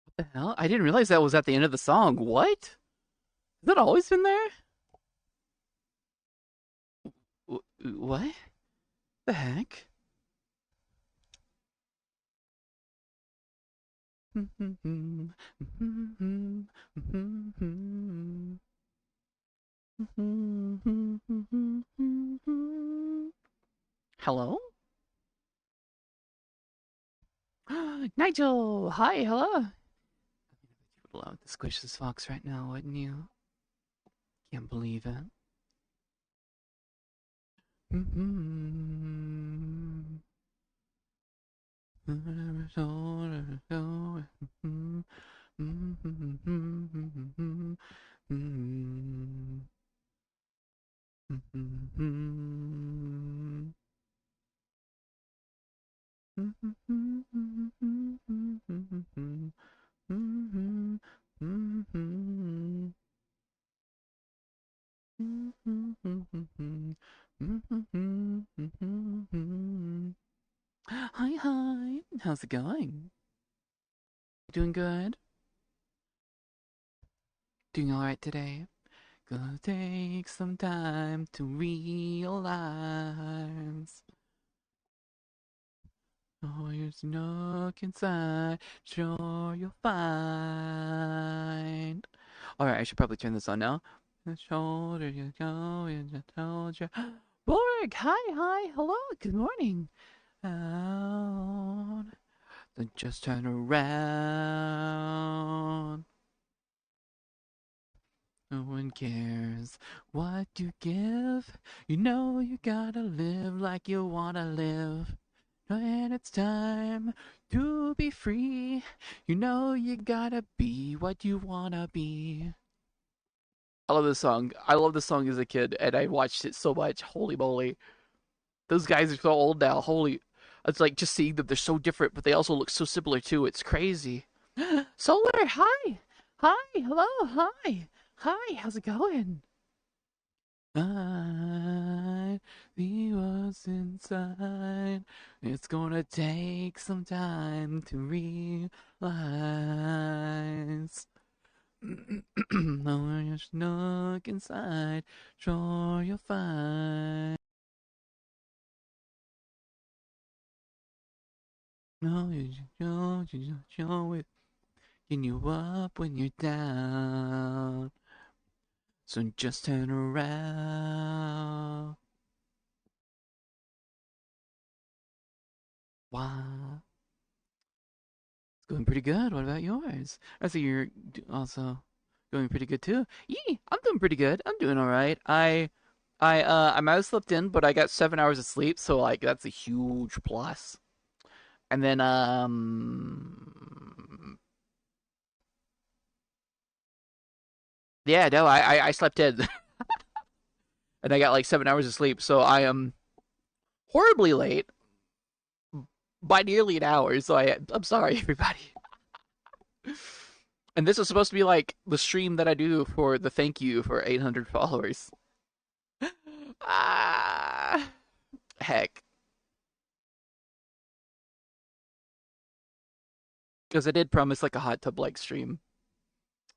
What the hell? I didn't realize that was at the end of the song. What? Has that always been there? What the heck? Hello? Nigel! Hi, hello! You would love to squish this fox right now, wouldn't you? Can't believe it. Hi, hi. How's it going? Doing good? Doing alright today? Gonna take some time to realize. Oh, you're snuck inside. Sure, you'll find. Alright, I should probably turn this on now. The shoulder you go and I told you. Borg, hi, hi, hello, good morning. Out. Then just turn around. No one cares what you give. You know you gotta live like you wanna live. And it's time to be free. You know you gotta be what you wanna be. I love this song. I love this song as a kid, and I watched it so much. Holy moly. Those guys are so old now. Holy. It's like just seeing them, they're so different, but they also look so similar too. It's crazy. Solar, hi. Hi, hello, hi. Hi, how's it going? I see what's inside. It's gonna take some time to realize. When you're snuck inside, sure you'll find. No, you show it. Getting you up when you're down. So just turn around. Wow. It's going pretty good. What about yours? I see you're also going pretty good too. Yee, I'm doing pretty good. I'm doing all right. I might have slept in, but I got 7 hours of sleep, so like that's a huge plus. And then yeah, no, I slept in, and I got like 7 hours of sleep, so I am horribly late by nearly an hour. So I'm sorry, everybody. And this is supposed to be like the stream that I do for the thank you for 800 followers. Ah, heck. Because I did promise like a hot tub like stream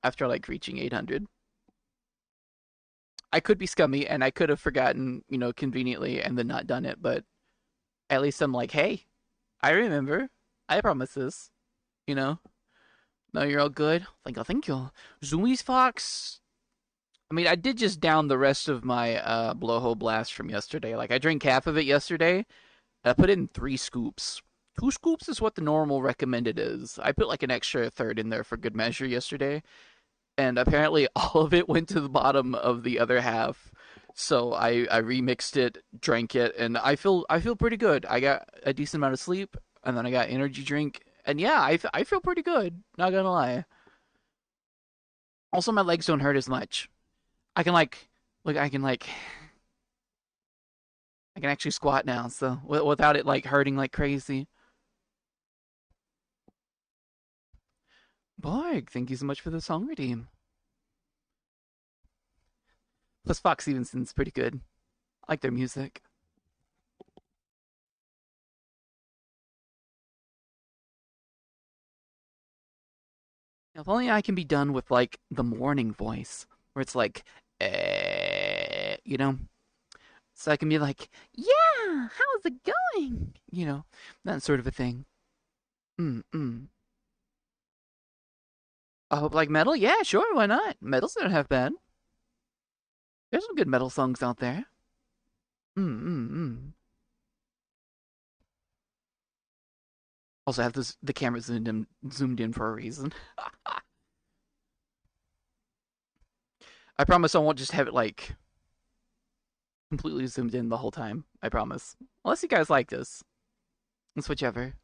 after like reaching 800. I could be scummy and I could have forgotten, conveniently and then not done it, but at least I'm like, hey, I remember. I promise this, you know? No, you're all good. Thank you. Zoomies Fox. I mean, I did just down the rest of my blowhole blast from yesterday. Like, I drank half of it yesterday. I put in 3 scoops. 2 scoops is what the normal recommended is. I put like an extra third in there for good measure yesterday, and apparently all of it went to the bottom of the other half. So I remixed it, drank it, and I feel pretty good. I got a decent amount of sleep, and then I got energy drink, and yeah, I feel pretty good. Not gonna lie. Also, my legs don't hurt as much. I can like, look, I can actually squat now, so without it like hurting like crazy. Borg, thank you so much for the song redeem. Plus, Fox Stevenson's pretty good. I like their music. If only I can be done with like the morning voice, where it's like, you know, so I can be like, yeah, how's it going? That sort of a thing. Mm. I hope like metal. Yeah, sure, why not? Metal's not half bad. There's some good metal songs out there. Mm. Also, have the camera zoomed in for a reason. I promise I won't just have it like completely zoomed in the whole time. I promise. Unless you guys like this. It's whichever.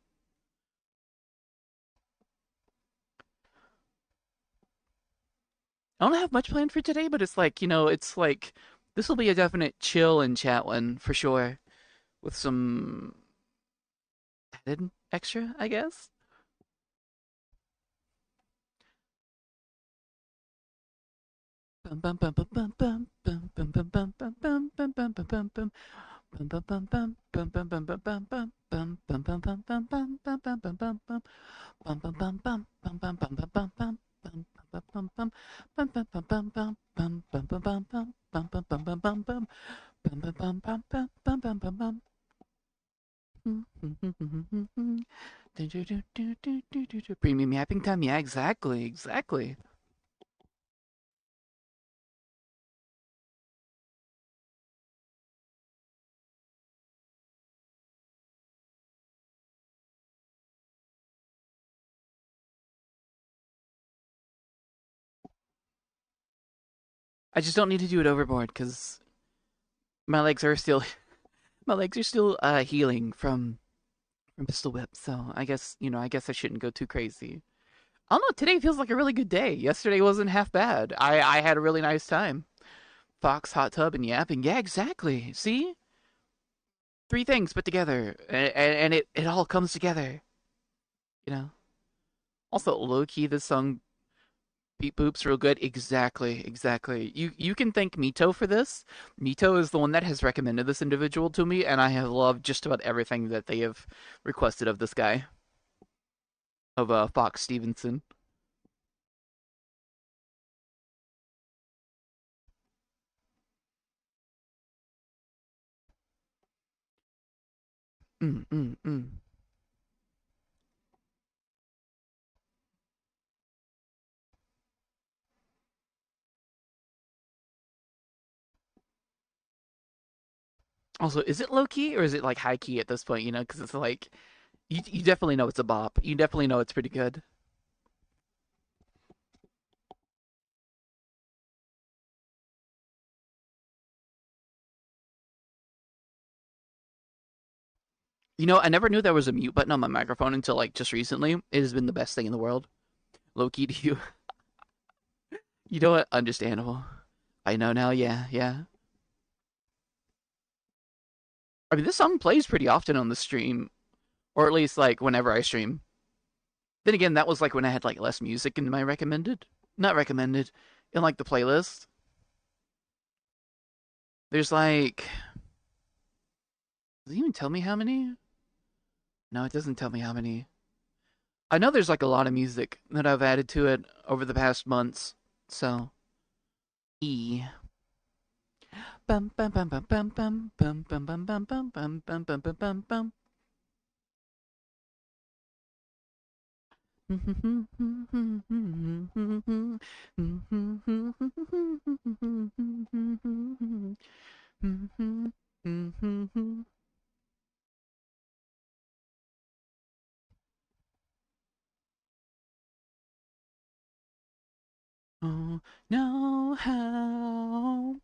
I don't have much planned for today, but it's like this will be a definite chill and chat one for sure, with some added extra, I guess. Premium mapping time, yeah, exactly. I just don't need to do it overboard because my legs are still my legs are still healing from pistol whip. So I guess I shouldn't go too crazy. I don't know. Today feels like a really good day. Yesterday wasn't half bad. I had a really nice time. Fox, hot tub, and yapping. Yeah, exactly. See, three things put together, and it all comes together. You know. Also, low key, this song Beat Boop's real good. Exactly. You can thank Mito for this. Mito is the one that has recommended this individual to me, and I have loved just about everything that they have requested of this guy, of Fox Stevenson. Mm. Also, is it low key or is it like high key at this point? Because it's like you definitely know it's a bop. You definitely know it's pretty good. I never knew there was a mute button on my microphone until like just recently. It has been the best thing in the world. Low key to you. You know what? Understandable. I know now. Yeah. I mean, this song plays pretty often on the stream, or at least like whenever I stream. Then again, that was like when I had like less music in my recommended, not recommended, in like the playlist. There's like, does it even tell me how many? No, it doesn't tell me how many. I know there's like a lot of music that I've added to it over the past months. So E. Bum bum bum bum bum bum bum bum bum bum bum bum bum bum bum bum bum. Oh, know how.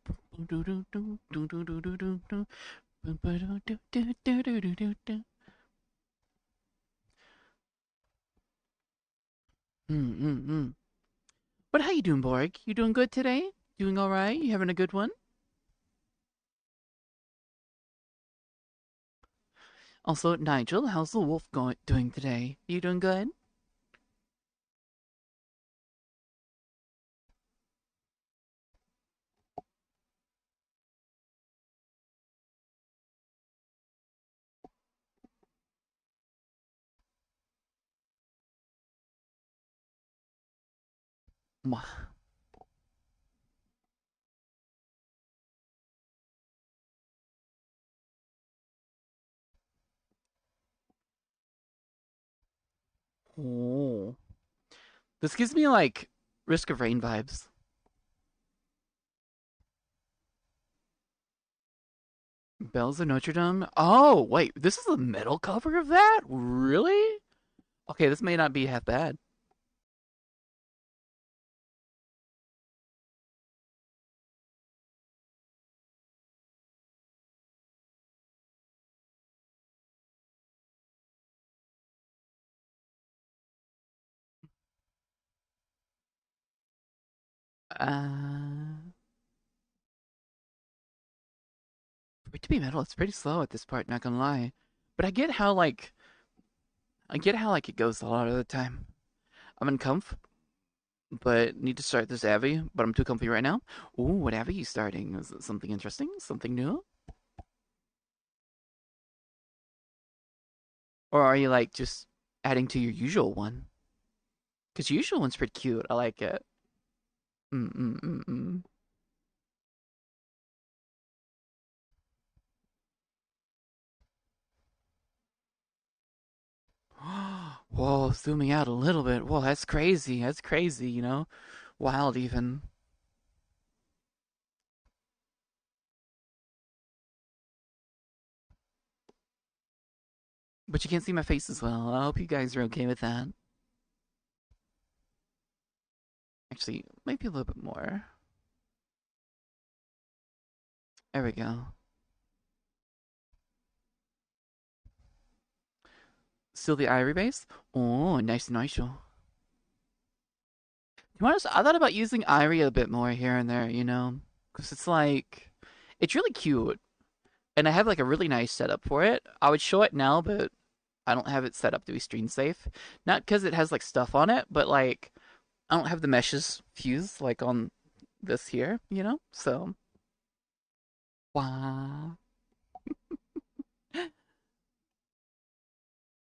Mm. But how you doing, Borg? You doing good today? Doing all right? You having a good one? Also, Nigel, how's the wolf doing today? You doing good? Oh. This gives me like Risk of Rain vibes. Bells of Notre Dame. Oh, wait, this is the metal cover of that? Really? Okay, this may not be half bad. Uh, for it to be metal, it's pretty slow at this part, not gonna lie. But I get how like it goes a lot of the time. I'm in comf, but need to start this Abbey, but I'm too comfy right now. Ooh, what Abbey are you starting? Is it something interesting? Something new? Or are you like just adding to your usual one? Because your usual one's pretty cute. I like it. Mm-mm-mm-mm. Whoa, zooming out a little bit. Whoa, that's crazy. That's crazy, you know? Wild even. But you can't see my face as well. I hope you guys are okay with that. Actually, maybe a little bit more. There we go. Still the Ivory base? Oh, nice, nice. To be honest, I thought about using Ivory a bit more here and there, you know? Because it's like, it's really cute. And I have like a really nice setup for it. I would show it now, but I don't have it set up to be stream safe. Not because it has like stuff on it, but like I don't have the meshes fused like on this here, you know? So, wow.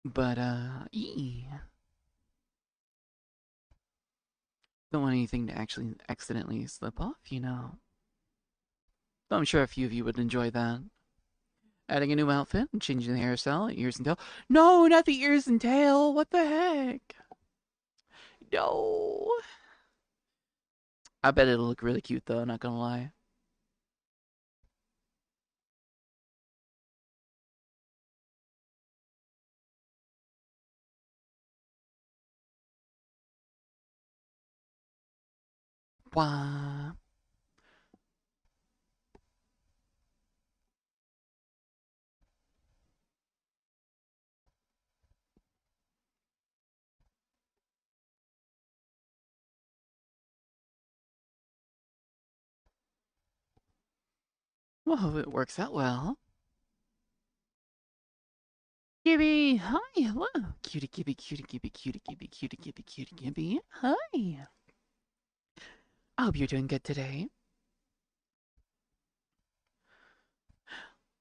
But, don't want anything to actually accidentally slip off, you know? So I'm sure a few of you would enjoy that. Adding a new outfit and changing the hairstyle, ears and tail. No, not the ears and tail. What the heck? No. I bet it'll look really cute though, not gonna lie. Wow. Well, it works out well. Gibby, hi, hello. Cutie Gibby, cutie Gibby, cutie Gibby, cutie Gibby, cutie Gibby. Hi. I hope you're doing good today.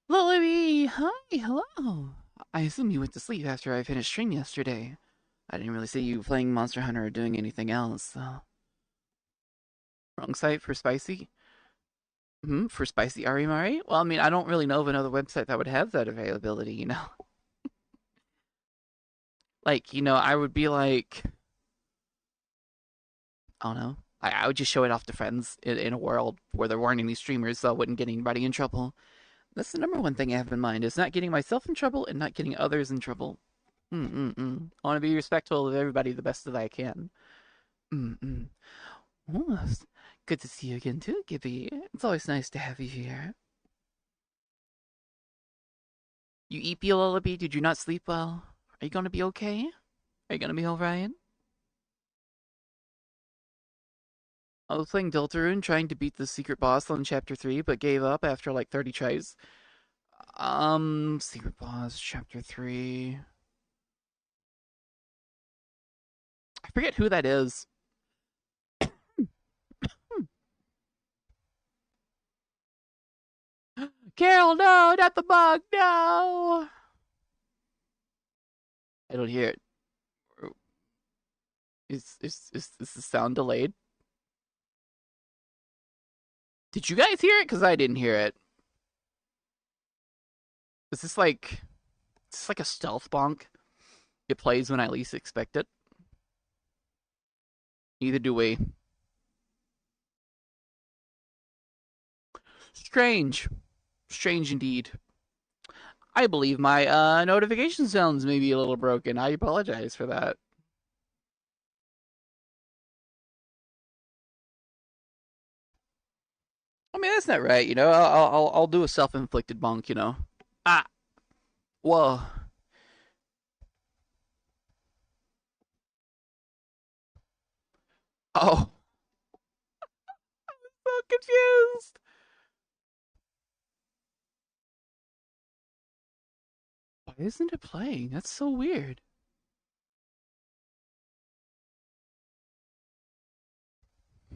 Lily, hi, hello. I assume you went to sleep after I finished stream yesterday. I didn't really see you playing Monster Hunter or doing anything else, so. Wrong site for spicy? Hmm, for spicy Arimari? Well, I mean, I don't really know of another website that would have that availability, you know? Like, you know, I would be like, I don't know. I would just show it off to friends in a world where there weren't any streamers, so I wouldn't get anybody in trouble. That's the number one thing I have in mind is not getting myself in trouble and not getting others in trouble. Mm-mm-mm. I want to be respectful of everybody the best that I can. Mm-mm. Oh, it's good to see you again too, Gibby. It's always nice to have you here. You eat Lullaby? Did you not sleep well? Are you gonna be okay? Are you gonna be alright? I was playing Deltarune trying to beat the secret boss on chapter 3, but gave up after like 30 tries. Secret boss, chapter 3. I forget who that is. Carol, no, not the bug, no! I don't hear it. Is the sound delayed? Did you guys hear it? Because I didn't hear it. Is this like, is this like a stealth bonk? It plays when I least expect it. Neither do we. Strange. Strange indeed. I believe my notification sounds may be a little broken. I apologize for that. I mean, that's not right. I'll do a self-inflicted bonk. Ah, whoa. Oh, so confused. Why isn't it playing? That's so weird.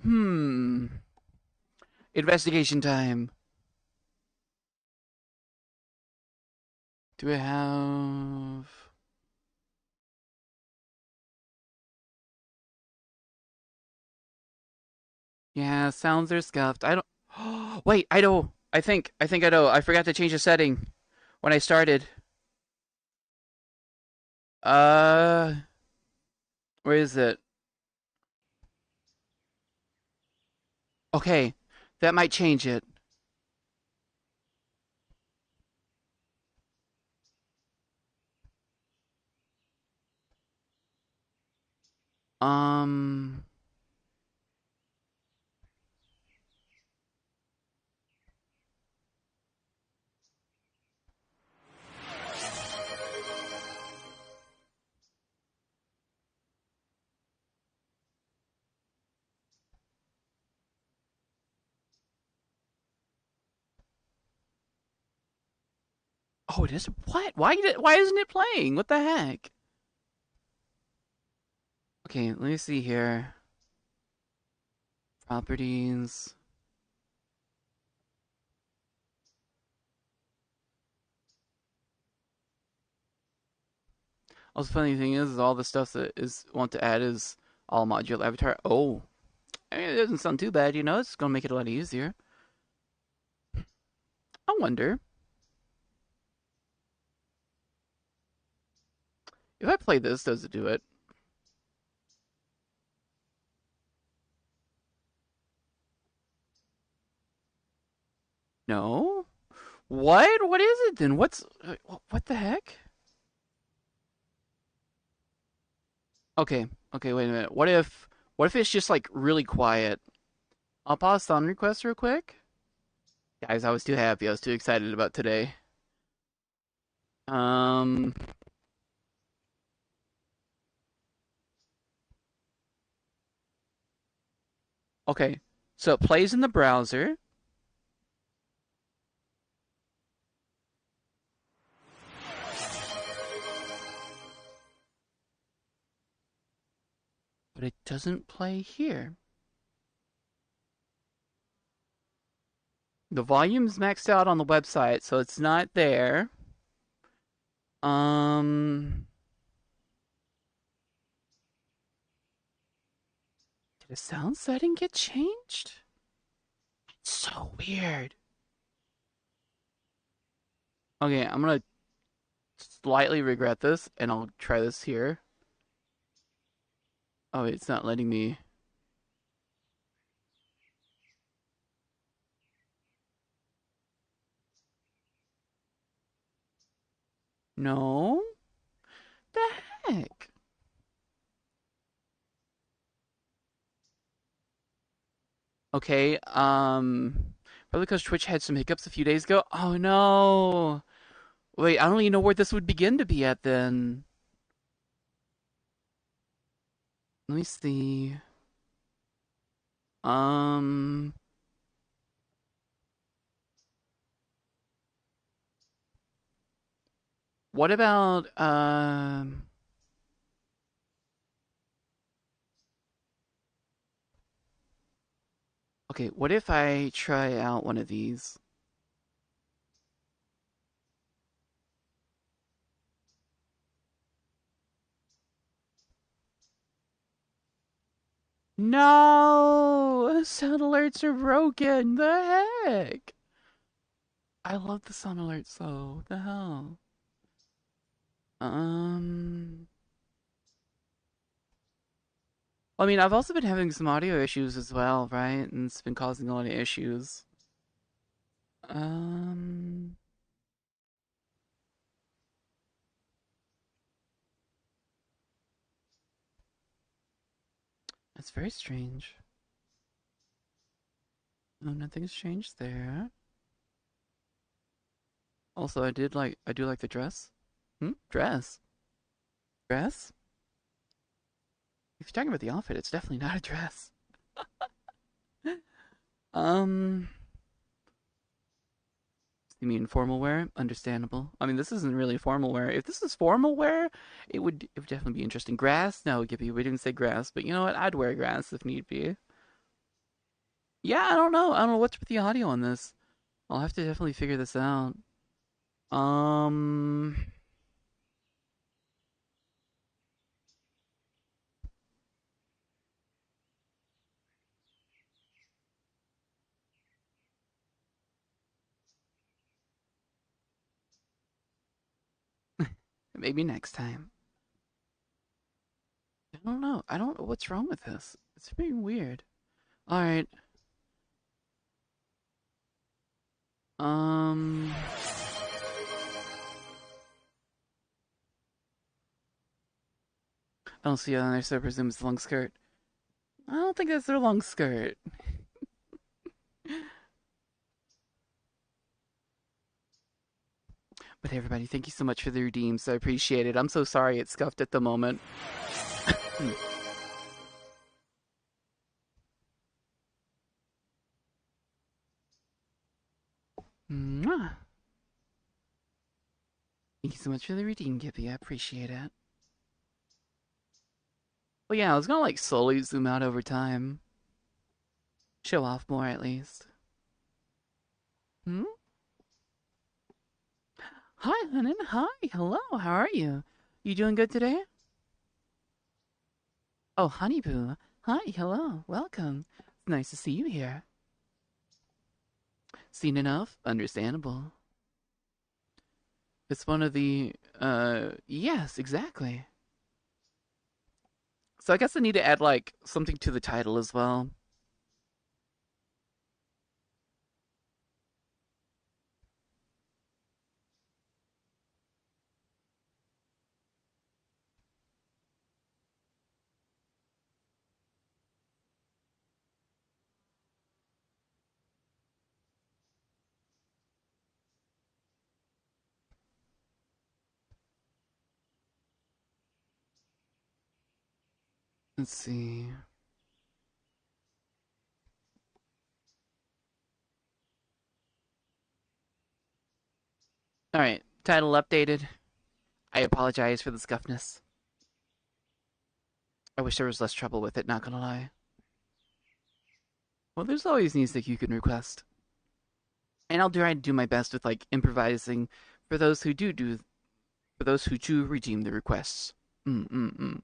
Hmm. Investigation time. Do we have? Yeah, sounds are scuffed. I don't. Wait, I know. I think I know. I forgot to change the setting when I started. Uh, where is it? Okay, that might change it. Um. Oh, it is. What? Why isn't it playing? What the heck? Okay, let me see here. Properties. Also, funny thing is all the stuff that is want to add is all modular avatar. Oh, I mean, it doesn't sound too bad. It's gonna make it a lot easier. I wonder if I play this, does it do it? No. What? What is it then? What the heck? Okay. Okay. Wait a minute. What if it's just like really quiet? I'll pause sound request real quick. Guys, I was too happy. I was too excited about today. Um. Okay. So it plays in the browser, but it doesn't play here. The volume's maxed out on the website, so it's not there. Um. Did a sound setting get changed? It's so weird. Okay, I'm gonna slightly regret this, and I'll try this here. Oh, it's not letting me. No? The heck? Okay, probably because Twitch had some hiccups a few days ago. Oh no! Wait, I don't even know where this would begin to be at then. Let me see. Um, what about, okay, what if I try out one of these? No! Sound alerts are broken. The heck? I love the sound alerts though. What the hell? Um. I mean, I've also been having some audio issues as well, right? And it's been causing a lot of issues. Um. It's very strange. Oh, nothing's changed there. Also, I do like the dress. Hmm? Dress? Dress? If you're talking about the outfit, it's definitely not a dress. Um, you mean formal wear? Understandable. I mean, this isn't really formal wear. If this is formal wear, it would definitely be interesting. Grass? No, Gippy, we didn't say grass, but you know what? I'd wear grass if need be. Yeah, I don't know. I don't know what's with the audio on this. I'll have to definitely figure this out. Um, maybe next time. I don't know. I don't know what's wrong with this. It's being weird. All right. Um, I don't see it on there, so I presume it's a long skirt. I don't think that's their long skirt. But hey, everybody, thank you so much for the redeems. I appreciate it. I'm so sorry it's scuffed at the moment. Mwah. Thank you so much for the redeem, Gippy. I appreciate it. Well, yeah, I was gonna like slowly zoom out over time. Show off more at least. Hmm? Hi, Lennon. Hi. Hello. How are you? You doing good today? Oh, Honey Boo. Hi. Hello. Welcome. It's nice to see you here. Seen enough? Understandable. It's one of the yes, exactly. So I guess I need to add like something to the title as well. Let's see. All right, title updated. I apologize for the scuffness. I wish there was less trouble with it, not gonna lie. Well, there's always music you can request. And I'll try to do my best with like improvising for those who for those who do redeem the requests. Mm.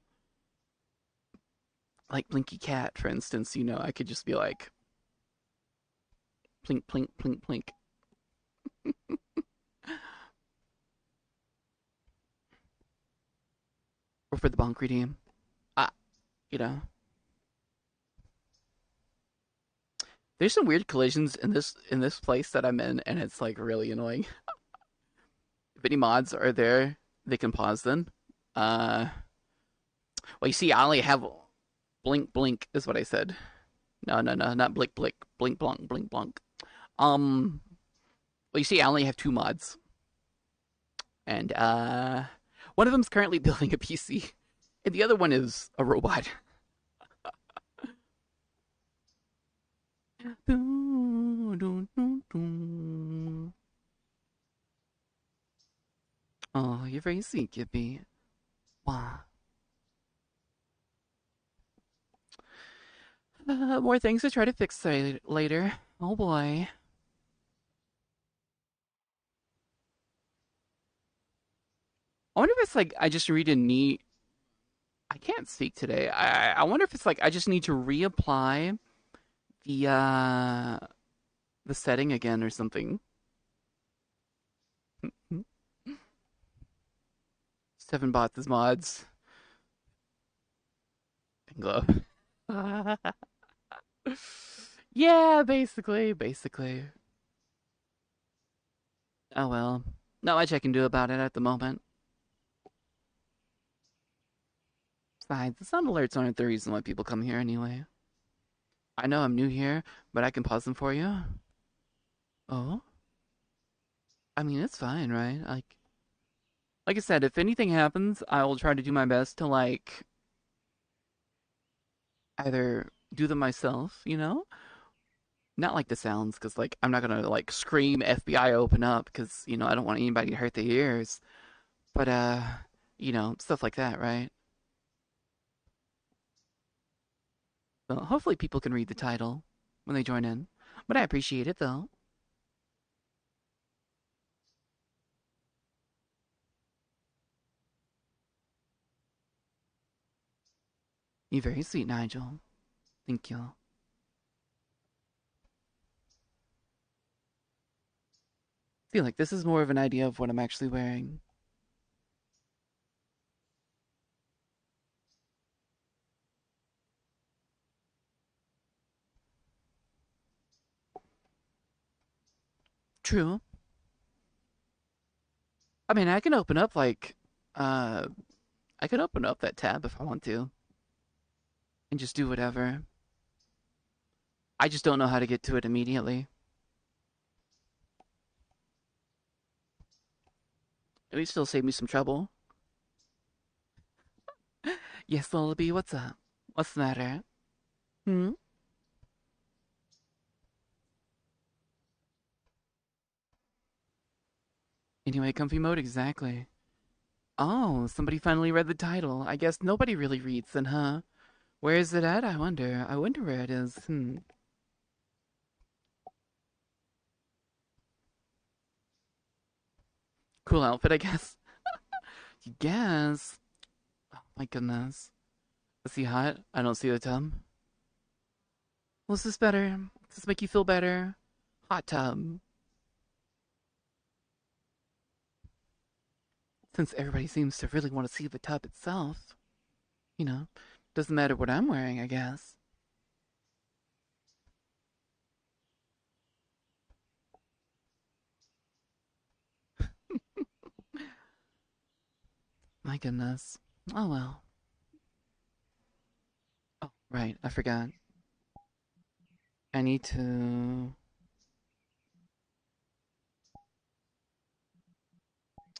Like Blinky Cat, for instance, you know, I could just be like plink plink plink plink. Or for the bonk redeem. Ah, you know. There's some weird collisions in this place that I'm in, and it's like really annoying. If any mods are there, they can pause them. Well, you see, I only have blink blink is what I said. No, not blink blink, blink blonk, blink blonk. Um, well, you see, I only have two mods, and one of them's currently building a PC, and the other one is a robot. Oh, you're very sweet, Gibby. Wow. More things to try to fix later. Oh boy. I wonder if it's like I just read a neat. I can't speak today. I wonder if it's like I just need to reapply the uh the setting again or something. Seven bots as mods and glove. Yeah, basically. Oh well. Not much I can do about it at the moment. Besides, the sound alerts aren't the reason why people come here anyway. I know I'm new here, but I can pause them for you. Oh? I mean, it's fine, right? Like I said, if anything happens, I will try to do my best to like either do them myself, not like the sounds, because like I'm not gonna like scream FBI open up, because I don't want anybody to hurt their ears. But stuff like that, right? So hopefully people can read the title when they join in. But I appreciate it though. You're very sweet, Nigel. Thank you. Feel like this is more of an idea of what I'm actually wearing. True. I mean, I can open up uh, I could open up that tab if I want to and just do whatever. I just don't know how to get to it immediately. It would still save me some trouble. Yes, Lullaby, what's up? What's the matter? Hmm? Anyway, comfy mode, exactly. Oh, somebody finally read the title. I guess nobody really reads then, huh? Where is it at, I wonder? I wonder where it is. Hmm. Cool outfit, I guess. You guess. Oh my goodness. Is he hot? I don't see the tub. Well, is this better? Does this make you feel better? Hot tub. Since everybody seems to really want to see the tub itself, you know, doesn't matter what I'm wearing, I guess. My goodness. Oh well. Oh, right, I forgot. I need to.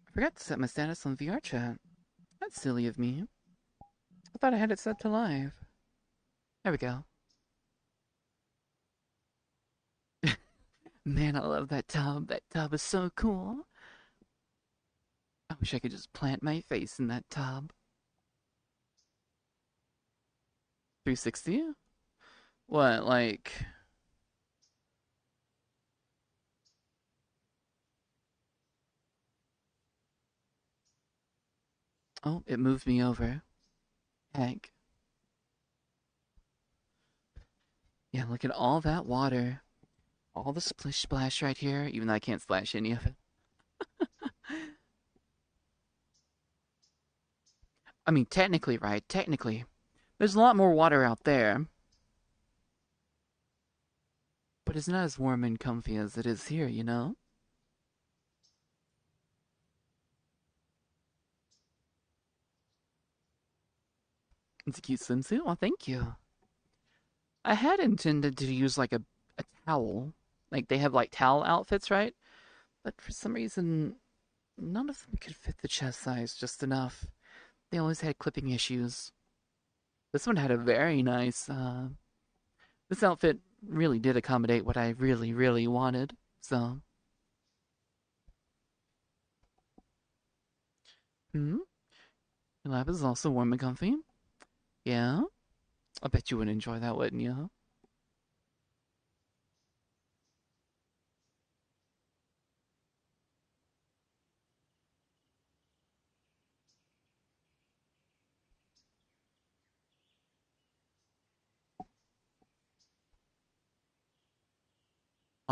I forgot to set my status on VR chat. That's silly of me. I thought I had it set to live. There we go. Man, I love that tub. That tub is so cool. I wish I could just plant my face in that tub. 360? What, like. Oh, it moved me over. Heck. Yeah, look at all that water. All the splish splash right here, even though I can't splash any of it. I mean, technically, right? Technically. There's a lot more water out there, but it's not as warm and comfy as it is here. It's a cute swimsuit. Well, thank you. I had intended to use like a towel. Like they have like towel outfits, right? But for some reason, none of them could fit the chest size just enough. They always had clipping issues. This one had a very nice, this outfit really did accommodate what I really, really wanted. So, hmm? Your lab is also warm and comfy. Yeah? I bet you would enjoy that, wouldn't you?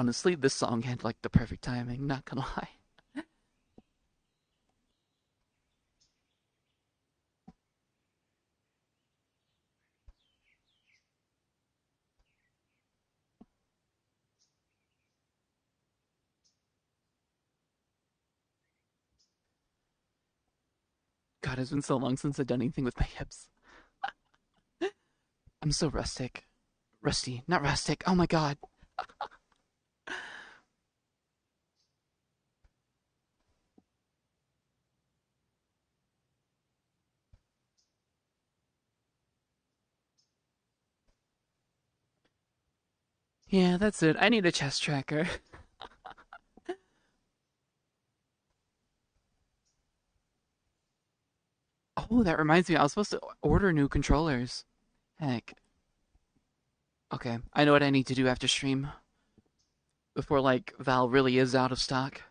Honestly, this song had like the perfect timing, not gonna lie. God, it's been so long since I've done anything with my hips. I'm so rustic. Rusty, not rustic. Oh my god. Yeah, that's it. I need a chest tracker. Oh, that reminds me. I was supposed to order new controllers. Heck. Okay, I know what I need to do after stream before like Val really is out of stock.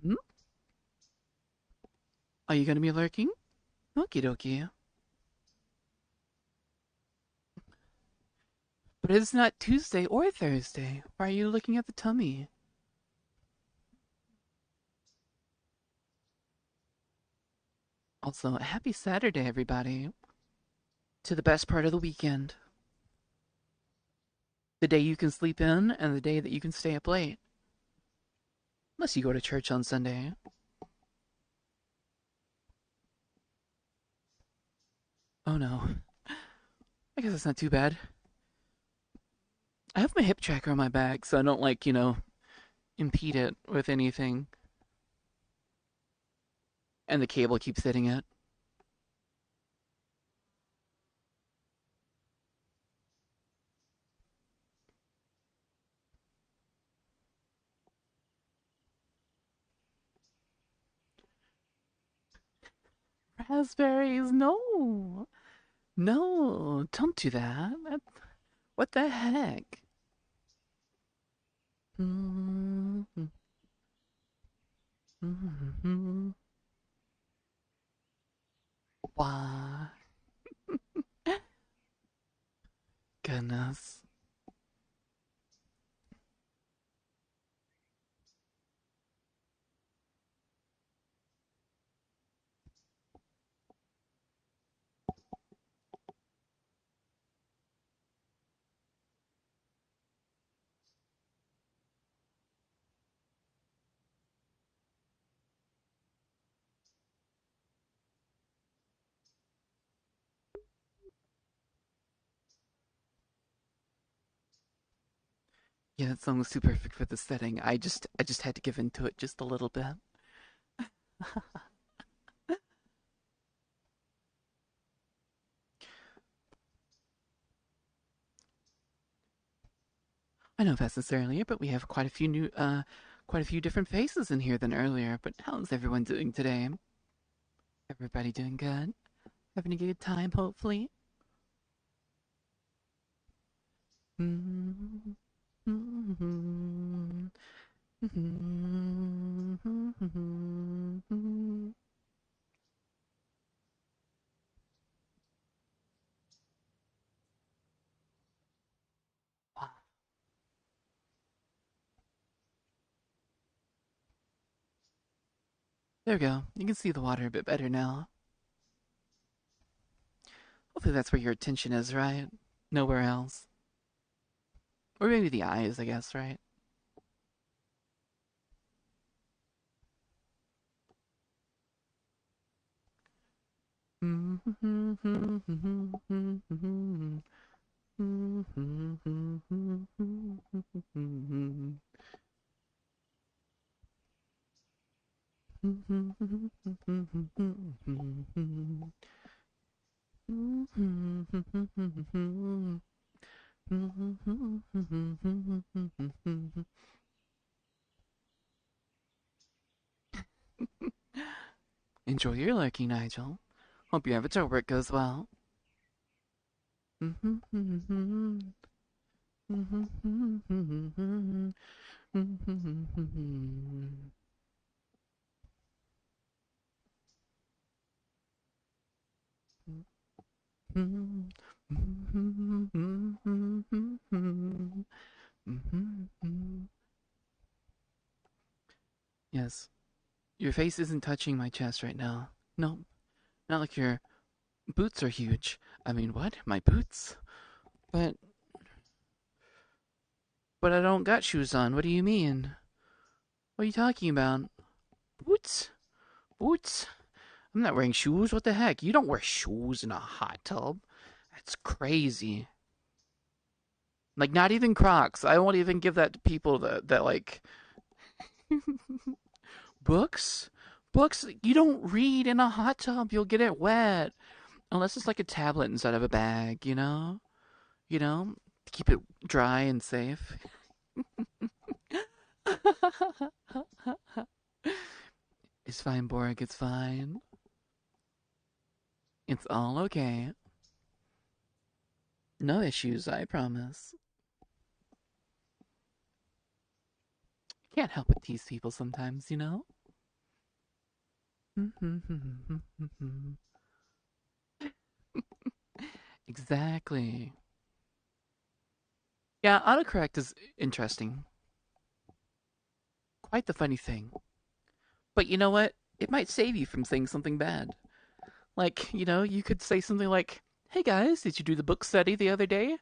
Hmm. Are you gonna be lurking? Okie dokie. But it's not Tuesday or Thursday. Why are you looking at the tummy? Also, happy Saturday, everybody. To the best part of the weekend. The day you can sleep in and the day that you can stay up late. Unless you go to church on Sunday. Oh no. I guess that's not too bad. I have my hip tracker on my back, so I don't like, impede it with anything. And the cable keeps hitting it. Raspberries, no. No, don't do that. What the heck? Mm-hmm. Mm-hmm. Why? Goodness. Yeah, that song was too perfect for the setting. I just had to give into it just a little bit. I know that's necessarily it, but we have quite a few different faces in here than earlier. But how's everyone doing today? Everybody doing good? Having a good time, hopefully. Mm-hmm. Mm-hmm. Mm-hmm. There we go. You can see the water a bit better now. Hopefully that's where your attention is, right? Nowhere else. Or maybe the eyes, I guess, right? Enjoy your lurking, Nigel. Hope your avatar work goes well. Mm-hmm. Yes. Your face isn't touching my chest right now. No, not like your boots are huge. I mean, what? My boots? But I don't got shoes on. What do you mean? What are you talking about? Boots? Boots? I'm not wearing shoes. What the heck? You don't wear shoes in a hot tub. That's crazy. Like not even Crocs. I won't even give that to people that like books. Books you don't read in a hot tub. You'll get it wet. Unless it's like a tablet inside of a bag, you know? You know? To keep it dry and safe. It's fine, Borg, it's fine. It's all okay. No issues, I promise. Can't help but tease people sometimes, you know? Exactly. Yeah, autocorrect is interesting. Quite the funny thing. But you know what? It might save you from saying something bad. Like, you could say something like, "Hey guys, did you do the book study the other day?"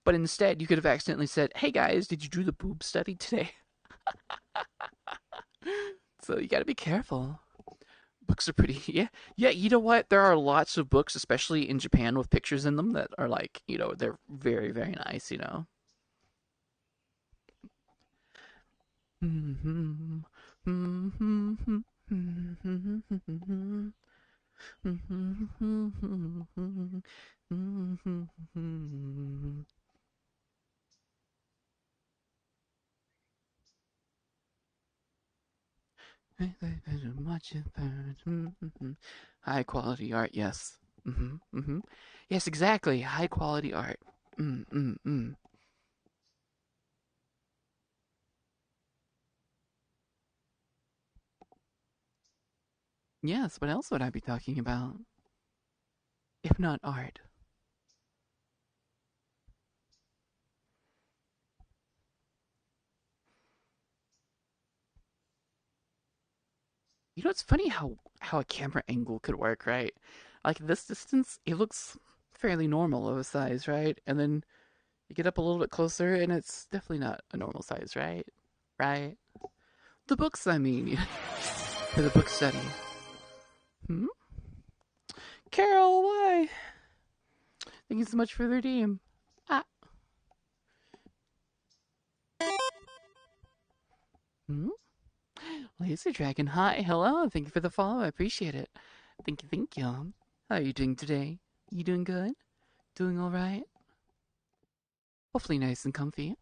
But instead, you could have accidentally said, "Hey guys, did you do the boob study today?" So you gotta be careful. Books are pretty, yeah. Yeah, you know what? There are lots of books, especially in Japan, with pictures in them that are like, they're very, very nice. High quality art, yes. Yes, exactly. High quality art. Mm, mm, mm. Yes, what else would I be talking about? If not art. It's funny how a camera angle could work, right? Like this distance, it looks fairly normal of a size, right? And then you get up a little bit closer, and it's definitely not a normal size, right? Right? The books, I mean, for the book study. Hmm? Carol, why? Thank you so much for the redeem. Ah. Hmm? Laser Dragon, hi, hello, thank you for the follow, I appreciate it. Thank you, thank you. How are you doing today? You doing good? Doing alright? Hopefully nice and comfy.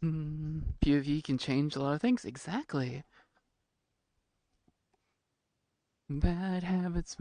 POV can change a lot of things. Exactly. Bad habits.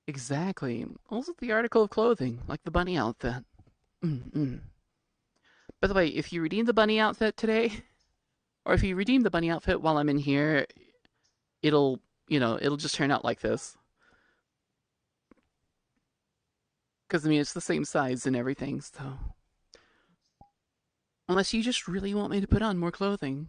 Exactly. Also, the article of clothing, like the bunny outfit. Mm-mm. By the way, if you redeem the bunny outfit today, or if you redeem the bunny outfit while I'm in here, it'll, it'll just turn out like this. Because, I mean, it's the same size and everything, so. Unless you just really want me to put on more clothing.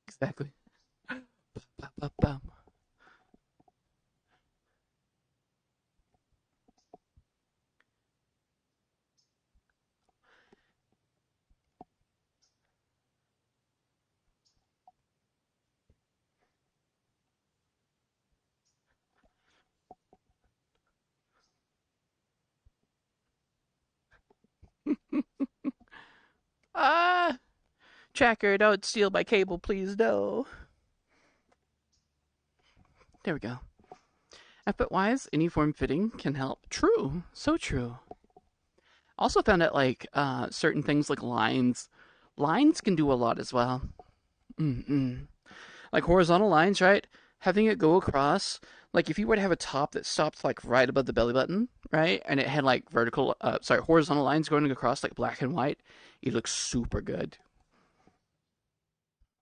Exactly. Ba-ba-bum. Ah, tracker, don't steal my cable, please. No. There we go. But wise, any form fitting can help. True. So true. Also found out like certain things like lines. Lines can do a lot as well. Mm-mm. Like horizontal lines, right? Having it go across. Like if you were to have a top that stopped like right above the belly button, right? And it had like horizontal lines going across like black and white, it looks super good.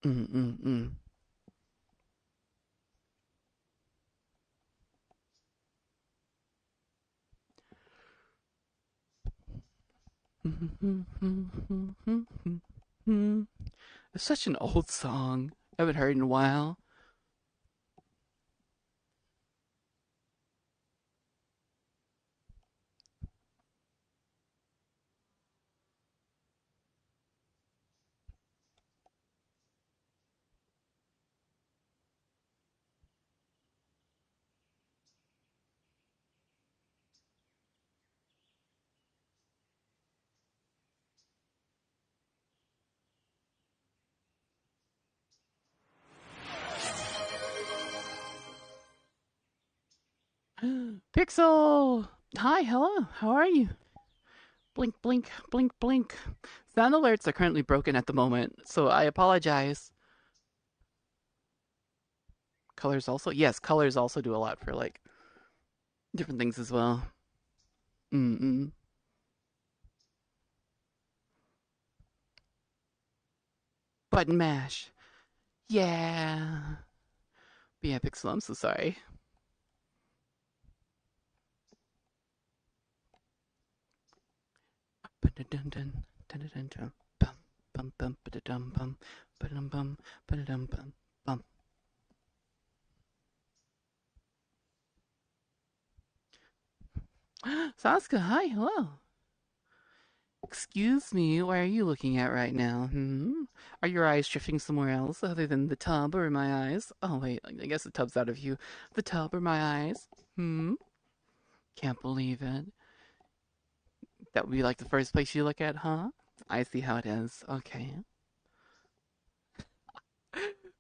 Mm-mm-mm. It's such an old song. I haven't heard in a while. Pixel! Hi, hello, how are you? Blink, blink, blink, blink. Sound alerts are currently broken at the moment, so I apologize. Colors also? Yes, colors also do a lot for like different things as well. Mm-mm. Button mash. Yeah. But yeah, Pixel, I'm so sorry. Ba-da-dun-dun, da-da-dun-dun, bum, bum, bum, ba-da-dum, bum, ba-dum, bum, ba-da-dum, bum, bum. Saska, hi, hello. Excuse me, what are you looking at right now? Hmm? Are your eyes drifting somewhere else other than the tub or my eyes? Oh, wait, I guess the tub's out of view. The tub or my eyes? Hmm? Can't believe it. That would be like the first place you look at, huh? I see how it is. Okay.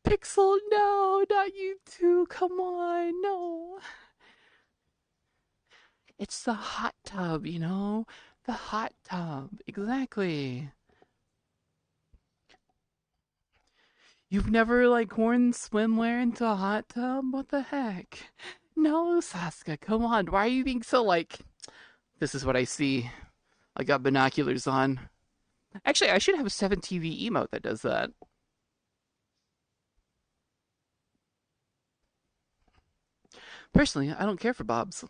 Pixel, no, not you too. Come on, no. It's the hot tub, you know? The hot tub. Exactly. You've never like worn swimwear into a hot tub? What the heck? No, Saska, come on. Why are you being so like this is what I see. I got binoculars on. Actually, I should have a 7TV emote that does that. Personally, I don't care for bobs.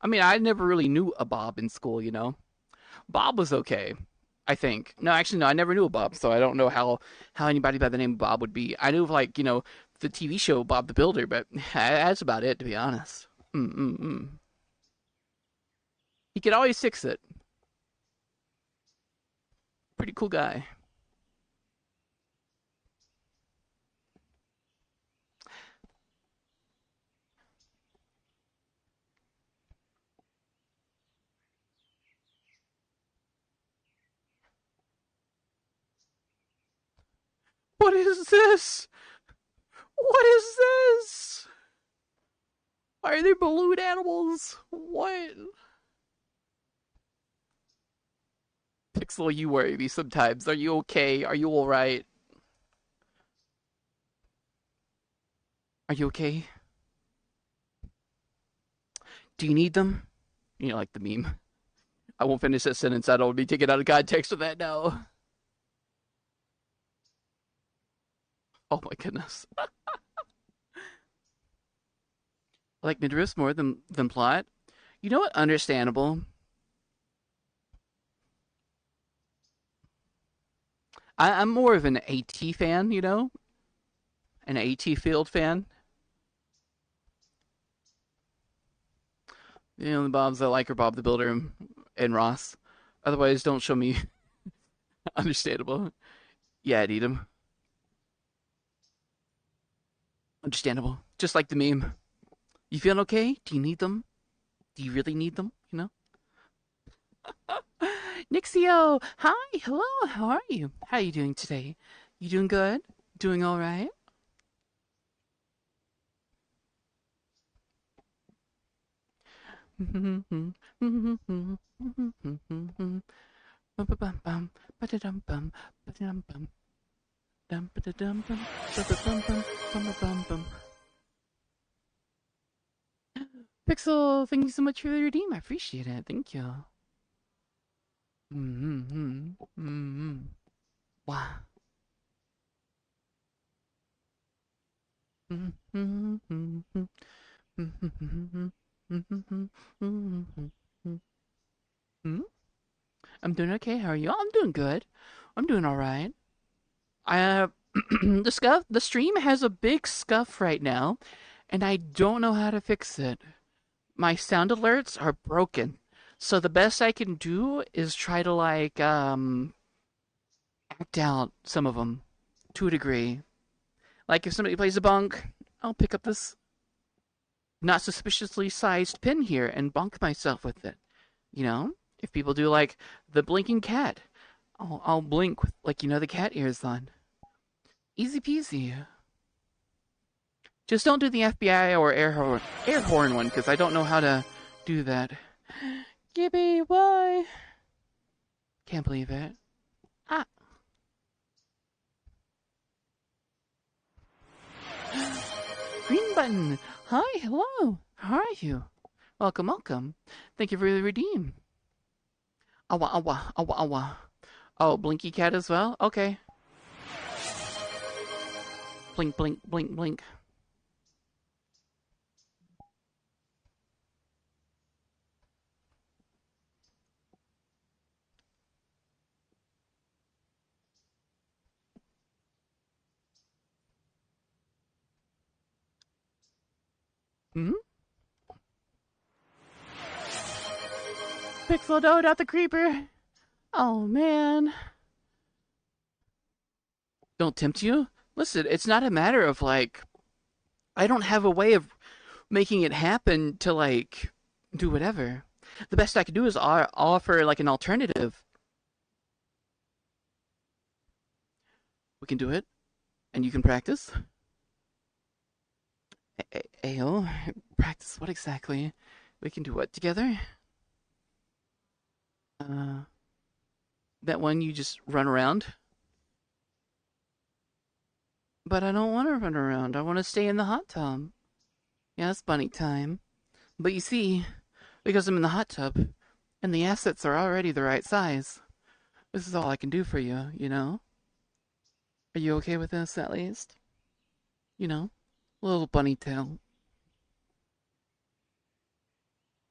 I mean, I never really knew a bob in school, you know. Bob was okay, I think. No, actually, no, I never knew a Bob, so I don't know how anybody by the name of Bob would be. I knew of like the TV show Bob the Builder, but that's about it, to be honest. Mm-mm-mm. He could always fix it. Pretty cool guy. What is this? What is this? Are they balloon animals? What? Pixel, you worry me sometimes. Are you okay? Are you alright? Are you okay? Do you need them? You know, like the meme. I won't finish that sentence. I don't be taken out of context with that now. Oh my goodness. I like midriffs more than plot. You know what? Understandable. I'm more of an AT fan, you know? An AT Field fan. The only Bobs I like are Bob the Builder and Ross. Otherwise, don't show me. Understandable. Yeah, I'd eat them. Understandable. Just like the meme. You feeling okay? Do you need them? Do you really need them? You know? Nixio! Hi! Hello! How are you? How are you doing today? You doing good? Doing alright? Pixel, thank you so much for the redeem. I appreciate it. Thank you. Mm-hmm. Mm-hmm. Wow. Mm-hmm. I'm doing okay. How are you? I'm doing good. I'm doing all right. I the stream has a big scuff right now, and I don't know how to fix it. My sound alerts are broken. So the best I can do is try to act out some of them to a degree. Like if somebody plays a bunk, I'll pick up this not suspiciously sized pin here and bonk myself with it. You know, if people do like the blinking cat, I'll blink with the cat ears on. Easy peasy. Just don't do the FBI or air horn one because I don't know how to do that. Gibby, why? Can't believe it. Ah. Green button. Hi, hello. How are you? Welcome, welcome. Thank you for the redeem. Awa, awa, awa, awa. Oh, Blinky Cat as well? Okay. Blink, blink, blink, blink. Hmm? Pixel Doe, not the creeper. Oh, man. Don't tempt you? Listen, it's not a matter of I don't have a way of making it happen to do whatever. The best I can do is offer like an alternative. We can do it, and you can practice. Ayo, practice what exactly? We can do what together? Uh, that one you just run around. But I don't want to run around. I want to stay in the hot tub. Yeah, it's bunny time. But you see, because I'm in the hot tub, and the assets are already the right size, this is all I can do for you, you know? Are you okay with this, at least? You know? A little bunny tail.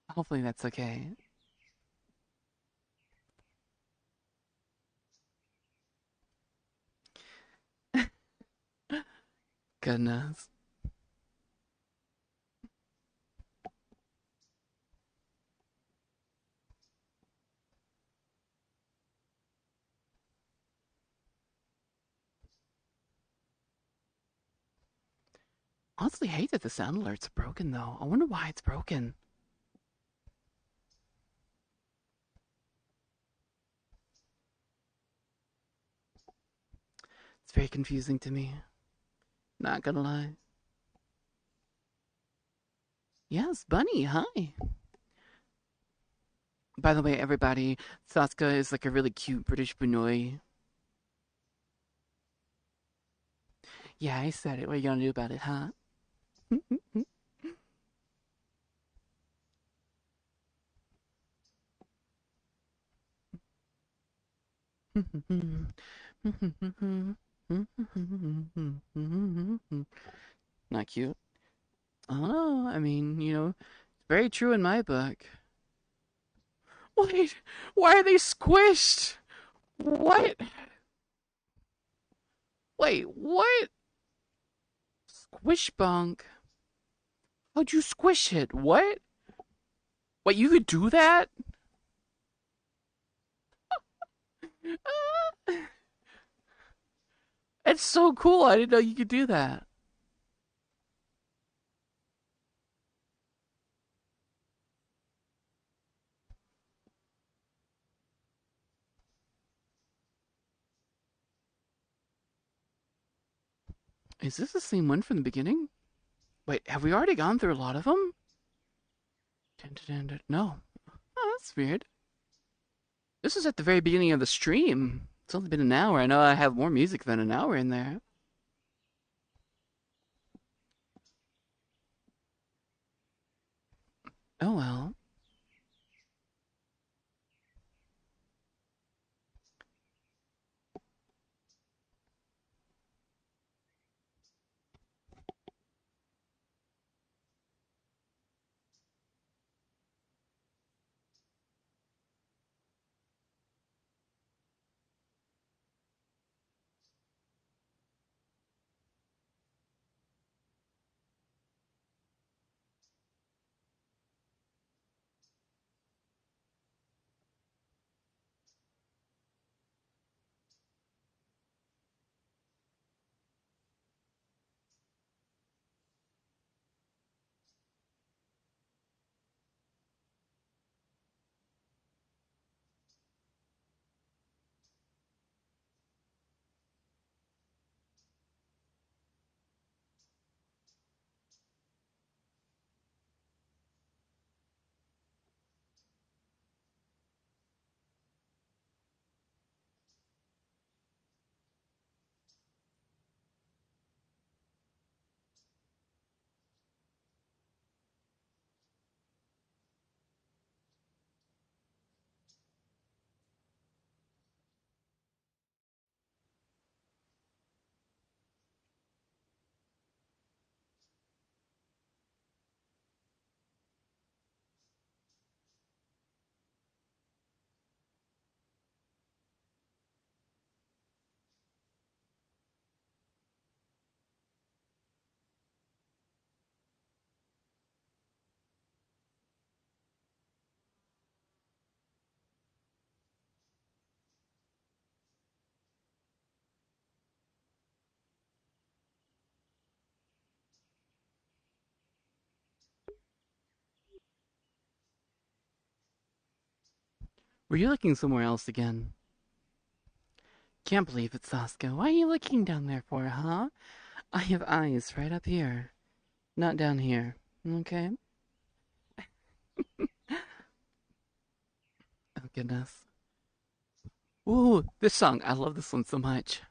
Hopefully that's okay. Goodness. Honestly, hate that the sound alert's broken, though. I wonder why it's broken. It's very confusing to me. Not gonna lie. Yes, Bunny, hi. By the way, everybody, Sasuke is like a really cute British Bunoi. Yeah, I said it. What are you gonna do about it, huh? Not cute. I don't know. I mean, it's very true in my book. Wait, why are they squished? What? Wait, what? Squish bunk. How'd you squish it? What? What, you could do that? It's so cool. I didn't know you could do that. Is this the same one from the beginning? Wait, have we already gone through a lot of them? Dun, dun, dun, dun. No. Oh, that's weird. This is at the very beginning of the stream. It's only been an hour. I know I have more music than an hour in there. Oh well. Were you looking somewhere else again? Can't believe it, Sasuke. Why are you looking down there for, huh? I have eyes right up here, not down here. Okay? Oh, goodness. Ooh, this song. I love this one so much.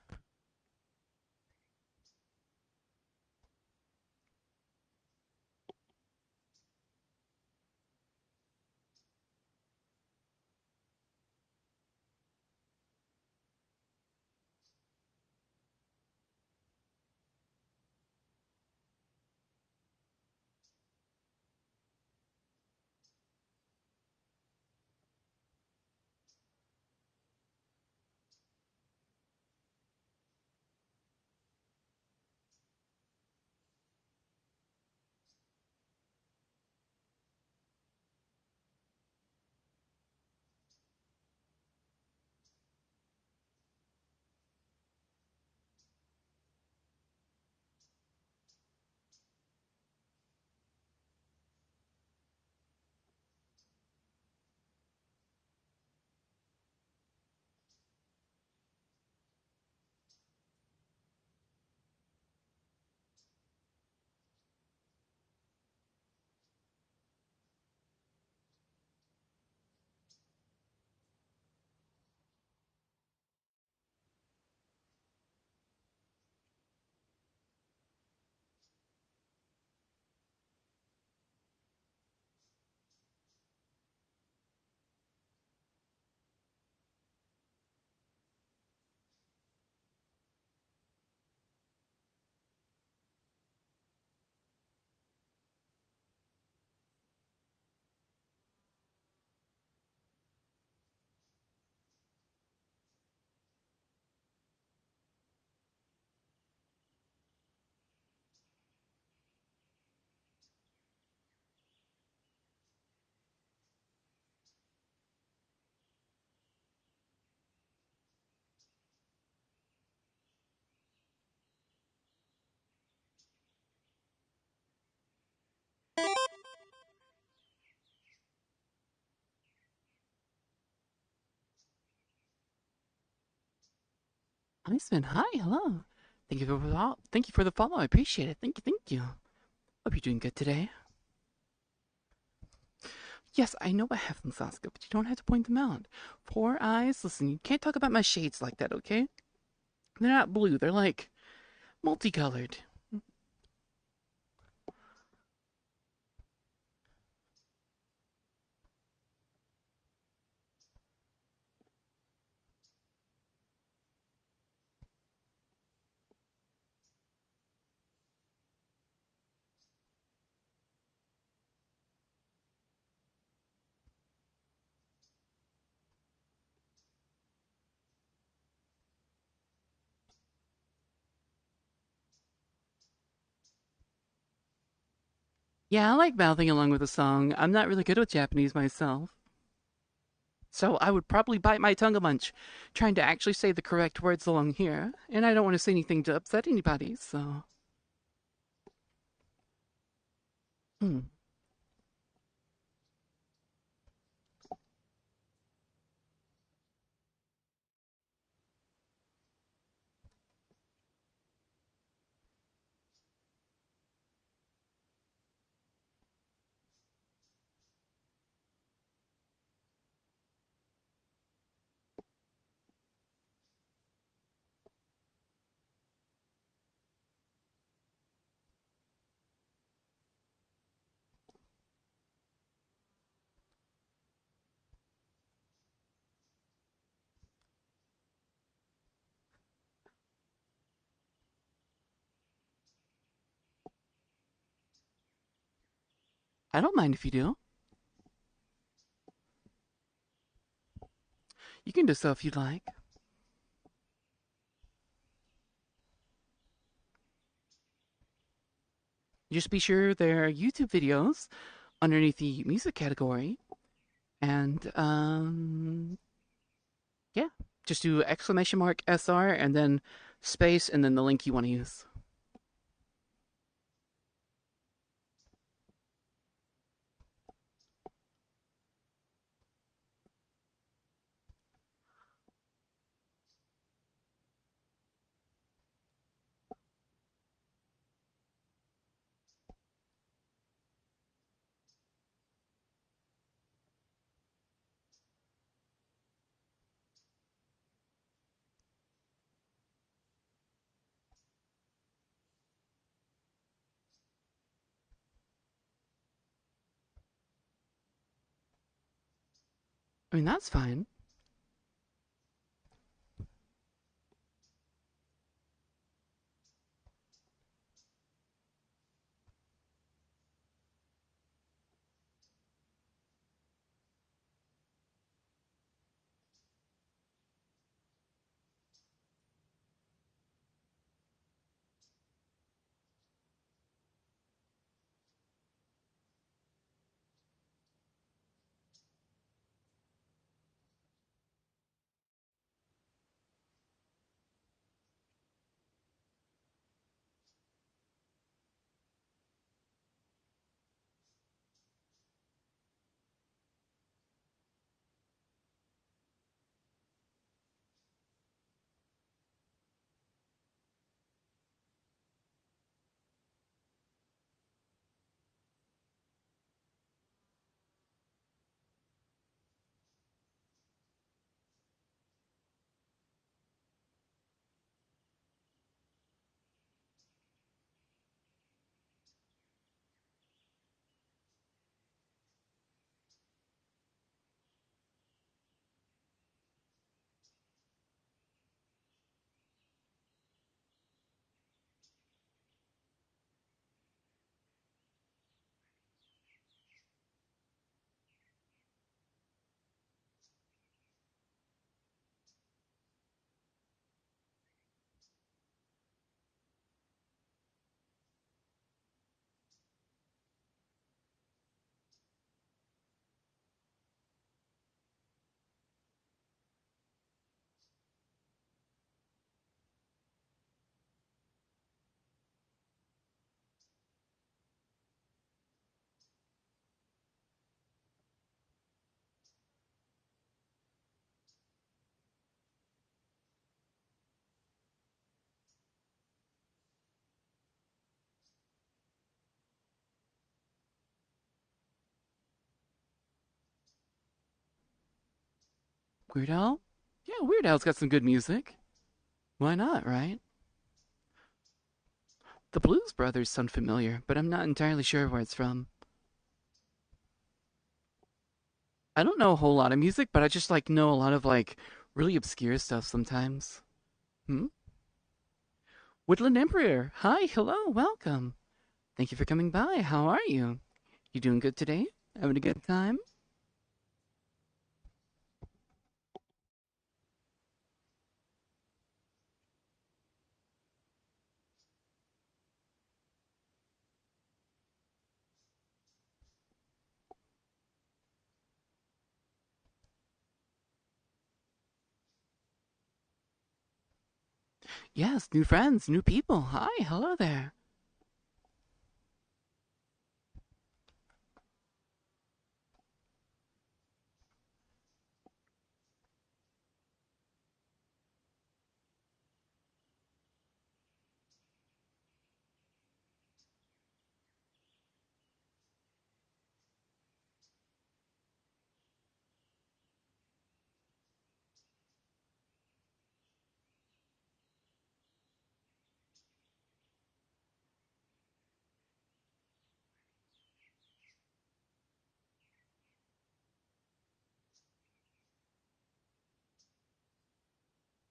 Iceman, hi, hello. Thank you for the follow. I appreciate it. Thank you. Hope you're doing good today. Yes, I know I have them, Sasuke, but you don't have to point them out. Four eyes. Listen, you can't talk about my shades like that, okay? They're not blue. They're like multicolored. Yeah, I like mouthing along with a song. I'm not really good with Japanese myself. So I would probably bite my tongue a bunch trying to actually say the correct words along here. And I don't want to say anything to upset anybody, so. Hmm. I don't mind if you do. You can do so if you'd like. Just be sure there are YouTube videos underneath the music category. And, yeah. Just do exclamation mark SR and then space and then the link you want to use. I mean, that's fine. Weird Al? Yeah, Weird Al's got some good music. Why not, right? The Blues Brothers sound familiar, but I'm not entirely sure where it's from. I don't know a whole lot of music, but I just like know a lot of like really obscure stuff sometimes. Hmm? Woodland Emperor. Hi, hello, welcome. Thank you for coming by. How are you? You doing good today? Having a good time? Yes, new friends, new people. Hi, hello there.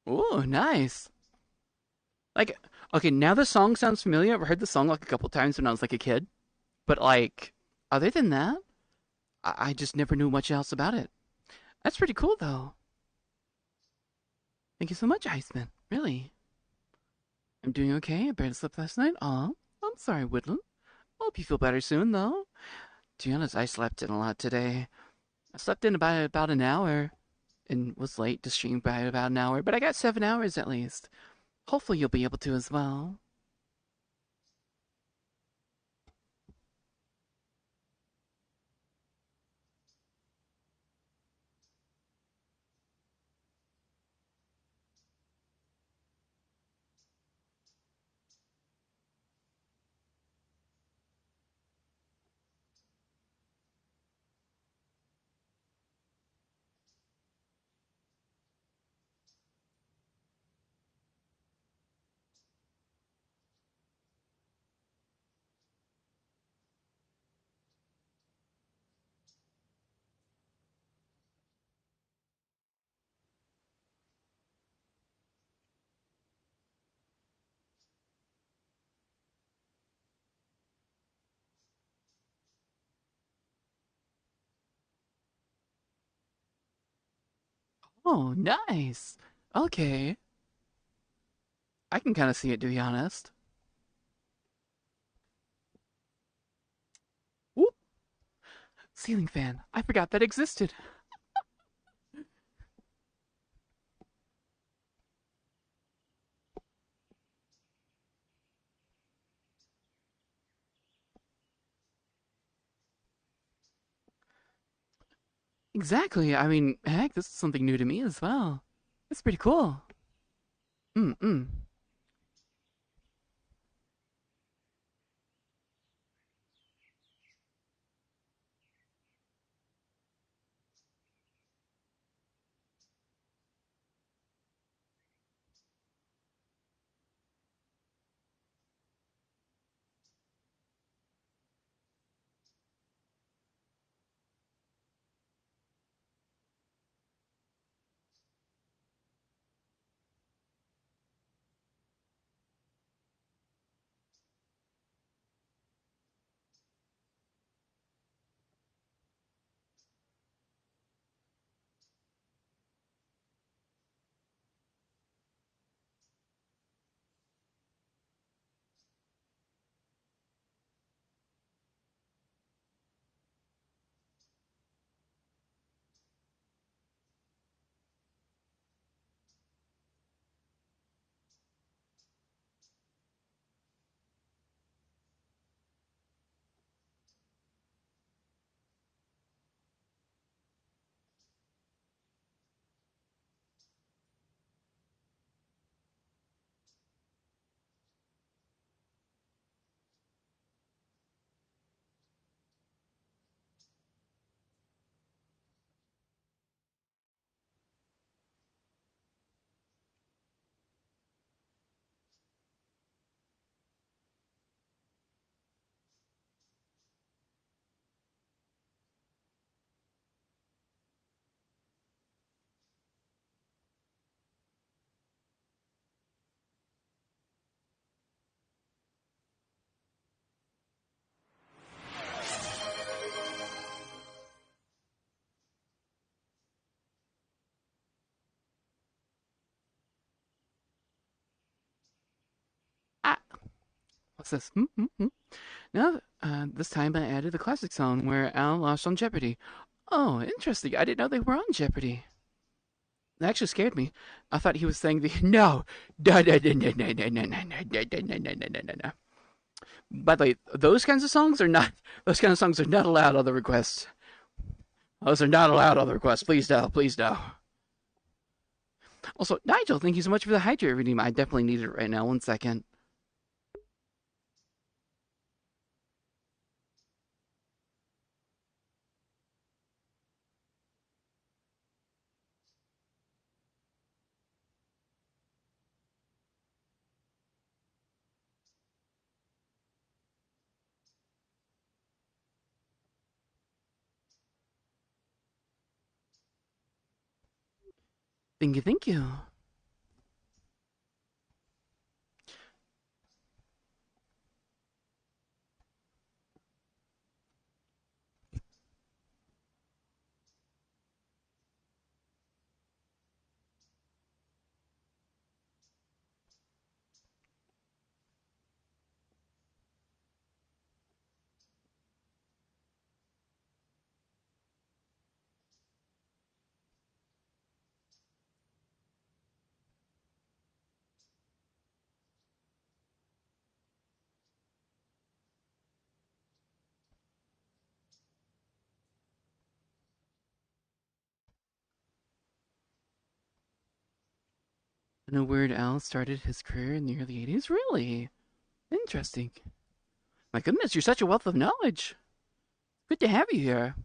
Oh, nice. Like, okay, now the song sounds familiar. I've heard the song like a couple times when I was like a kid, but like, other than that, I just never knew much else about it. That's pretty cool, though. Thank you so much, Iceman. Really. I'm doing okay. I barely slept last night. Aw, I'm sorry, Woodland. Hope you feel better soon, though. To be honest, I slept in a lot today. I slept in about an hour and was late to stream by about an hour, but I got 7 hours at least. Hopefully, you'll be able to as well. Oh, nice. Okay. I can kind of see it, to be honest. Whoop. Ceiling fan. I forgot that existed. Exactly. I mean, heck, this is something new to me as well. It's pretty cool. Mm-mm. What's this? Now, this time I added the classic song where Al lost on Jeopardy. Oh, interesting. I didn't know they were on Jeopardy. That actually scared me. I thought he was saying the no, no, no, no, no, no, no, no, no, no, no, no, no, no, no, no. By the way, those kinds of songs are not. Those kind of songs are not allowed on the request. Those are not allowed on the request. Please no, please no. Also, Nigel, thank you so much for the hydrate redeem. I definitely need it right now. 1 second. Thank you, thank you. I know Weird Al started his career in the early 80s. Really? Interesting. My goodness, you're such a wealth of knowledge. Good to have you here.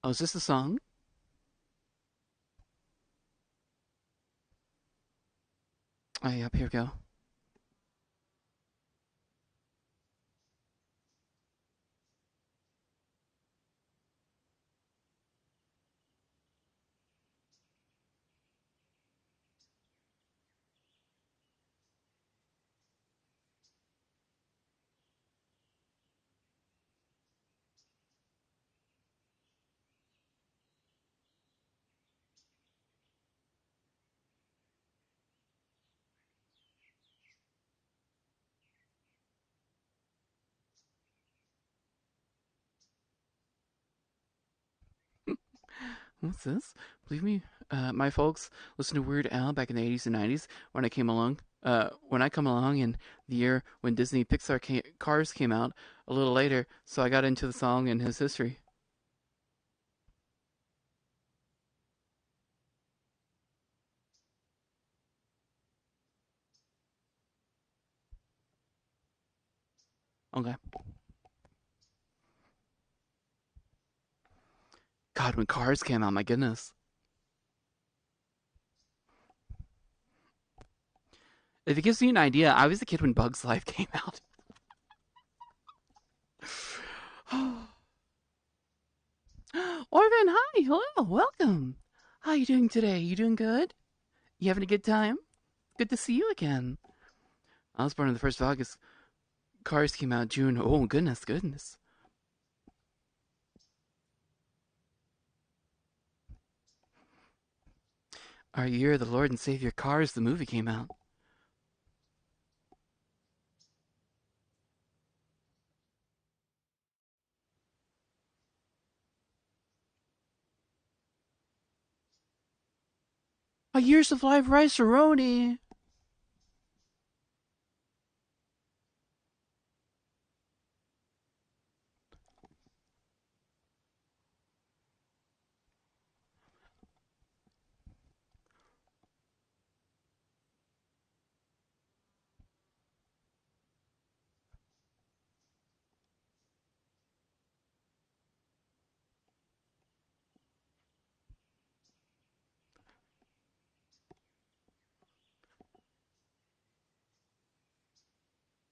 Oh, is this the song? Oh, yep, here we go. What's this? Believe me, my folks listened to Weird Al back in the 80s and 90s when I came along. When I come along in the year when Disney Pixar Cars came out a little later, so I got into the song and his history. Okay. God, when Cars came out, my goodness. If it gives you an idea, I was a kid when Bugs Life came out. Orvin, hi, hello, welcome. How you doing today? You doing good? You having a good time? Good to see you again. I was born on the 1st of August. Cars came out June. Oh, goodness, goodness. Our year, the Lord and Savior Cars, the movie came out. A Years of Life Rice-A-Roni.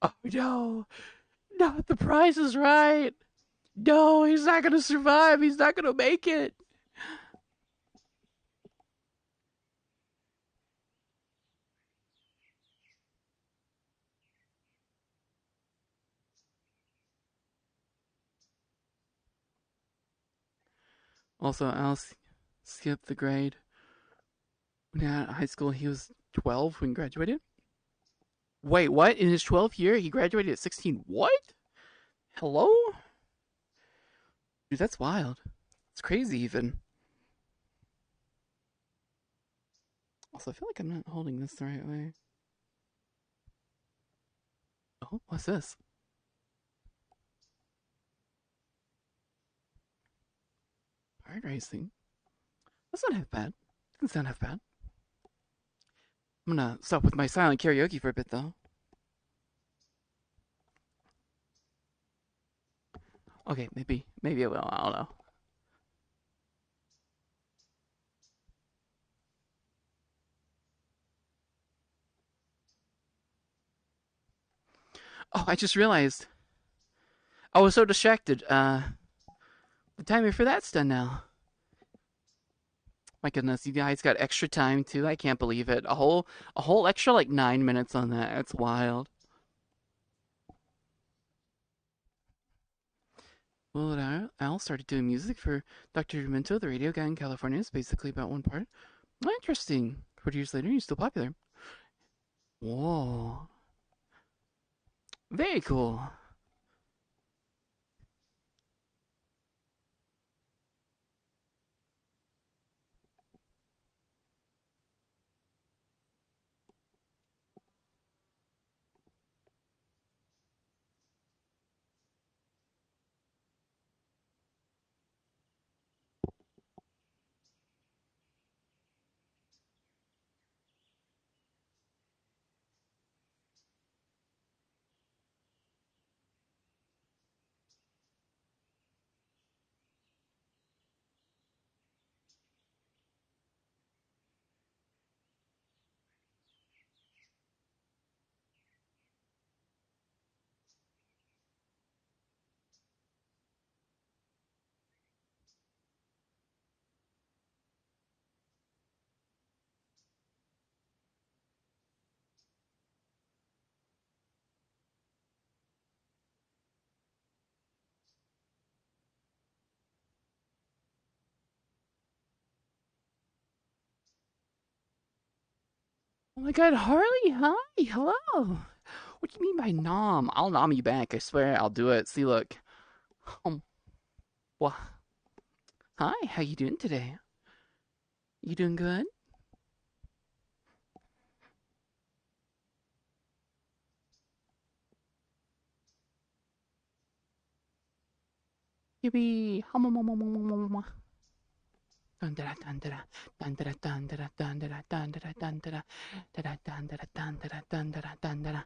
Oh, no. Not the price is right. No, he's not going to survive. He's not going to make it. Also, Al skipped the grade. When at high school, he was 12 when he graduated? Wait, what? In his 12th year, he graduated at 16? What? Hello? Dude, that's wild. It's crazy, even. Also, I feel like I'm not holding this the right way. Oh, what's this? Bird racing. That's not half bad. That's not half bad. I'm gonna stop with my silent karaoke for a bit, though. Okay, maybe I will. I don't know. Oh, I just realized. I was so distracted. The timer for that's done now. My goodness, you guys got extra time too. I can't believe it. A whole extra like 9 minutes on that. That's wild. Well, Al started doing music for Dr. Demento, the radio guy in California. It's basically about one part. Oh, interesting. 40 years later, he's still popular. Whoa. Very cool. Oh my god, Harley, hi, hello. What do you mean by nom? I'll nom you back. I swear I'll do it. See, look. Well, hi, how you doing today? You doing good? Yippee! Dun-da-da, dun-da-da, dun-da-da, dun-da-da, dun-da-da, dun-da-da, dun-da-da, da-da, dun-da-da, dun-da-da, dun-da-da, dun-da-da,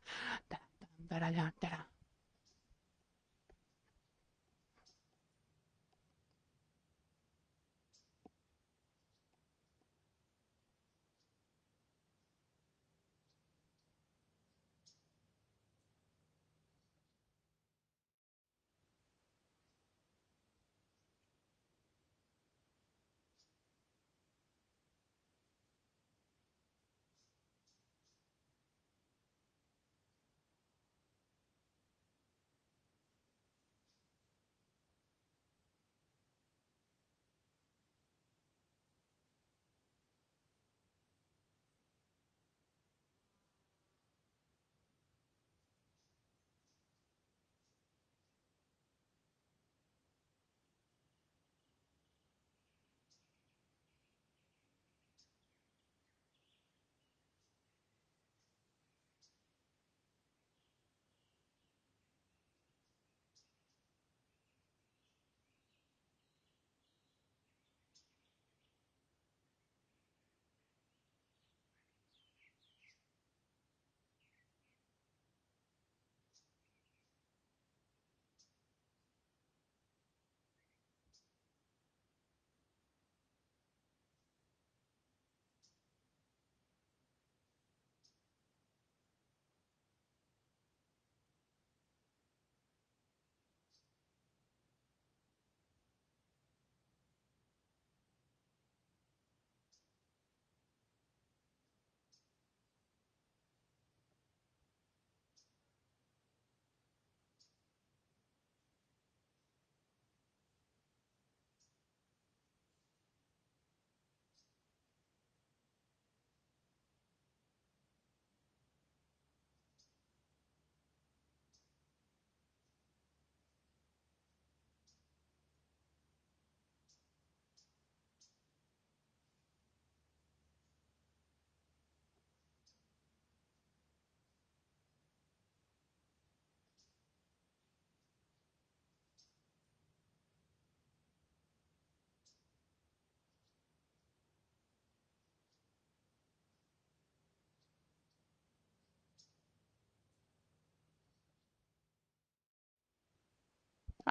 da-da, dun-da-da.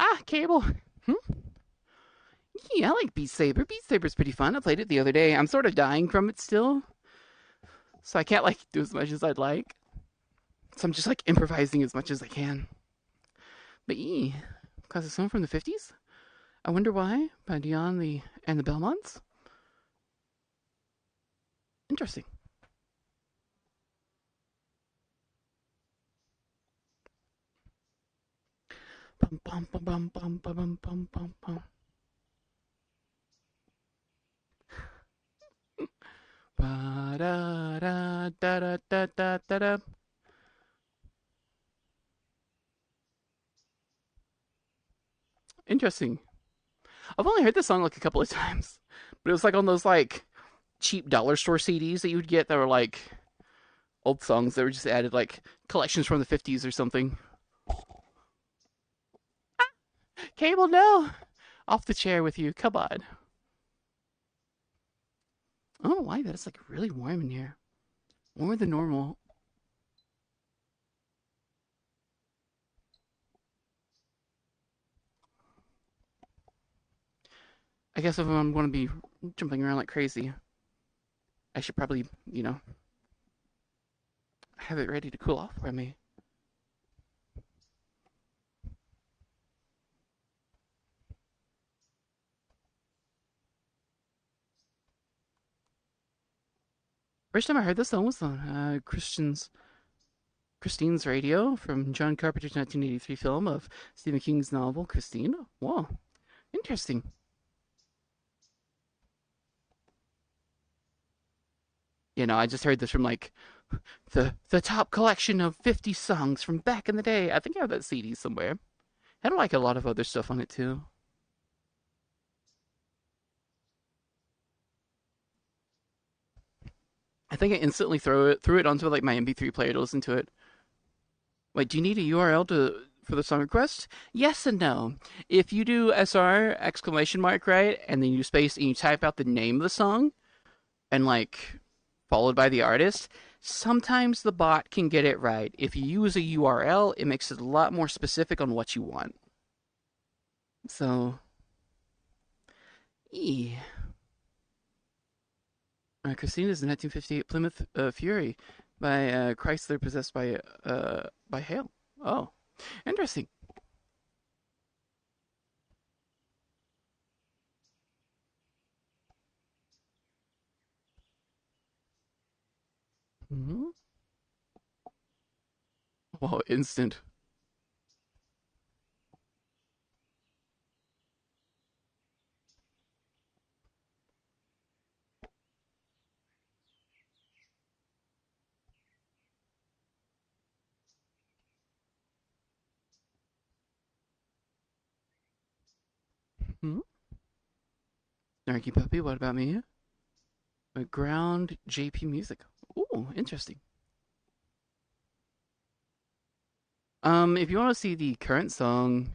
Ah, Cable. Hmm? Yeah, I like Beat Saber. Beat Saber's pretty fun. I played it the other day. I'm sort of dying from it still, so I can't like do as much as I'd like. So I'm just like improvising as much as I can. But because it's song from the 50s? I Wonder Why by Dion and the Belmonts. Interesting. Bum, bum, bum, bum, bum, bum, bum, bum, bum. Ba da da da da da da da da. Interesting. I've only heard this song like a couple of times, but it was like on those like cheap dollar store CDs that you would get that were like old songs that were just added like collections from the 50s or something. Cable, no! Off the chair with you. Come on. I don't know why, but it's like really warm in here. Warmer than normal. I guess if I'm going to be jumping around like crazy, I should probably, have it ready to cool off for me. First time I heard this song was on Christine's Radio from John Carpenter's 1983 film of Stephen King's novel Christine. Whoa, interesting. I just heard this from like the top collection of 50 songs from back in the day. I think I have that CD somewhere. I don't like a lot of other stuff on it too. I think I instantly threw it onto like my MP3 player to listen to it. Wait, do you need a URL to for the song request? Yes and no. If you do SR exclamation mark right, and then you space and you type out the name of the song, and like followed by the artist, sometimes the bot can get it right. If you use a URL, it makes it a lot more specific on what you want. So, yeah. Christine is the 1958 Plymouth Fury by Chrysler, possessed by Hale. Oh, interesting. Mm-hmm. Wow, instant. Hmm. Snarky Puppy, what about me? Ground JP Music. Ooh, interesting. If you want to see the current song,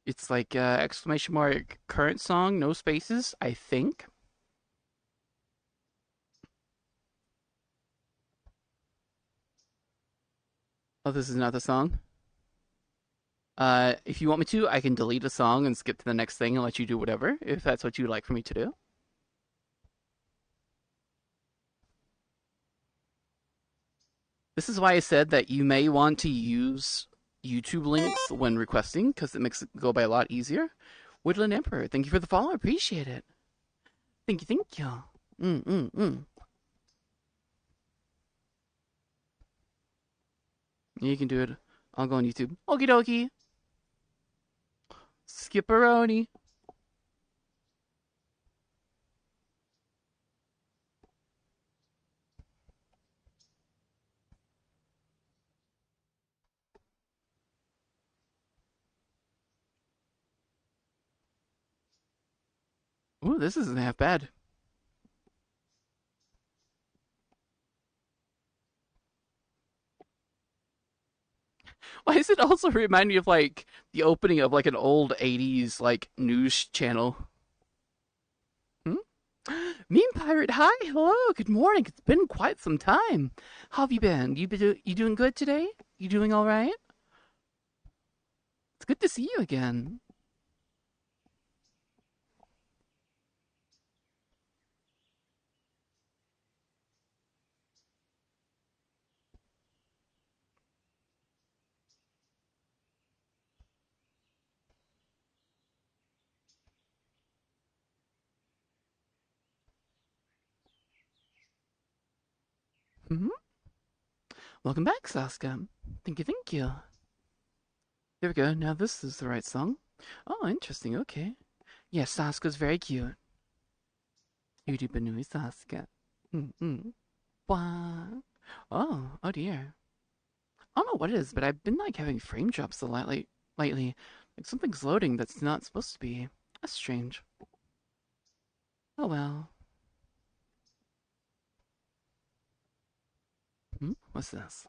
it's like exclamation mark current song, no spaces, I think. Oh, this is not the song. If you want me to, I can delete a song and skip to the next thing and let you do whatever, if that's what you'd like for me to do. This is why I said that you may want to use YouTube links when requesting, because it makes it go by a lot easier. Woodland Emperor, thank you for the follow. I appreciate it. Thank you, thank you. Mm. You can do it. I'll go on YouTube. Okie dokie. Skipperoni. Ooh, this isn't half bad. Why does it also remind me of like the opening of like an old 80s like news channel? Hmm? Meme Pirate, hi, hello, good morning. It's been quite some time. How have you been? You doing good today? You doing all right? It's good to see you again. Hmm. Welcome back, Sasuke. Thank you, thank you. There we go. Now this is the right song. Oh, interesting. Okay. Yes, Sasuke's very cute. Cutie Banui Sasuke. Mm-mm. Wah. Oh dear. I don't know what it is, but I've been like having frame drops a lot lately. Like something's loading that's not supposed to be. That's strange. Oh well. Hmm? What's this?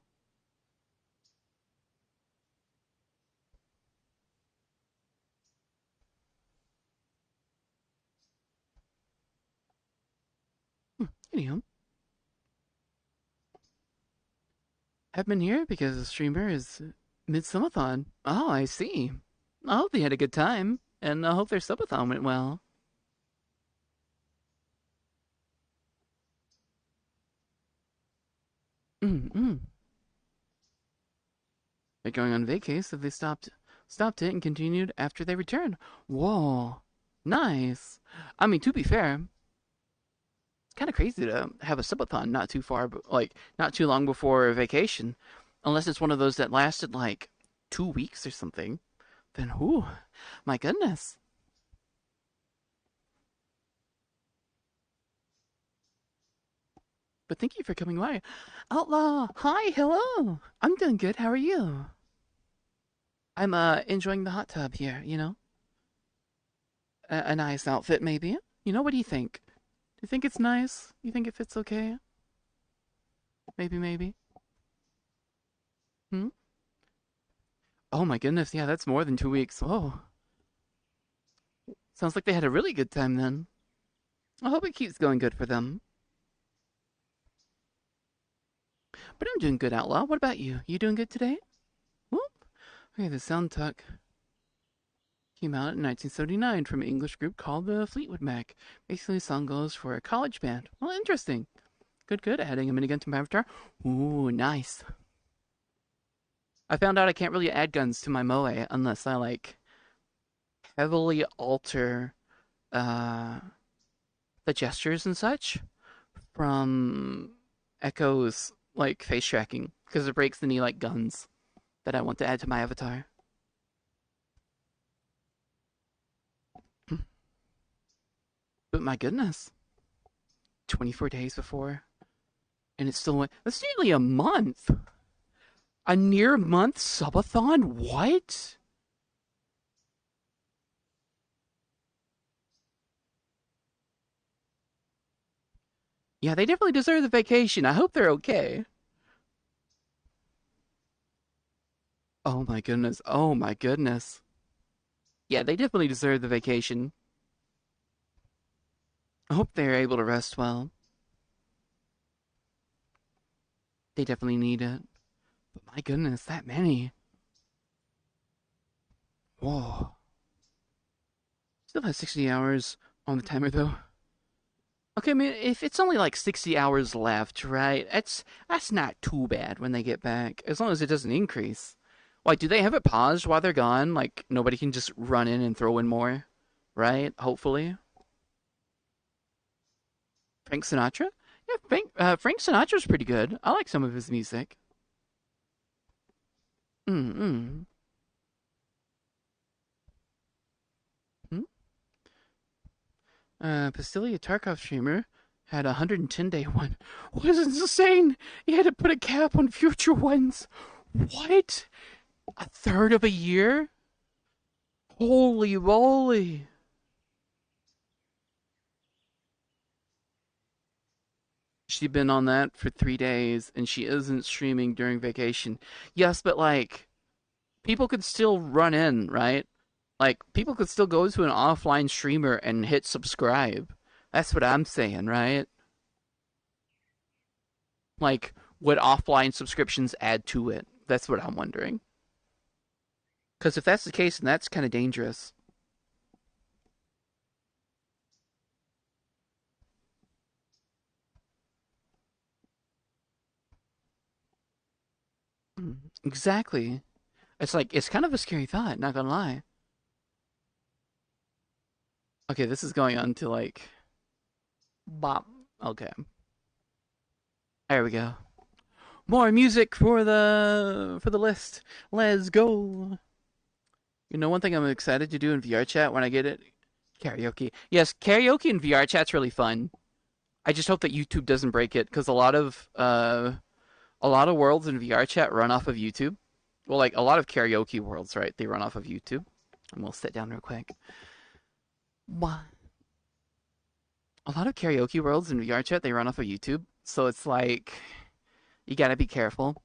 Hmm. Anyhow, I've been here because the streamer is mid-subathon. Oh, I see. I hope they had a good time, and I hope their subathon went well. Mm-mm. They're going on vacay, so they stopped it and continued after they returned. Whoa, nice. I mean, to be fair, it's kind of crazy to have a subathon not too far, like not too long before a vacation, unless it's one of those that lasted like 2 weeks or something. Then, whoo, my goodness. But thank you for coming by. Outlaw, hi, hello. I'm doing good. How are you? I'm enjoying the hot tub here. A nice outfit, maybe. What do you think? Do you think it's nice? You think it fits okay? Maybe, maybe. Hmm? Oh my goodness, yeah, that's more than 2 weeks. Oh, sounds like they had a really good time then. I hope it keeps going good for them. But I'm doing good, Outlaw. What about you? You doing good today? Whoop. Okay, the sound tuck came out in 1979 from an English group called the Fleetwood Mac. Basically, the song goes for a college band. Well, interesting. Good, good. Adding a minigun to my avatar. Ooh, nice. I found out I can't really add guns to my Moe unless I like heavily alter uh the gestures and such from Echo's like face tracking because it breaks any like guns that I want to add to my avatar. But my goodness, 24 days before, and it's still that's nearly a month. A near month subathon? What? Yeah, they definitely deserve the vacation. I hope they're okay. Oh my goodness. Oh my goodness. Yeah, they definitely deserve the vacation. I hope they're able to rest well. They definitely need it. But my goodness, that many. Whoa. Still has 60 hours on the timer though. Okay, I mean, if it's only like 60 hours left, right? That's not too bad when they get back, as long as it doesn't increase. Like, do they have it paused while they're gone? Like, nobody can just run in and throw in more, right? Hopefully. Frank Sinatra? Yeah, Frank Sinatra's pretty good. I like some of his music. Mm-mm. Hmm? Pasilia Tarkov streamer had a 110-day one. Was insane. He had to put a cap on future ones. What? A third of a year? Holy moly. She's been on that for 3 days and she isn't streaming during vacation. Yes, but like, people could still run in, right? Like, people could still go to an offline streamer and hit subscribe. That's what I'm saying, right? Like, would offline subscriptions add to it? That's what I'm wondering. Because if that's the case, then that's kind of dangerous. Mm, exactly. It's like it's kind of a scary thought. Not gonna lie. Okay, this is going on to like bop. Okay, there we go. More music for the list. Let's go. You know, one thing I'm excited to do in VR chat when I get it, karaoke. Yes, karaoke in VR chat's really fun. I just hope that YouTube doesn't break it because a lot of worlds in VR chat run off of YouTube. Well, like a lot of karaoke worlds, right? They run off of YouTube. And we'll sit down real quick. What? A lot of karaoke worlds in VR chat they run off of YouTube, so it's like you gotta be careful.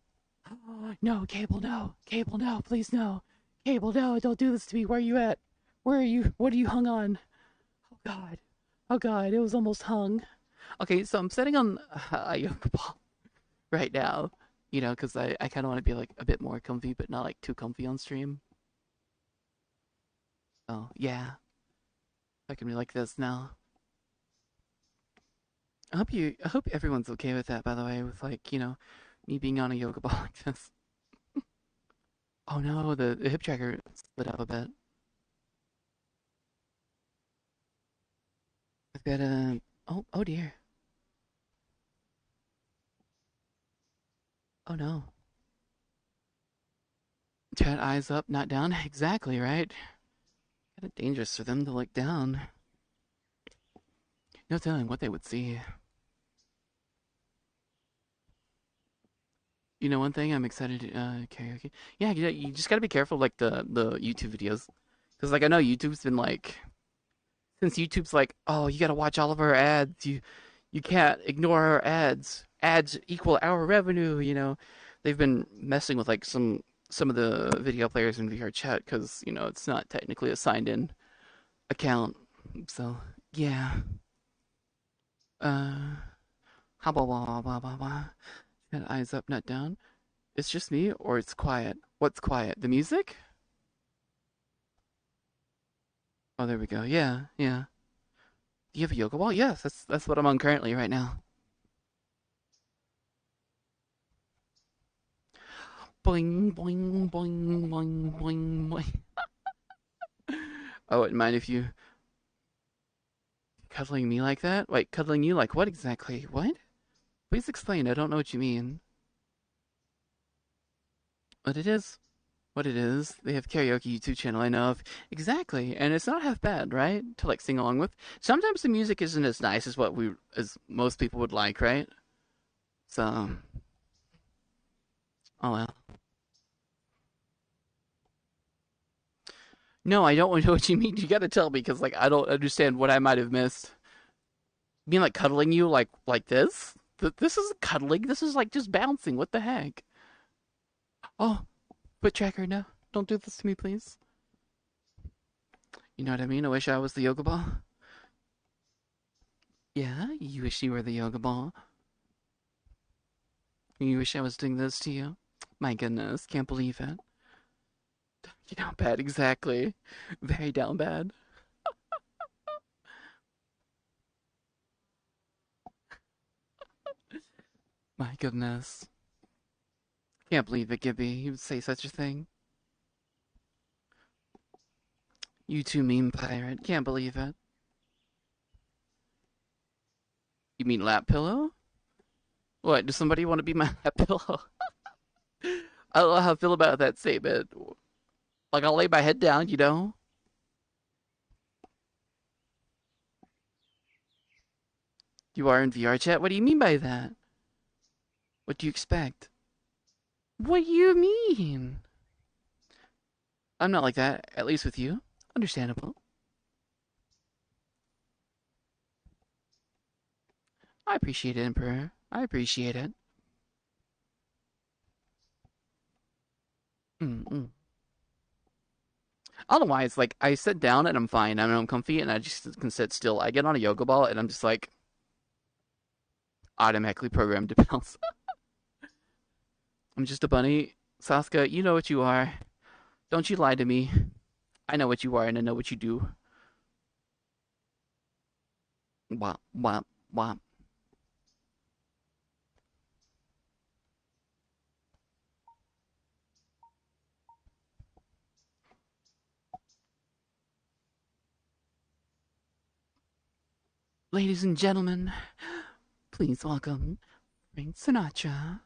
No, Cable, no, Cable, no, please no, Cable, no, don't do this to me. Where are you at? Where are you? What are you hung on? Oh God, oh God, it was almost hung. Okay, so I'm sitting on a yoga ball right now, you know, because I kind of want to be like a bit more comfy, but not like too comfy on stream. Oh yeah, I can be like this now. I hope everyone's okay with that, by the way, with like, you know, me being on a yoga ball like this. Oh no, the hip tracker split up a bit. I've got a oh dear. Oh no. Chat eyes up, not down. Exactly, right? Kind of dangerous for them to look down. No telling what they would see. You know, one thing I'm excited to karaoke. Yeah, you just gotta be careful like the YouTube videos, because like I know YouTube's been like since YouTube's like, oh, you gotta watch all of our ads. You can't ignore our ads. Ads equal our revenue. You know, they've been messing with like some of the video players in VR chat because you know it's not technically a signed in account. So yeah. Uh, ha ba ba ba ba ba. Got eyes up, not down. It's just me, or it's quiet. What's quiet? The music? Oh, there we go. Yeah, yeah. Do you have a yoga ball? Yes, that's what I'm on currently right now. Boing boing boing boing boing boing. I wouldn't mind if you cuddling me like that. Wait, cuddling you like what exactly? What? Please explain. I don't know what you mean. What it is? What it is? They have karaoke YouTube channel. I know of exactly, and it's not half bad, right? To like sing along with. Sometimes the music isn't as nice as what we as most people would like, right? So, oh well. No, I don't know what you mean. You gotta tell me because like I don't understand what I might have missed. You mean like cuddling you like this? This isn't cuddling. This is like just bouncing. What the heck? Oh, foot tracker, no. Don't do this to me, please. You know what I mean? I wish I was the yoga ball. Yeah, you wish you were the yoga ball. You wish I was doing this to you. My goodness, can't believe it. You down bad, exactly. Very down bad. My goodness. Can't believe it, Gibby. You would say such a thing. You too meme pirate. Can't believe it. You mean lap pillow? What, does somebody want to be my lap pillow? I don't know how I feel about that statement. Like, I'll lay my head down, you know? You are in VR chat? What do you mean by that? What do you expect? What do you mean? I'm not like that, at least with you. Understandable. I appreciate it, Emperor. I appreciate it. Mm-mm. Otherwise, like, I sit down and I'm fine. I'm comfy and I just can sit still. I get on a yoga ball and I'm just like automatically programmed to bounce. I'm just a bunny. Sasuke, you know what you are. Don't you lie to me. I know what you are and I know what you do. Womp, womp, womp. Ladies and gentlemen, please welcome Frank Sinatra.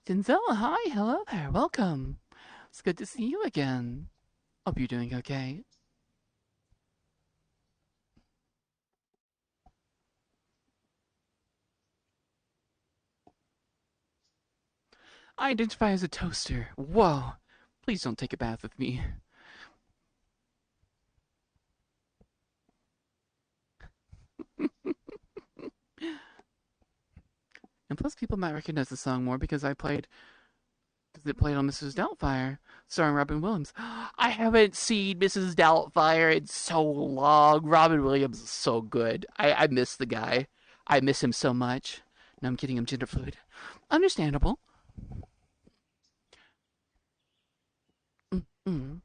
Denzel, hi, hello there, welcome. It's good to see you again. Hope you're doing okay. I identify as a toaster. Whoa. Please don't take a bath with me. And plus, people might recognize the song more because because it played on Mrs. Doubtfire, starring Robin Williams. I haven't seen Mrs. Doubtfire in so long. Robin Williams is so good. I miss the guy. I miss him so much. No, I'm kidding. I'm gender fluid. Understandable. Mm-mm.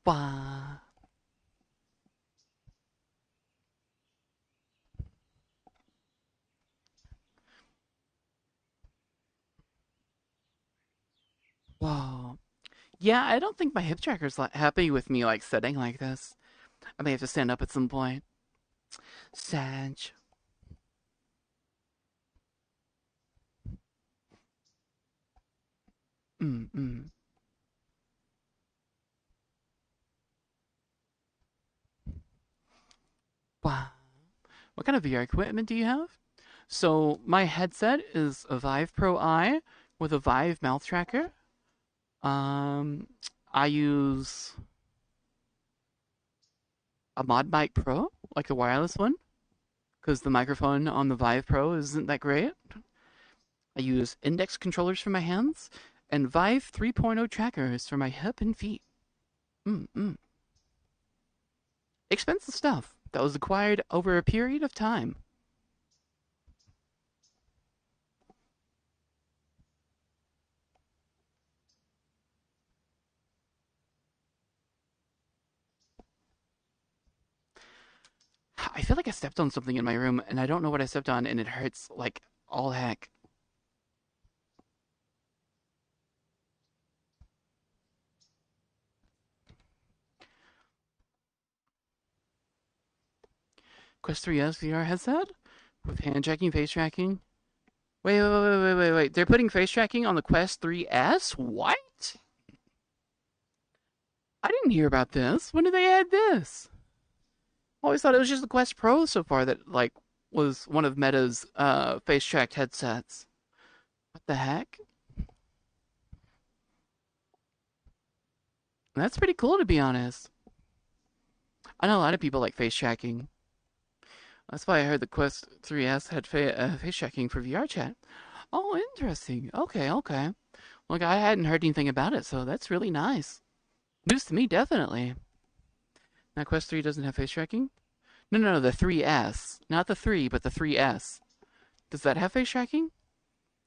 Wah. Whoa. Yeah, I don't think my hip tracker's happy with me like sitting like this. I may have to stand up at some point. Sag. Mm-mm. Wow. What kind of VR equipment do you have? So my headset is a Vive Pro I with a Vive mouth tracker. Um, I use a Mod Mic Pro, like a wireless one, because the microphone on the Vive Pro isn't that great. I use index controllers for my hands and Vive 3.0 trackers for my hip and feet. Mm-mm. Expensive stuff that was acquired over a period of time. I feel like I stepped on something in my room and I don't know what I stepped on and it hurts like all heck. Quest 3S VR headset with hand tracking, face tracking. Wait. They're putting face tracking on the Quest 3S? What? I didn't hear about this. When did they add this? I always thought it was just the Quest Pro so far that like was one of Meta's face tracked headsets. What the heck? That's pretty cool to be honest. I know a lot of people like face tracking. That's why I heard the Quest 3S had face tracking for VR chat. Oh, interesting. Okay. Like I hadn't heard anything about it, so that's really nice. News to me, definitely. Now Quest 3 doesn't have face tracking? No, the 3S. Not the 3, but the 3S. Does that have face tracking?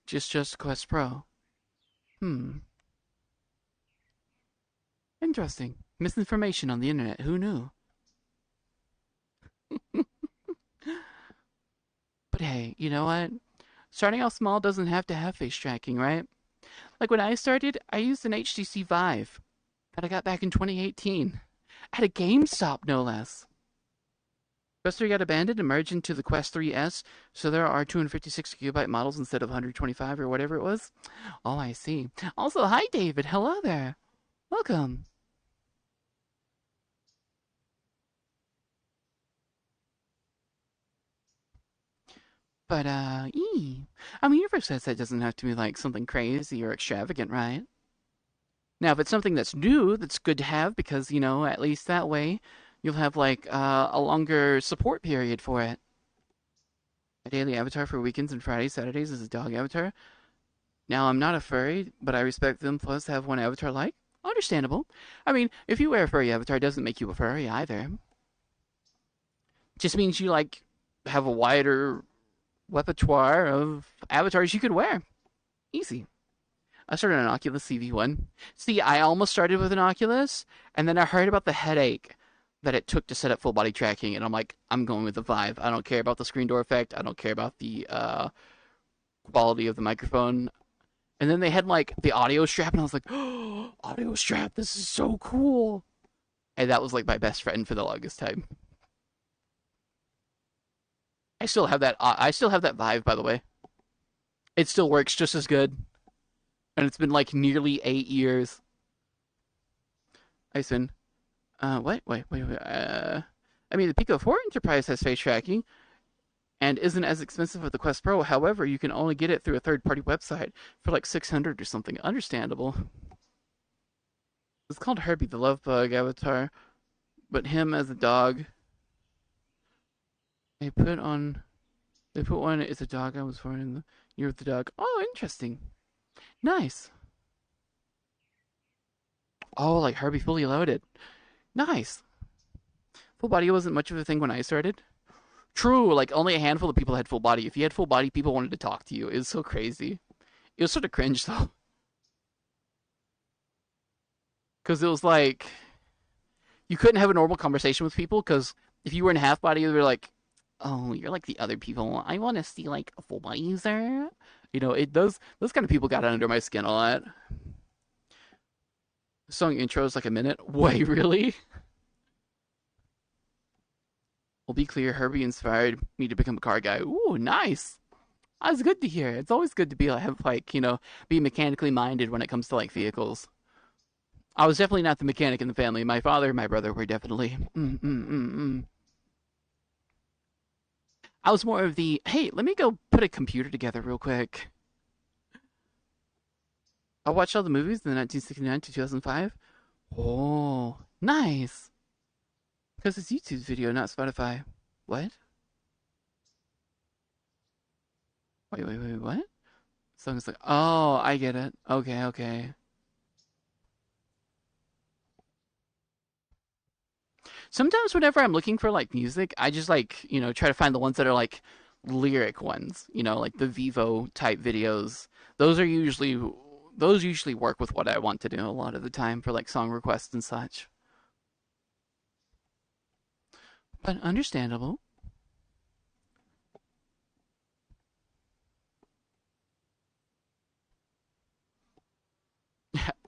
Just Quest Pro. Hmm. Interesting. Misinformation on the internet. Who knew? But hey, you know what? Starting off small doesn't have to have face tracking, right? Like when I started, I used an HTC Vive that I got back in 2018 at a GameStop, no less. Quest 3 got abandoned and merged into the Quest 3S, so there are 256 gigabyte models instead of 125 or whatever it was. Oh, I see. Also, hi, David. Hello there. Welcome. But, I mean, your first headset doesn't have to be like something crazy or extravagant, right? Now, if it's something that's new, that's good to have because, at least that way you'll have like a longer support period for it. A daily avatar for weekends and Fridays, Saturdays is a dog avatar. Now, I'm not a furry, but I respect them plus have one avatar like. Understandable. I mean, if you wear a furry avatar, it doesn't make you a furry either. Just means you like have a wider repertoire of avatars you could wear. Easy. I started an Oculus CV1. See, I almost started with an Oculus, and then I heard about the headache that it took to set up full body tracking, and I'm like, I'm going with the Vive. I don't care about the screen door effect. I don't care about the quality of the microphone. And then they had like the audio strap, and I was like, oh, audio strap, this is so cool. And that was like my best friend for the longest time. I still have that. I still have that Vive, by the way. It still works just as good, and it's been like nearly 8 years. I spent. Wait. I mean, the Pico 4 Enterprise has face tracking and isn't as expensive as the Quest Pro. However, you can only get it through a third-party website for like 600 or something. Understandable. It's called Herbie the Love Bug avatar, but him as a dog. They put on. They put one. It's a dog I was born in the year of the dog. Oh, interesting. Nice. Oh, like Herbie Fully Loaded. Nice. Full body wasn't much of a thing when I started. True, like only a handful of people had full body. If you had full body, people wanted to talk to you. It was so crazy. It was sort of cringe though, because it was like you couldn't have a normal conversation with people. Because if you were in half body, they were like, "Oh, you're like the other people. I want to see like a full body user." You know, it those kind of people got under my skin a lot. The song intro is like a minute. Wait, really? Well, be clear, Herbie inspired me to become a car guy. Ooh, nice. That's good to hear. It's always good to be have like be mechanically minded when it comes to like vehicles. I was definitely not the mechanic in the family. My father and my brother were definitely. I was more of the hey, let me go put a computer together real quick. I watched all the movies in the 1969 to 2005. Oh, nice. Because it's YouTube video, not Spotify. What? Wait, what? Song's like, oh, I get it. Okay. Sometimes whenever I'm looking for like music, I just like, try to find the ones that are like lyric ones, like the Vivo type videos. Those are usually those usually work with what I want to do a lot of the time for like song requests and such. But understandable.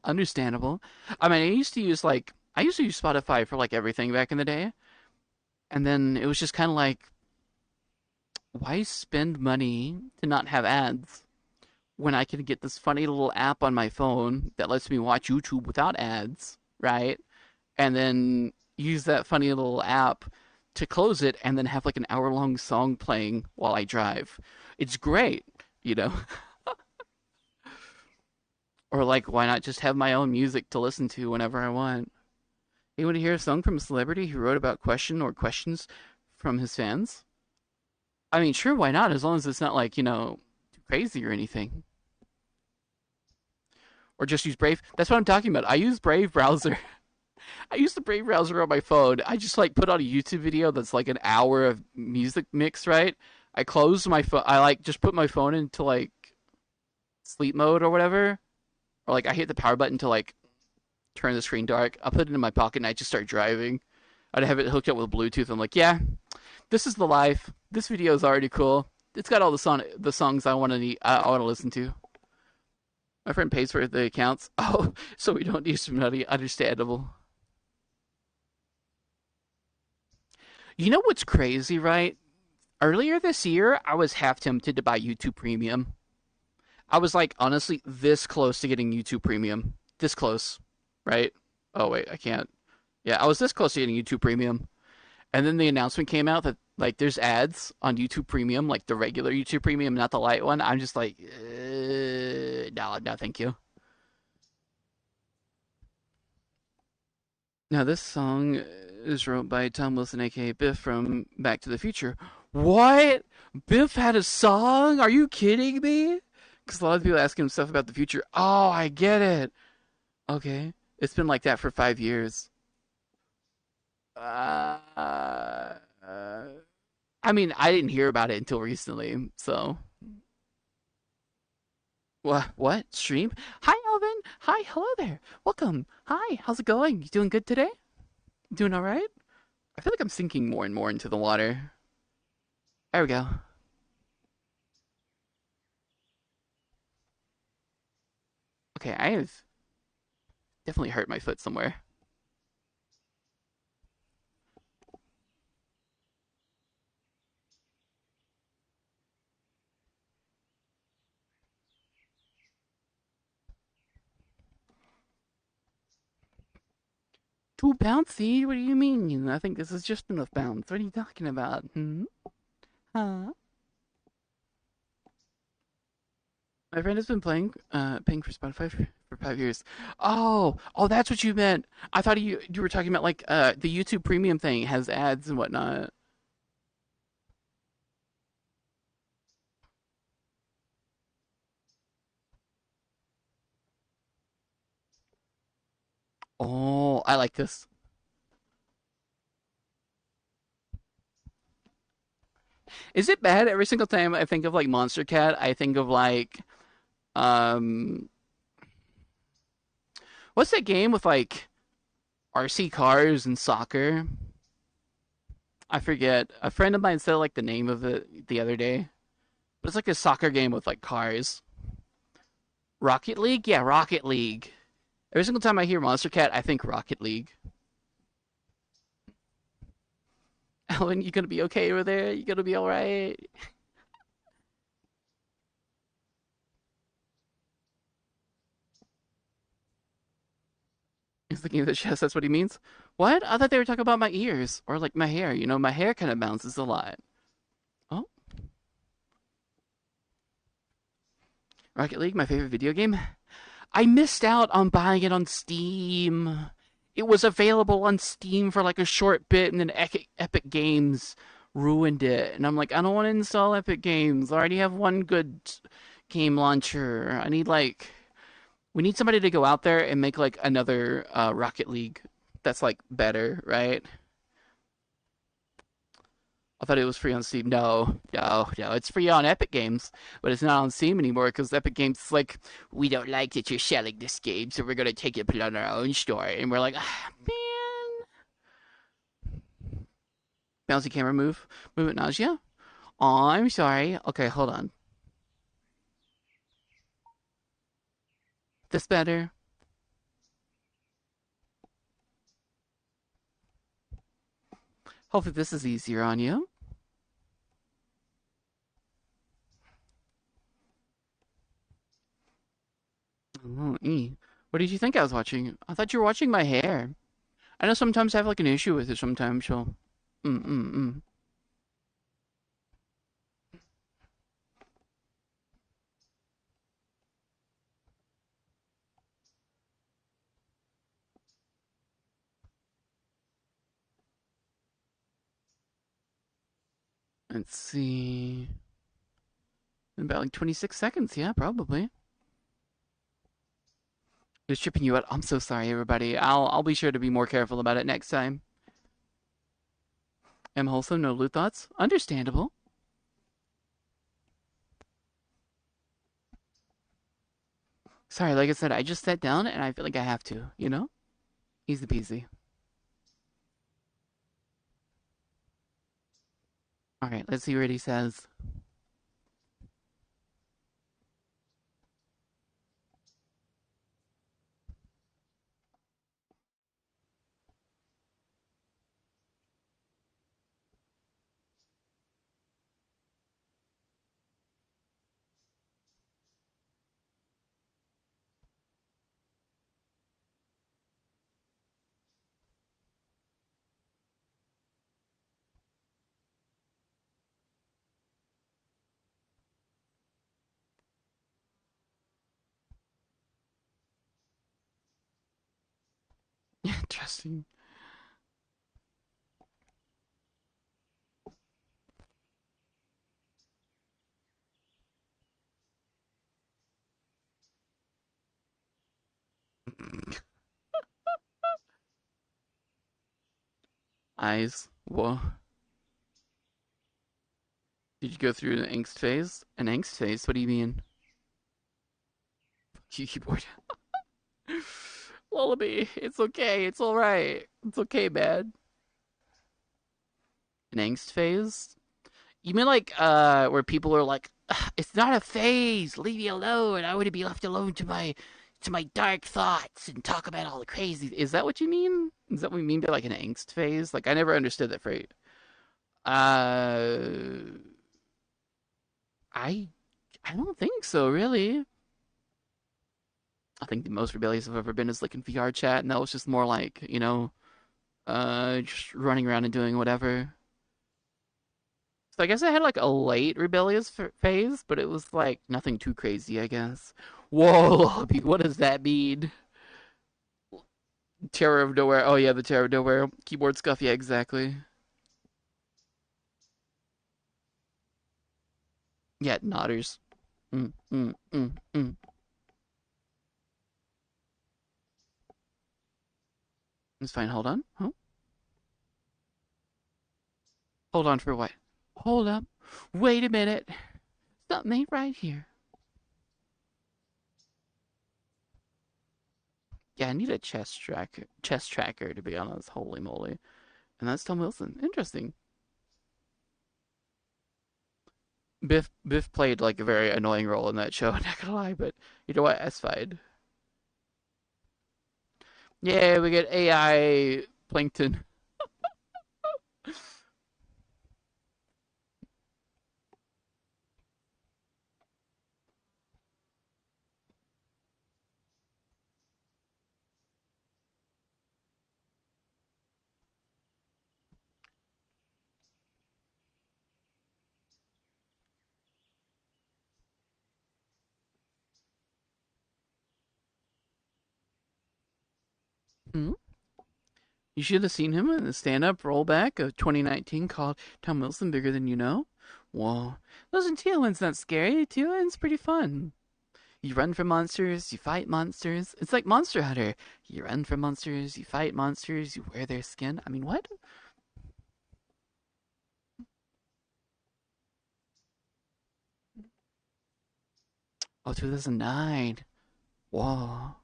Understandable. I mean, I used to use Spotify for like everything back in the day, and then it was just kind of like why spend money to not have ads when I can get this funny little app on my phone that lets me watch YouTube without ads, right? And then use that funny little app to close it and then have like an hour long song playing while I drive. It's great, you know? Or like, why not just have my own music to listen to whenever I want? You want to hear a song from a celebrity who wrote about question or questions from his fans? I mean, sure, why not? As long as it's not like, too crazy or anything. Or just use Brave. That's what I'm talking about. I use Brave browser. I use the Brave browser on my phone. I just like put on a YouTube video that's like an hour of music mix, right? I close my phone. I like just put my phone into like sleep mode or whatever, or like I hit the power button to like turn the screen dark. I put it in my pocket and I just start driving. I'd have it hooked up with Bluetooth. I'm like, yeah, this is the life. This video is already cool. It's got all the songs I want to need. I want to listen to. My friend pays for the accounts. Oh, so we don't need some money. Understandable. You know what's crazy, right? Earlier this year, I was half tempted to buy YouTube Premium. I was like, honestly, this close to getting YouTube Premium. This close, right? Oh, wait, I can't. Yeah, I was this close to getting YouTube Premium. And then the announcement came out that, like, there's ads on YouTube Premium, like the regular YouTube Premium, not the light one. I'm just like, no, thank you. Now, this song is wrote by Tom Wilson, aka Biff from Back to the Future. What? Biff had a song? Are you kidding me? Because a lot of people asking him stuff about the future. Oh, I get it. Okay. It's been like that for 5 years. Uh, uh, I mean, I didn't hear about it until recently, so what? Stream? Hi, Alvin. Hi, hello there. Welcome. Hi, how's it going? You doing good today? Doing all right? I feel like I'm sinking more and more into the water. There we go. Okay, I have definitely hurt my foot somewhere. 2 pounds? See, what do you mean? I think this is just enough pounds. What are you talking about? Hmm? Huh? My friend has been paying for Spotify for 5 years. Oh, that's what you meant. I thought you were talking about like the YouTube Premium thing has ads and whatnot. Oh, I like this. Is it bad every single time I think of like Monster Cat? I think of like um, what's that game with like RC cars and soccer? I forget. A friend of mine said like the name of it the other day. But it's like a soccer game with like cars. Rocket League? Yeah, Rocket League. Every single time I hear Monster Cat, I think Rocket League. Alan, you gonna be okay over there? You gonna be all right? He's looking at the chest. That's what he means. What? I thought they were talking about my ears or like my hair. You know, my hair kind of bounces a lot. Oh, Rocket League, my favorite video game. I missed out on buying it on Steam. It was available on Steam for like a short bit, and then Epic Games ruined it. And I'm like, I don't want to install Epic Games. I already have one good game launcher. I need like we need somebody to go out there and make like another Rocket League that's like better, right? I thought it was free on Steam. No, no, no. It's free on Epic Games, but it's not on Steam anymore because Epic Games is like, we don't like that you're selling this game, so we're gonna take it put it on our own store. And we're like, ah, man, bouncy camera movement nausea. Oh, I'm sorry. Okay, hold on. This better. Hopefully, this is easier on you. Oh, what did you think I was watching? I thought you were watching my hair. I know sometimes I have like an issue with it. Sometimes she'll. Mm. Let's see. In about like 26 seconds. Yeah, probably. Just tripping you out. I'm so sorry, everybody. I'll be sure to be more careful about it next time. M wholesome, no loot thoughts. Understandable. Sorry, like I said, I just sat down and I feel like I have to. You know, easy peasy. All right, let's see what he says. Interesting. Eyes. Whoa. Did you go through an angst phase? An angst phase? What do you mean? Keyboard. Lullaby, it's okay. It's all right. It's okay, man. An angst phase? You mean like where people are like, "Ugh, it's not a phase. Leave me alone. I want to be left alone to my dark thoughts and talk about all the crazy." Is that what you mean? Is that what you mean by like an angst phase? Like I never understood that phrase. Uh, I I don't think so, really. I think the most rebellious I've ever been is like in VR chat, and that was just more like, just running around and doing whatever. So I guess I had like a late rebellious phase, but it was like nothing too crazy, I guess. Whoa, what does that mean? Terror of Nowhere. Oh yeah, the Terror of Nowhere. Keyboard scuff, yeah, exactly. Yeah, nodders. Mm, mm, mm, mm. It's fine, hold on. Huh? Hold on for what? Hold up. Wait a minute. Something ain't right here. Yeah, I need a chest tracker to be honest. Holy moly. And that's Tom Wilson. Interesting. Biff played like a very annoying role in that show, not gonna lie, but you know what? That's fine. Yeah, we get AI plankton. Hmm? You should have seen him in the stand-up rollback of 2019 called Tom Wilson Bigger Than You Know. Whoa. Listen, Tiawan's not scary. Tiawan's pretty fun. You run from monsters, you fight monsters. It's like Monster Hunter. You run from monsters, you fight monsters, you wear their skin. I mean, what? Oh, 2009. Whoa.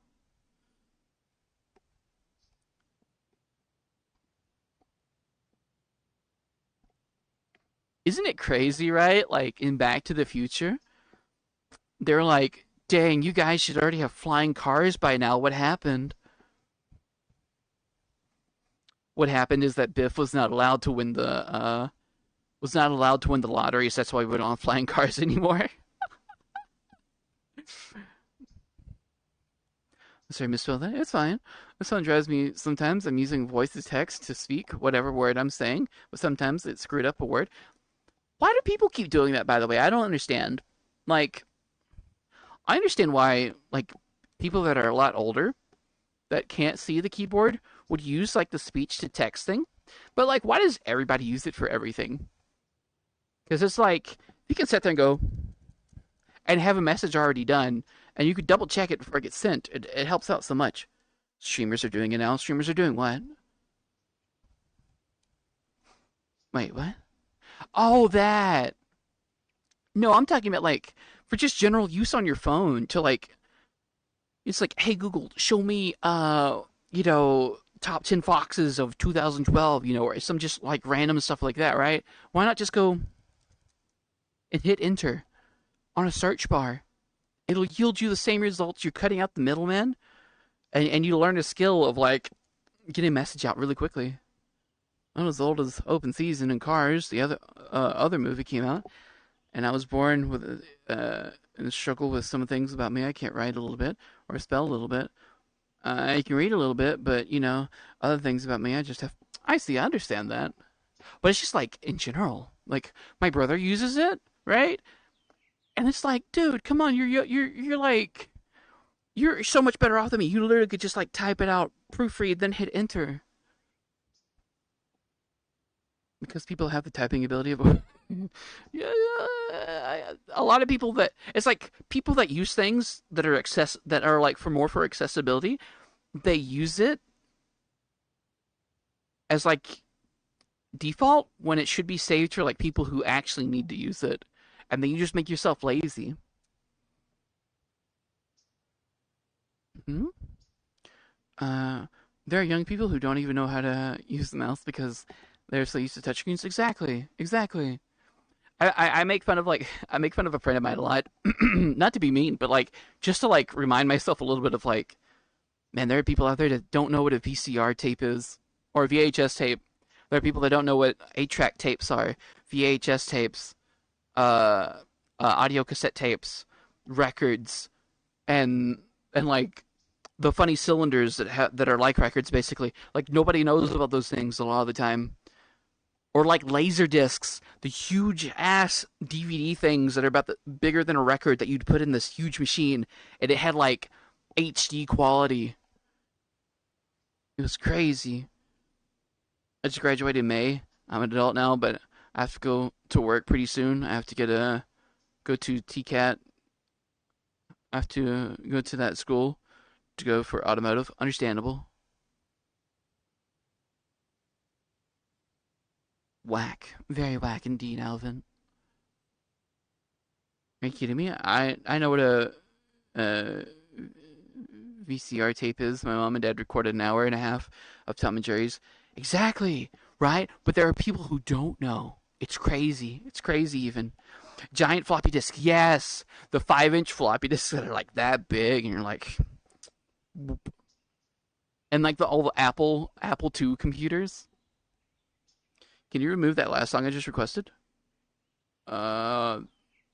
Isn't it crazy, right? Like in Back to the Future, they're like, dang, you guys should already have flying cars by now. What happened? What happened is that Biff was not allowed to win the lottery, so that's why we don't have flying cars anymore. Sorry, misspelled that. It's fine. This one drives me sometimes. I'm using voice to text to speak whatever word I'm saying, but sometimes it screwed up a word. Why do people keep doing that, by the way? I don't understand. Like, I understand why, like, people that are a lot older that can't see the keyboard would use, like, the speech to text thing. But, like, why does everybody use it for everything? Because it's like, you can sit there and go, and have a message already done, and you could double check it before it gets sent. It helps out so much. Streamers are doing it now. Streamers are doing what? Wait, what? Oh, that. No, I'm talking about like for just general use on your phone to like it's like, hey Google, show me top 10 foxes of 2012, or some just like random stuff like that, right? Why not just go and hit enter on a search bar? It'll yield you the same results. You're cutting out the middleman, and you learn a skill of like getting a message out really quickly. I was as old as Open Season and Cars, the other movie came out, and I was born with a struggle with some things about me. I can't write a little bit or spell a little bit. I can read a little bit, but other things about me, I just have. I see, I understand that, but it's just like in general. Like my brother uses it, right? And it's like, dude, come on, you're like you're so much better off than me. You literally could just like type it out, proofread, then hit enter. Because people have the typing ability of yeah, a lot of people that it's like people that use things that are like for accessibility, they use it as like default when it should be saved for like people who actually need to use it, and then you just make yourself lazy. Hmm? Uh, there are young people who don't even know how to use the mouse because they're so used to touchscreens. Exactly, exactly. I make fun of like I make fun of a friend of mine a lot, not to be mean, but like just to like remind myself a little bit of like, man, there are people out there that don't know what a VCR tape is or a VHS tape. There are people that don't know what 8-track tapes are, VHS tapes, uh, audio cassette tapes, records, and like the funny cylinders that are like records basically. Like nobody knows about those things a lot of the time. Or like laser discs, the huge ass DVD things that are about bigger than a record that you'd put in this huge machine, and it had like HD quality. It was crazy. I just graduated in May. I'm an adult now, but I have to go to work pretty soon. I have to go to TCAT. I have to go to that school to go for automotive. Understandable. Whack. Very whack indeed, Alvin. Are you kidding me? I know what a uh, VCR tape is. My mom and dad recorded an hour and a half of Tom and Jerry's. Exactly, right? But there are people who don't know. It's crazy. It's crazy even. Giant floppy disk. Yes. The 5-inch floppy disks that are like that big and you're like and like the all the Apple II computers. Can you remove that last song I just requested? Uh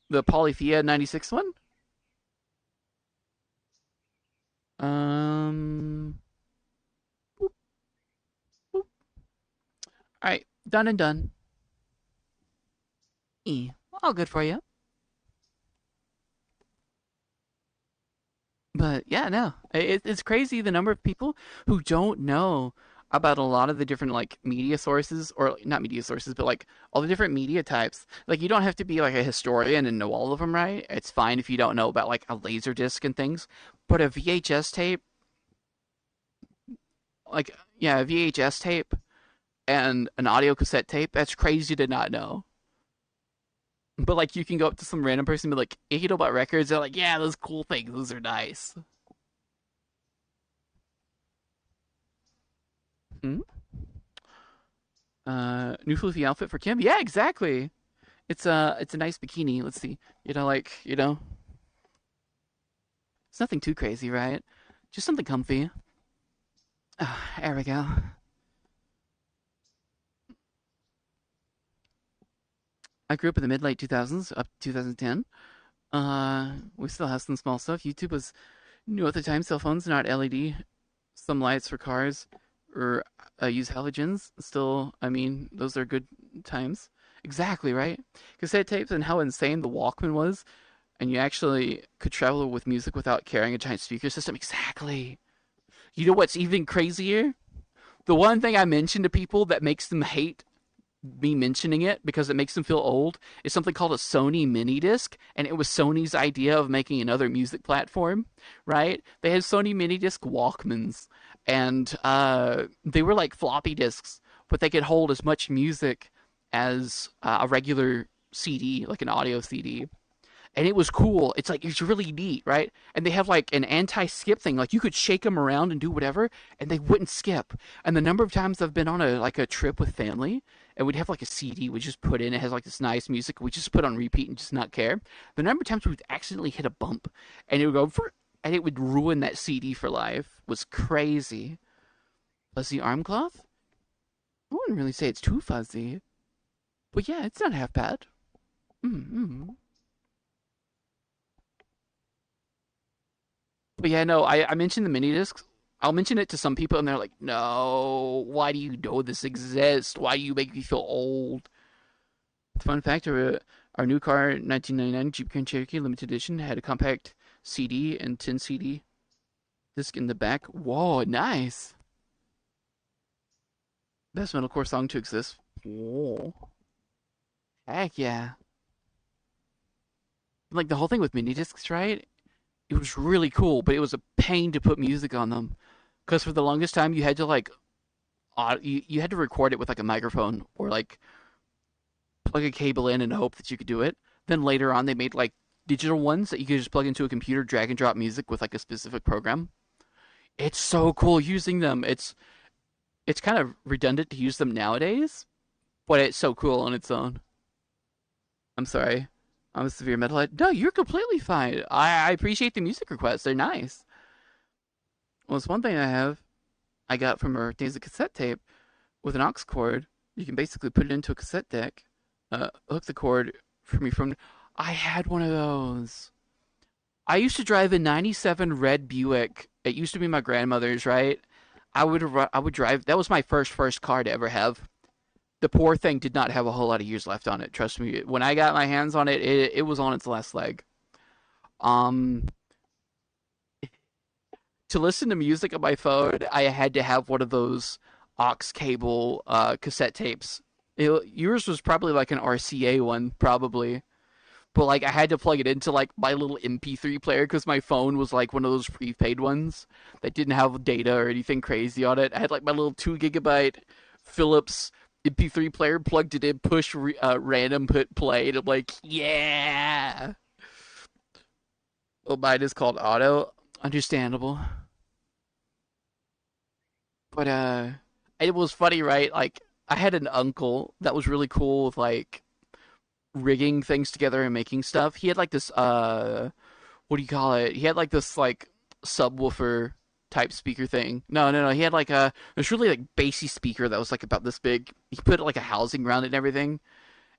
the Polyphia 96 one? Um boop, boop. All right, done and done. All good for you. But yeah, no, it's crazy the number of people who don't know about a lot of the different like media sources, or not media sources, but like all the different media types. Like you don't have to be like a historian and know all of them, right? It's fine if you don't know about like a laser disc and things, but a VHS tape, like yeah, a VHS tape and an audio cassette tape, that's crazy to not know. But like you can go up to some random person and be like, hey, you know about records? They're like, yeah, those cool things, those are nice. Hmm? New floofy outfit for Kim. Yeah, exactly. It's a nice bikini. Let's see. Like it's nothing too crazy, right? Just something comfy. There we go. I grew up in the mid late 2000s up to 2010. We still have some small stuff. YouTube was new at the time. Cell phones, not LED. Some lights for cars, or use halogens. Still, I mean, those are good times. Exactly, right? Cassette tapes and how insane the Walkman was, and you actually could travel with music without carrying a giant speaker system. Exactly. You know what's even crazier? The one thing I mentioned to people that makes them hate me mentioning it because it makes them feel old is something called a Sony mini disc, and it was Sony's idea of making another music platform, right? They had Sony mini disc Walkmans, and they were like floppy disks, but they could hold as much music as a regular CD, like an audio CD, and it was cool. It's like it's really neat, right? And they have like an anti-skip thing. Like you could shake them around and do whatever, and they wouldn't skip. And the number of times I've been on a trip with family, and we'd have like a CD we just put in. It has like this nice music we just put on repeat and just not care. The number of times we'd accidentally hit a bump, and it would go for, and it would ruin that CD for life was crazy. Fuzzy arm cloth? I wouldn't really say it's too fuzzy, but yeah, it's not half bad. Mm-hmm. But yeah, no, I mentioned the mini discs. I'll mention it to some people, and they're like, "No, why do you know this exists? Why do you make me feel old?" Fun fact: our new car, 1999 Jeep Grand Cherokee Limited Edition, had a compact CD and 10 CD disc in the back. Whoa, nice! Best metalcore song to exist. Whoa, heck yeah! Like the whole thing with mini discs, right? It was really cool, but it was a pain to put music on them because for the longest time you had to like you had to record it with like a microphone or like plug a cable in and hope that you could do it. Then later on, they made like digital ones that you could just plug into a computer, drag and drop music with like a specific program. It's so cool using them. It's kind of redundant to use them nowadays, but it's so cool on its own. I'm sorry. I'm a severe metalhead. No, you're completely fine. I appreciate the music requests. They're nice. Well, it's one thing I got from her is a cassette tape with an aux cord. You can basically put it into a cassette deck, hook the cord for me from. I had one of those. I used to drive a '97 red Buick. It used to be my grandmother's, right? I would drive. That was my first car to ever have. The poor thing did not have a whole lot of years left on it. Trust me. When I got my hands on it, it was on its last leg. Um, to listen to music on my phone, I had to have one of those aux cable cassette tapes. Yours was probably like an RCA one, probably. But like I had to plug it into like my little MP3 player because my phone was like one of those prepaid ones that didn't have data or anything crazy on it. I had like my little 2 GB Philips MP3 player, plugged it in, push random, put play, and I'm like, yeah. Well, mine is called Auto. Understandable. But it was funny, right? Like I had an uncle that was really cool with like rigging things together and making stuff. He had like this what do you call it? He had like this like subwoofer type speaker thing. No. He had like this really like bassy speaker that was like about this big. He put like a housing around it and everything,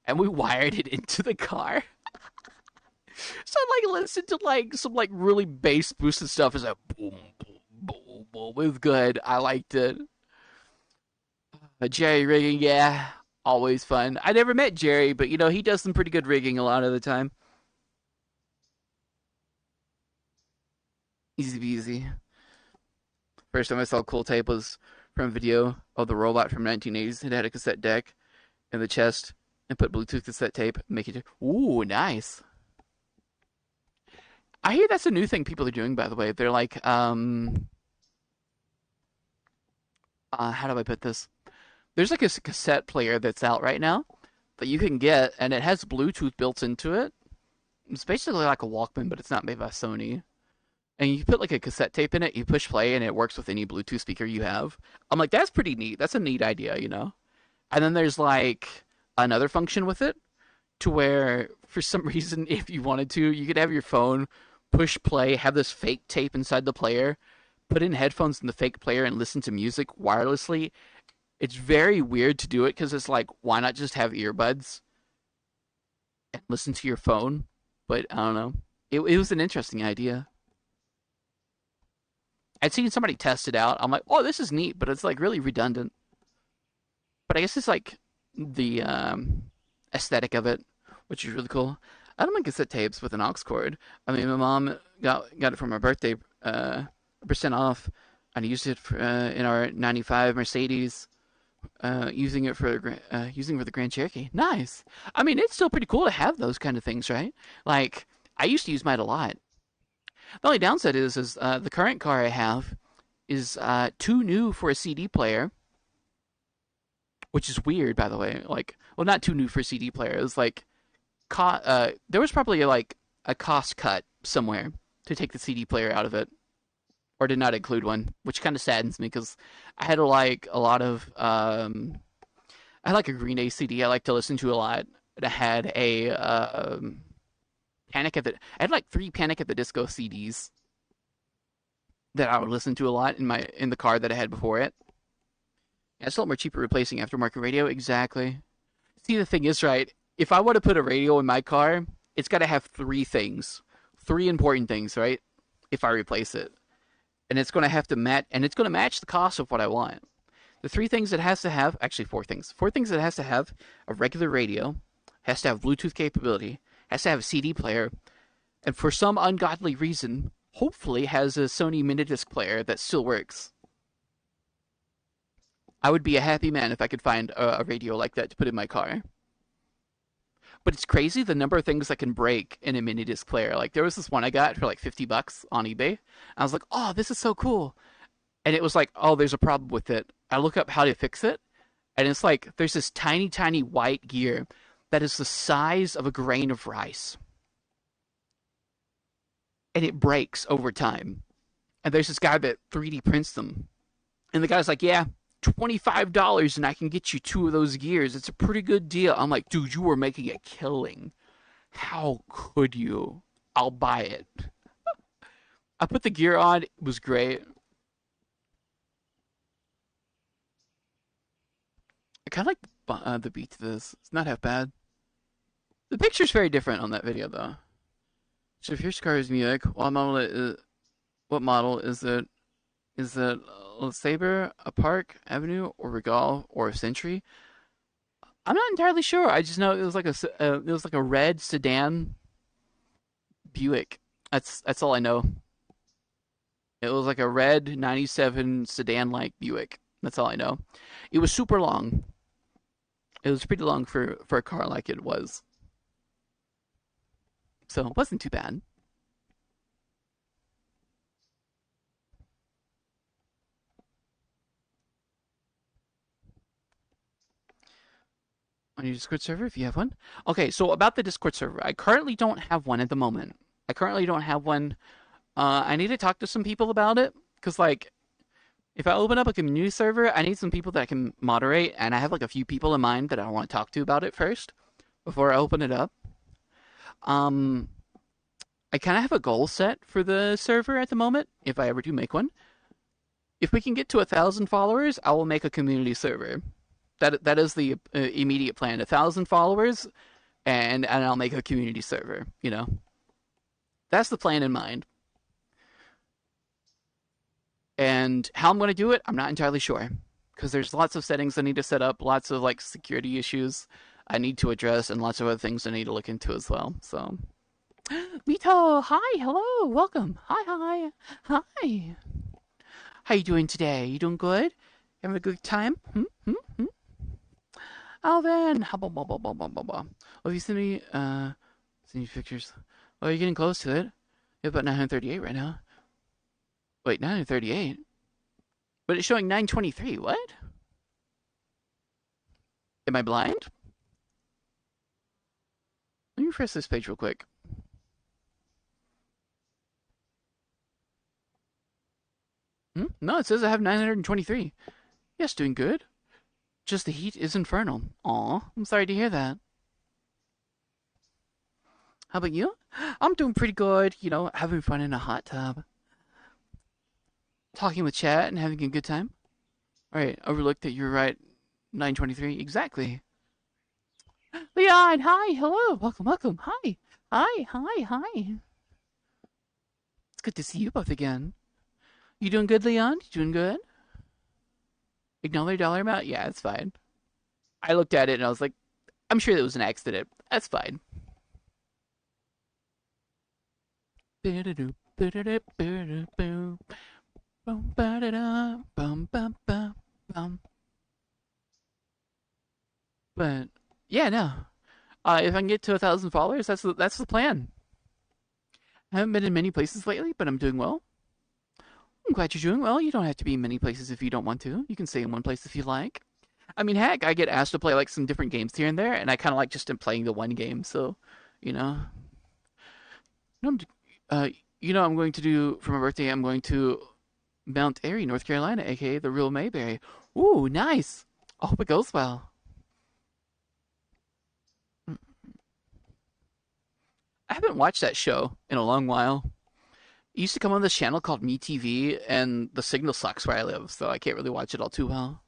and we wired it into the car. So I like listened to like some like really bass boosted stuff. It's like boom, boom, boom, boom. It was good. I liked it. Jerry rigging, yeah, always fun. I never met Jerry, but you know he does some pretty good rigging a lot of the time. Easy peasy. First time I saw Cool Tape was from a video of the robot from 1980s. It had a cassette deck in the chest and put Bluetooth cassette tape, make it. Ooh, nice. I hear that's a new thing people are doing. By the way, they're like, how do I put this? There's like a cassette player that's out right now that you can get, and it has Bluetooth built into it. It's basically like a Walkman, but it's not made by Sony. And you put like a cassette tape in it, you push play, and it works with any Bluetooth speaker you have. I'm like, that's pretty neat. That's a neat idea, you know? And then there's like another function with it to where, for some reason, if you wanted to, you could have your phone push play, have this fake tape inside the player, put in headphones in the fake player, and listen to music wirelessly. It's very weird to do it because it's like, why not just have earbuds and listen to your phone? But I don't know. It was an interesting idea. I'd seen somebody test it out. I'm like, oh, this is neat, but it's like really redundant. But I guess it's like the aesthetic of it, which is really cool. I don't like cassette tapes with an aux cord. I mean, my mom got it for my birthday, percent off, and I used it for, in our '95 Mercedes. Using for the Grand Cherokee. Nice. I mean, it's still pretty cool to have those kind of things, right? Like I used to use mine a lot. The only downside is the current car I have is too new for a CD player, which is weird, by the way. Like, well, not too new for a CD player. It was like, there was probably like a cost cut somewhere to take the CD player out of it, or did not include one, which kind of saddens me because I had like a lot of I had like a Green Day CD I like to listen to a lot. And I had a Panic at the I had like 3 Panic at the Disco CDs that I would listen to a lot in the car that I had before it. Yeah, it's a lot more cheaper replacing aftermarket radio. Exactly. See, the thing is, right? If I want to put a radio in my car, it's got to have 3 things, 3 important things, right? If I replace it, and it's going to have to match, and it's going to match the cost of what I want. The 3 things it has to have, actually 4 things. 4 things it has to have: a regular radio, has to have Bluetooth capability, has to have a CD player, and for some ungodly reason, hopefully has a Sony Minidisc player that still works. I would be a happy man if I could find a radio like that to put in my car. But it's crazy the number of things that can break in a mini disc player. Like there was this one I got for like $50 on eBay. I was like, "Oh, this is so cool!" And it was like, "Oh, there's a problem with it. I look up how to fix it, and it's like there's this tiny, tiny white gear that is the size of a grain of rice, and it breaks over time. And there's this guy that 3D prints them, and the guy's like, "Yeah, $25, and I can get you two of those gears. It's a pretty good deal." I'm like, "Dude, you were making a killing. How could you? I'll buy it." I put the gear on. It was great. I kind of like the beat to this. It's not half bad. The picture's very different on that video, though. So here's Car's music. What model is it? Is it a Sabre, a Park Avenue, or Regal, or a Century? I'm not entirely sure. I just know it was like a red sedan Buick. That's all I know. It was like a red '97 sedan like Buick. That's all I know. It was super long. It was pretty long for a car like it was. So it wasn't too bad. On your Discord server if you have one. Okay, so about the Discord server, I currently don't have one at the moment. I currently don't have one. I need to talk to some people about it because, like, if I open up a community server, I need some people that can moderate, and I have like a few people in mind that I want to talk to about it first before I open it up. Um, I kind of have a goal set for the server at the moment. If I ever do make one, if we can get to 1,000 followers, I will make a community server. That is the immediate plan. 1,000 followers, and I'll make a community server. That's the plan in mind. And how I'm going to do it, I'm not entirely sure because there's lots of settings I need to set up, lots of like security issues I need to address, and lots of other things I need to look into as well. So, Mito, hi, hello, welcome, hi. How you doing today? You doing good? Having a good time? Alvin, blah, blah, blah, blah, blah, blah, blah. Oh, you send me pictures. Oh, you're getting close to it. You have about 938 right now. Wait, 938? But it's showing 923. What? Am I blind? Let me refresh this page real quick. No, it says I have 923. Yes, doing good. Just the heat is infernal. Aw, I'm sorry to hear that. How about you? I'm doing pretty good, having fun in a hot tub. Talking with chat and having a good time. Alright, overlooked that you're right. 923, exactly. Leon, hi, hello, welcome, hi. It's good to see you both again. You doing good, Leon? You doing good? Ignore their dollar amount? Yeah, it's fine. I looked at it and I was like, I'm sure it was an accident. That's fine. But yeah, no. If I can get to 1,000 followers, that's the plan. I haven't been in many places lately, but I'm doing well. I'm glad you're doing well. You don't have to be in many places if you don't want to. You can stay in one place if you like. I mean, heck, I get asked to play like some different games here and there, and I kind of like just playing the one game. So, you know, I'm, uh, I'm going to do for my birthday. I'm going to Mount Airy, North Carolina, aka the real Mayberry. Ooh, nice. I hope it goes well. I haven't watched that show in a long while. It used to come on this channel called MeTV, and the signal sucks where I live, so I can't really watch it all too well.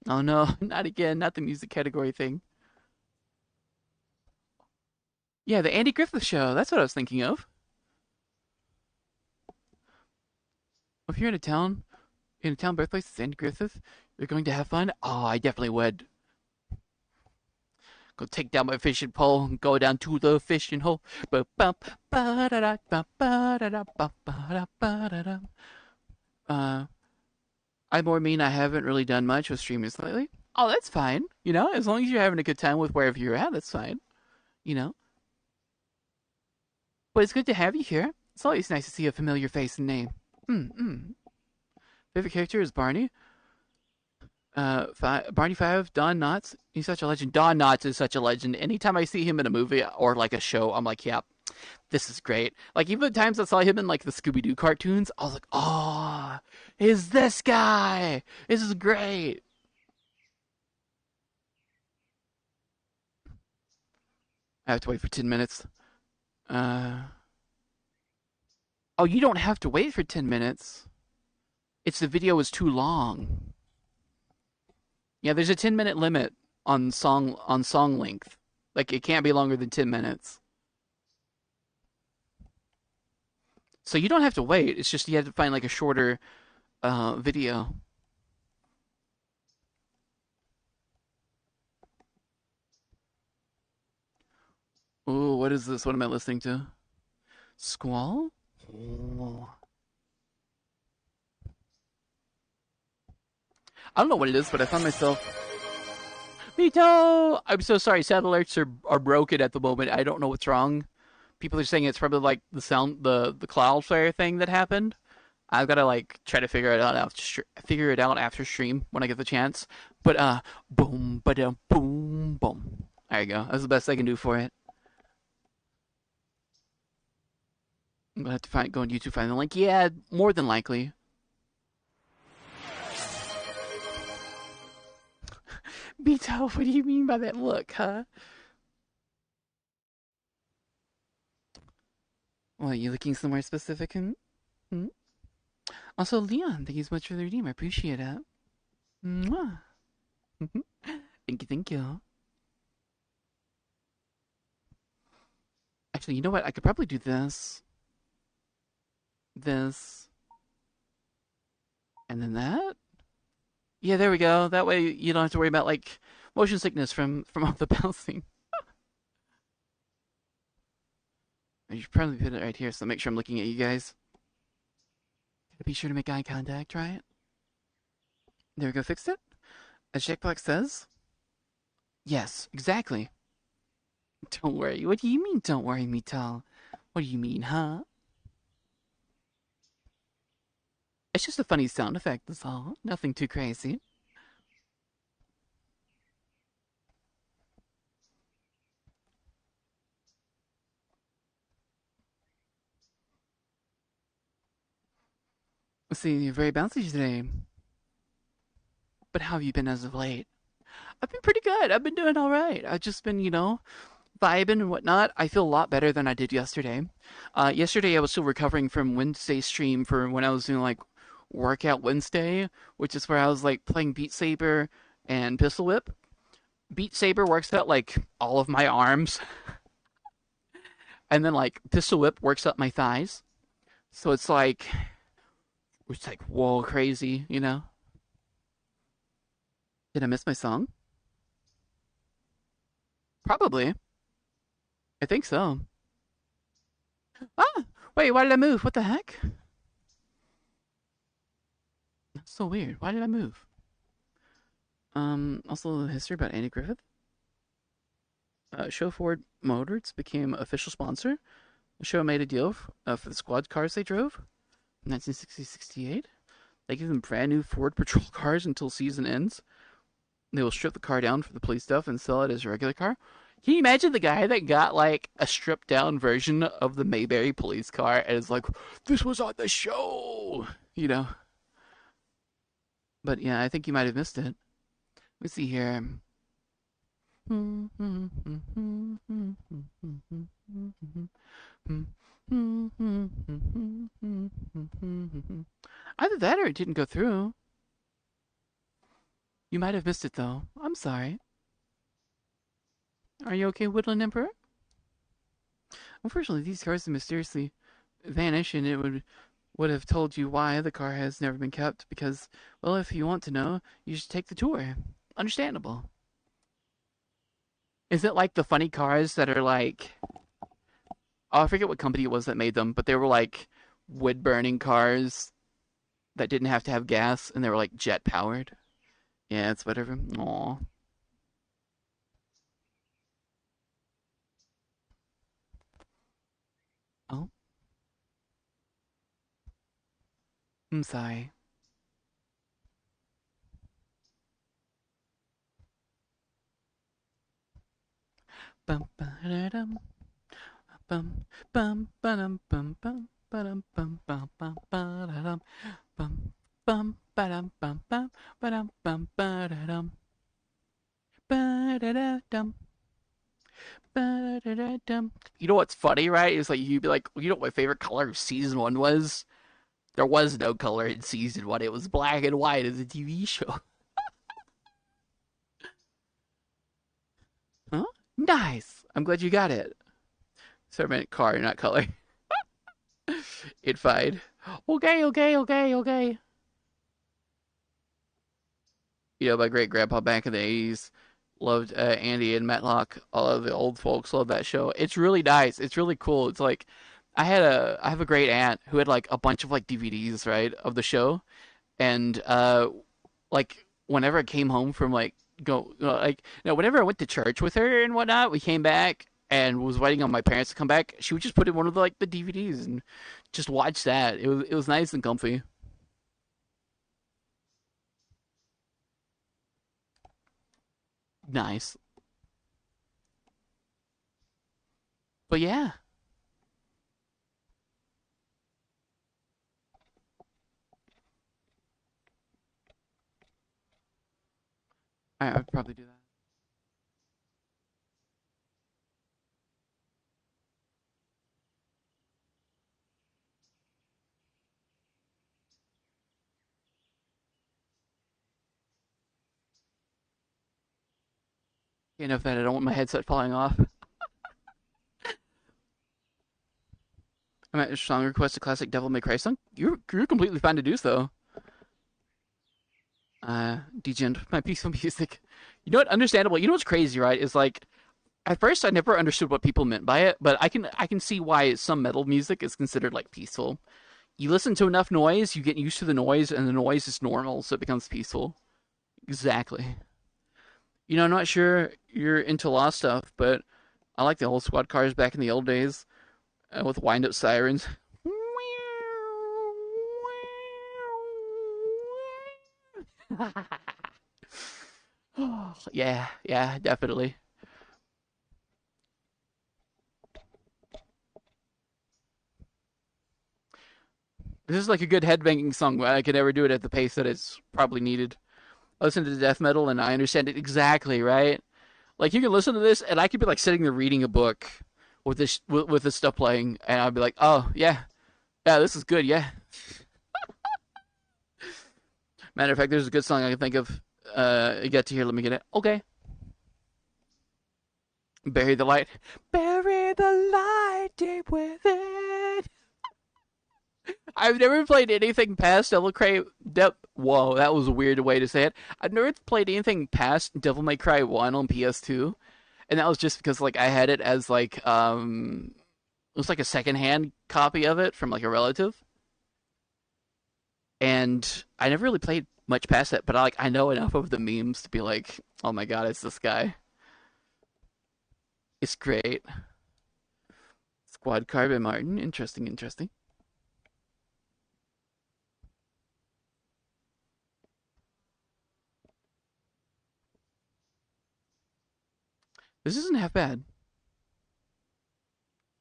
Oh no, not again, not the music category thing. Yeah, the Andy Griffith Show. That's what I was thinking of. If you're in a town birthplace, it's Andy Griffith. You're going to have fun. Oh, I definitely would. Go take down my fishing pole and go down to the fishing hole. Uh, I more mean I haven't really done much with streamers lately. Oh, that's fine. As long as you're having a good time with wherever you're at, that's fine. You know. But it's good to have you here. It's always nice to see a familiar face and name. Mm-mm. Favorite character is Barney. Barney Five, Don Knotts. He's such a legend. Don Knotts is such a legend. Anytime I see him in a movie or like a show, I'm like, yeah, this is great. Like even the times I saw him in like the Scooby Doo cartoons, I was like, oh, is this guy? This is great. I have to wait for 10 minutes. Uh, oh, you don't have to wait for 10 minutes. It's the video is too long. Yeah, there's a 10-minute limit on song length. Like it can't be longer than 10 minutes. So you don't have to wait. It's just you have to find like a shorter video. Oh, what is this? What am I listening to? Squall? Oh. I don't know what it is, but I found myself. Vito! I'm so sorry. Satellites are broken at the moment. I don't know what's wrong. People are saying it's probably like the Cloudflare thing that happened. I've got to like try to figure it out after stream when I get the chance. But boom, ba boom, boom. There you go. That's the best I can do for it. I'm gonna have to go on YouTube, find the link. Yeah, more than likely. Beto, what do you mean by that look, huh? Well, are you looking somewhere specific? Hmm? Also, Leon, thank you so much for the redeem. I appreciate it. Mwah. Thank you, thank you. Actually, you know what? I could probably do this, and then that. Yeah, there we go. That way you don't have to worry about like motion sickness from all the bouncing. I should probably put it right here, so make sure I'm looking at you guys. Be sure to make eye contact, right? There we go, fixed it. As checkbox says, yes, exactly. Don't worry. What do you mean, don't worry, Mital? What do you mean, huh? It's just a funny sound effect, that's all. Nothing too crazy. Let's see, you're very bouncy today. But how have you been as of late? I've been pretty good. I've been doing all right. I've just been, vibing and whatnot. I feel a lot better than I did yesterday. Yesterday I was still recovering from Wednesday's stream for when I was doing like Workout Wednesday, which is where I was like playing Beat Saber and Pistol Whip. Beat Saber works out like all of my arms, and then like Pistol Whip works up my thighs. So it's like whoa crazy, you know? Did I miss my song? Probably. I think so. Ah, wait, why did I move? What the heck? That's so weird. Why did I move? Also the history about Andy Griffith. Show Ford Motors became official sponsor. The show made a deal for the squad cars they drove in 1960-68. They give them brand new Ford patrol cars until season ends. They will strip the car down for the police stuff and sell it as a regular car. Can you imagine the guy that got like a stripped down version of the Mayberry police car and is like, this was on the show, you know? But yeah, I think you might have missed it. Let me see here. Either that or it didn't go through. You might have missed it though. I'm sorry. Are you okay, Woodland Emperor? Unfortunately, these cars mysteriously vanish, and it would have told you why the car has never been kept. Because, well, if you want to know, you should take the tour. Understandable. Is it like the funny cars that are like? Oh, I forget what company it was that made them, but they were like wood burning cars that didn't have to have gas, and they were like jet powered. Yeah, it's whatever. Aw. Oh, I'm sorry. bum ba-da-dum, bum bum ba-dum bum bum ba-dum bum bum bum ba-da-dum bum bum ba-dum bum bum ba-dum bum ba-da-dum ba-da-da-dum ba-da-da-dum. You know what's funny, right? Is like you'd be like, you know what my favorite color of season one was? There was no color in season one. It was black and white as a TV show. Huh? Nice. I'm glad you got it. So I meant car, not color. It fine. Okay, okay, okay, okay. You know, my great grandpa back in the 80s loved Andy and Matlock. All of the old folks love that show. It's really nice. It's really cool. It's like I have a great aunt who had like a bunch of like DVDs, right, of the show. And like whenever I came home from like whenever I went to church with her and whatnot, we came back and was waiting on my parents to come back. She would just put in one of the DVDs and just watch that. It was nice and comfy. Nice. But yeah, I would probably do that. Enough that I don't want my headset falling off. I might song request a classic Devil May Cry song. You're completely fine to do so. Degen, my piece of music. You know what? Understandable. You know what's crazy, right? Is like at first I never understood what people meant by it, but I can see why some metal music is considered like peaceful. You listen to enough noise, you get used to the noise, and the noise is normal, so it becomes peaceful. Exactly. You know, I'm not sure you're into law stuff, but I like the old squad cars back in the old days with wind up sirens. Yeah, yeah, definitely. This is like a good headbanging song, but I could never do it at the pace that it's probably needed. I listen to death metal and I understand it exactly, right? Like you can listen to this and I could be like sitting there reading a book with this stuff playing, and I'd be like, oh yeah, yeah, this is good, yeah. Matter of fact, there's a good song I can think of. Get to hear. Let me get it. Okay. Bury the light. Bury the light deep within. I've never played anything past Devil May Cry. Whoa, that was a weird way to say it. I've never played anything past Devil May Cry 1 on PS2, and that was just because like I had it as like it was like a secondhand copy of it from like a relative, and I never really played much past it. But I know enough of the memes to be like, oh my god, it's this guy. It's great. Squad Car by Martin. Interesting, interesting. This isn't half bad.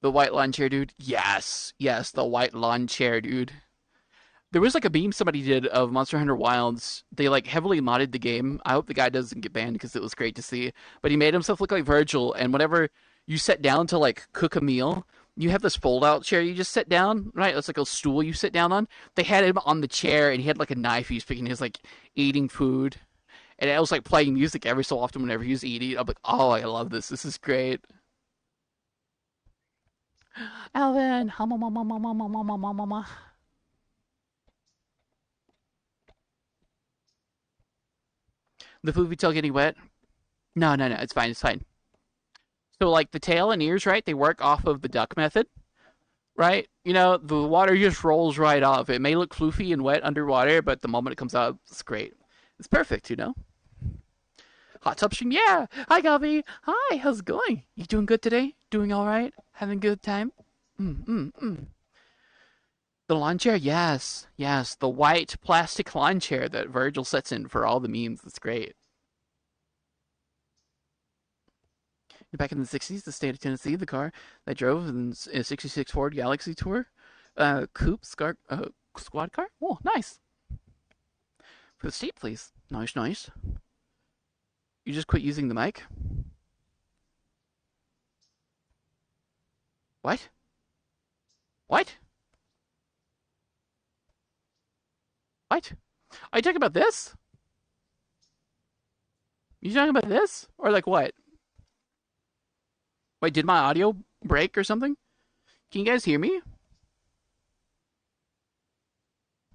The white lawn chair, dude. Yes, yes, the white lawn chair, dude. There was like a meme somebody did of Monster Hunter Wilds. They like heavily modded the game. I hope the guy doesn't get banned because it was great to see. But he made himself look like Virgil, and whenever you sit down to like cook a meal, you have this fold out chair you just sit down, right? It's like a stool you sit down on. They had him on the chair and he had like a knife he was picking. He was like eating food. And I was like playing music every so often whenever he was eating. I'm like, oh, I love this. This is great. Alvin, the food tail getting wet. No, no, no. It's fine. It's fine. So like the tail and ears, right? They work off of the duck method, right? You know, the water just rolls right off. It may look floofy and wet underwater, but the moment it comes out, it's great. It's perfect, you know. Hot tub stream, yeah. Hi, Gavi. Hi, how's it going? You doing good today? Doing all right? Having a good time? Mm. The lawn chair, yes, yes. The white plastic lawn chair that Virgil sets in for all the memes. It's great. Back in the 60s, the state of Tennessee, the car that drove in a 66 Ford Galaxy Tour. Coupe, squad car. Oh, nice. For the state, please. Nice, nice. You just quit using the mic? What? What? What? Are you talking about this? You talking about this? Or like what? Wait, did my audio break or something? Can you guys hear me?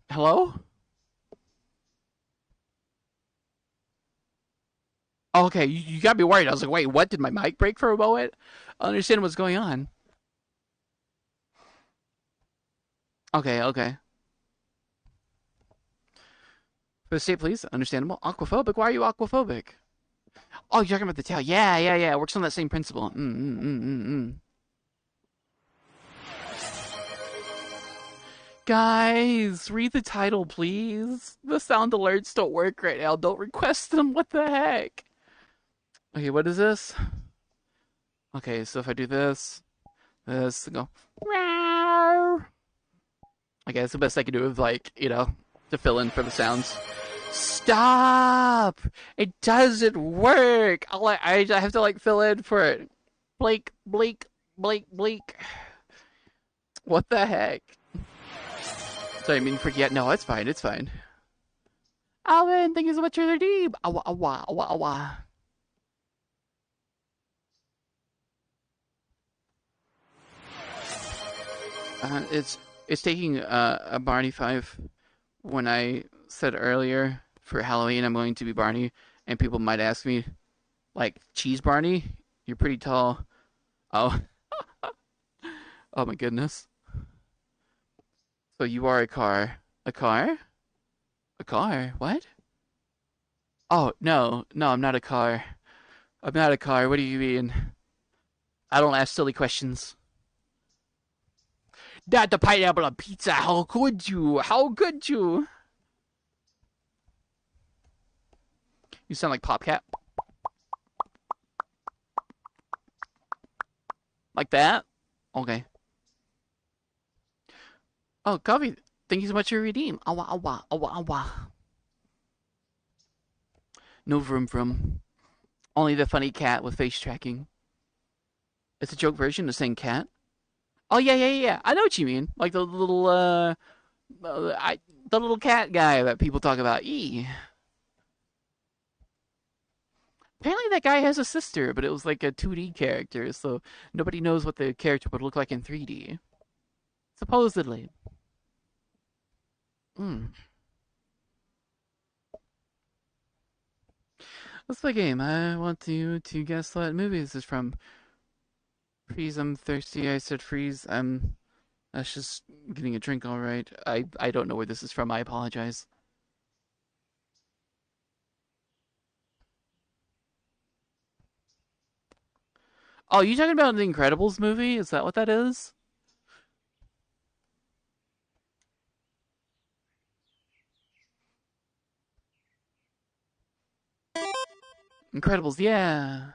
Hello? Oh, okay, you got me worried. I was like, wait, what? Did my mic break for a moment? I don't understand what's going on. Okay, okay. For the state, please. Understandable. Aquaphobic? Why are you aquaphobic? Oh, you're talking about the tail. Yeah, yeah, yeah. It works on that same principle. Guys, read the title, please. The sound alerts don't work right now. Don't request them. What the heck? Okay, what is this? Okay, so if I do this, and go. Meow. Okay, that's the best I can do with, like, to fill in for the sounds. Stop! It doesn't work! I have to, like, fill in for it. Blake, Blake, Blake, Blake. What the heck? Sorry, I mean, forget. No, it's fine, it's fine. Alvin, thank you so much for the deep. Awa, awa, awa, awa. It's taking a Barney 5 when I said earlier for Halloween I'm going to be Barney, and people might ask me, like, Cheese Barney? You're pretty tall. Oh, oh my goodness. So you are a car. A car? A car? What? Oh, no, no, I'm not a car. I'm not a car. What do you mean? I don't ask silly questions. Not the pineapple on pizza. How could you? How could you? You sound like Popcat. Like that? Okay. Oh, coffee. Thank you so much for your redeem. Awa, awa, awa, awa. No vroom vroom. Only the funny cat with face tracking. It's a joke version of saying cat. Oh yeah, yeah, yeah. I know what you mean. Like the little the little cat guy that people talk about. Apparently that guy has a sister, but it was like a 2D character, so nobody knows what the character would look like in 3D. Supposedly. Hmm. Let's play a game. I want you to guess what movie this is from. Freeze, I'm thirsty. I said freeze. That's just getting a drink, all right. I don't know where this is from. I apologize. Oh, you talking about the Incredibles movie? Is that what that is? Incredibles, yeah.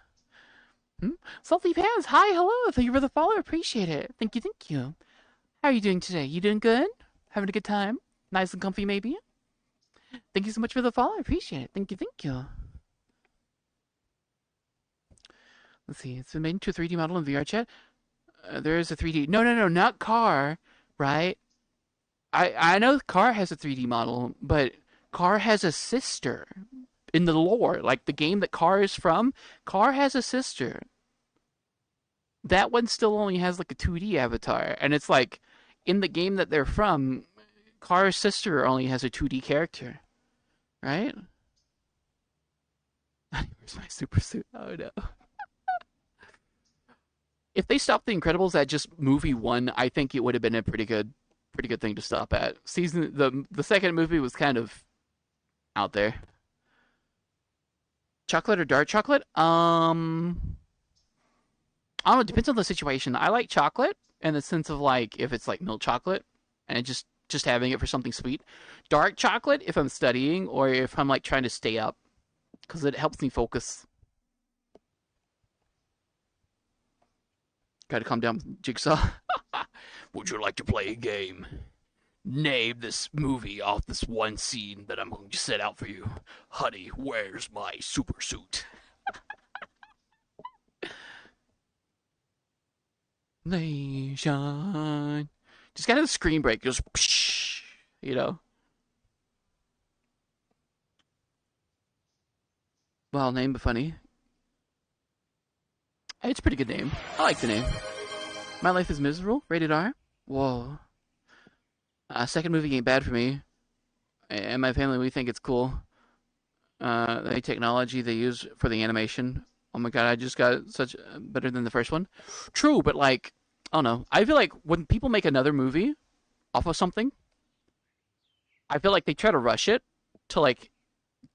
Hmm? Salty Pants, hi, hello. Thank you for the follow. Appreciate it. Thank you, thank you. How are you doing today? You doing good? Having a good time? Nice and comfy, maybe? Thank you so much for the follow. Appreciate it. Thank you, thank you. Let's see. It's been made into a 3D model in VR chat. There is a 3D. No, no, no, not Car, right? I know Car has a 3D model, but Car has a sister in the lore. Like the game that Car is from, Car has a sister. That one still only has like a 2D avatar, and it's like in the game that they're from, Car's sister only has a 2D character, right? Where's my super suit? Oh no. If they stopped The Incredibles at just movie one, I think it would have been a pretty good thing to stop at. The second movie was kind of out there. Chocolate or dark chocolate? I don't know. It depends on the situation. I like chocolate in the sense of like if it's like milk chocolate and just having it for something sweet. Dark chocolate if I'm studying or if I'm like trying to stay up because it helps me focus. Gotta calm down, Jigsaw. Would you like to play a game? Name this movie off this one scene that I'm going to set out for you. Honey, where's my super suit? Nation. Just got a screen break. Goes, psh, you know. Well, name but funny. It's a pretty good name. I like the name. My Life is Miserable. Rated R. Whoa. Second movie ain't bad for me. And my family, we think it's cool. The technology they use for the animation. Oh my god, I just got such better than the first one. True, but like, I don't know. I feel like when people make another movie off of something, I feel like they try to rush it to like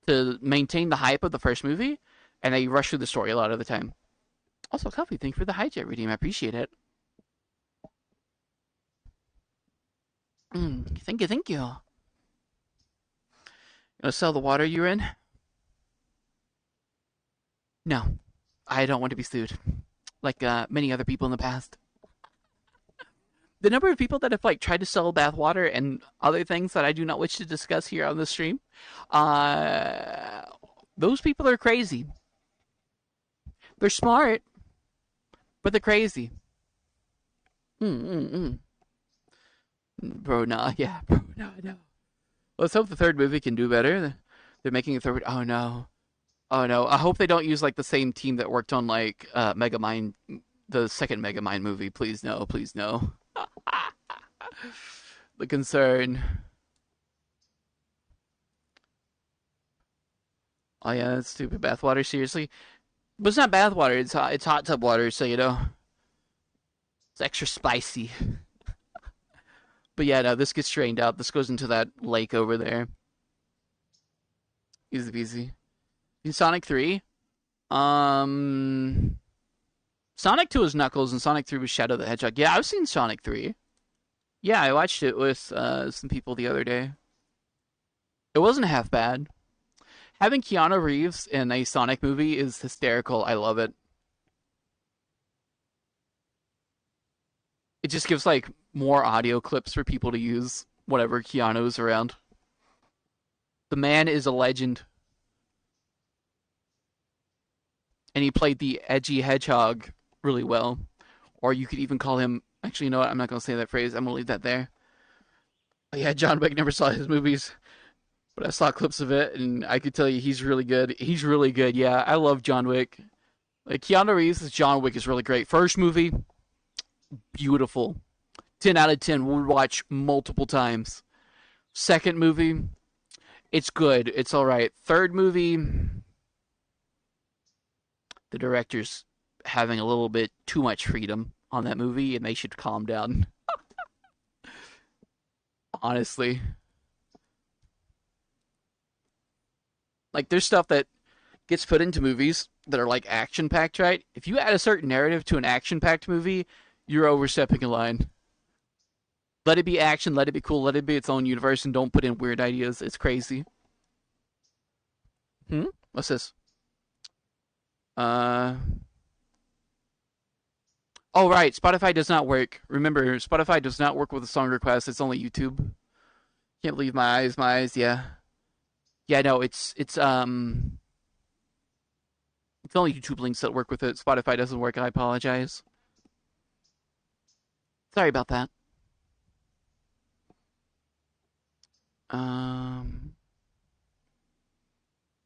to maintain the hype of the first movie, and they rush through the story a lot of the time. Also, Coffee, thank you for the hijack redeem. I appreciate it. Thank you, thank you. You gonna sell the water you're in? No, I don't want to be sued, like many other people in the past. The number of people that have like tried to sell bathwater and other things that I do not wish to discuss here on the stream, uh, those people are crazy. They're smart, but they're crazy. Mm. Bro, nah, yeah, bro, no, no. Let's hope the third movie can do better. They're making a third. Oh no, oh no. I hope they don't use like the same team that worked on like Megamind, the second Megamind movie. Please no, please no. The concern. Oh yeah, that's stupid. Bathwater, seriously. But it's not bathwater. It's hot tub water, so you know it's extra spicy. But yeah, no, this gets drained out. This goes into that lake over there. Easy peasy. In Sonic 3, um, Sonic 2 was Knuckles and Sonic 3 was Shadow the Hedgehog. Yeah, I've seen Sonic 3. Yeah, I watched it with some people the other day. It wasn't half bad. Having Keanu Reeves in a Sonic movie is hysterical. I love it. It just gives like more audio clips for people to use whenever Keanu's around. The man is a legend, and he played the edgy hedgehog really well. Or you could even call him. Actually, you know what? I'm not gonna say that phrase. I'm gonna leave that there. But yeah, John Wick never saw his movies, but I saw clips of it, and I could tell you he's really good. He's really good. Yeah, I love John Wick. Like Keanu Reeves as John Wick is really great. First movie, beautiful. 10 out of 10. We'll watch multiple times. Second movie, it's good. It's all right. Third movie, the director's having a little bit too much freedom on that movie, and they should calm down. Honestly, like there's stuff that gets put into movies that are like action packed, right? If you add a certain narrative to an action packed movie, you're overstepping a line. Let it be action, let it be cool, let it be its own universe, and don't put in weird ideas. It's crazy. What's this? Uh. Oh right, Spotify does not work. Remember, Spotify does not work with a song request. It's only YouTube. Can't believe my eyes, my eyes. Yeah, yeah. No, it's only YouTube links that work with it. Spotify doesn't work. I apologize. Sorry about that. Um,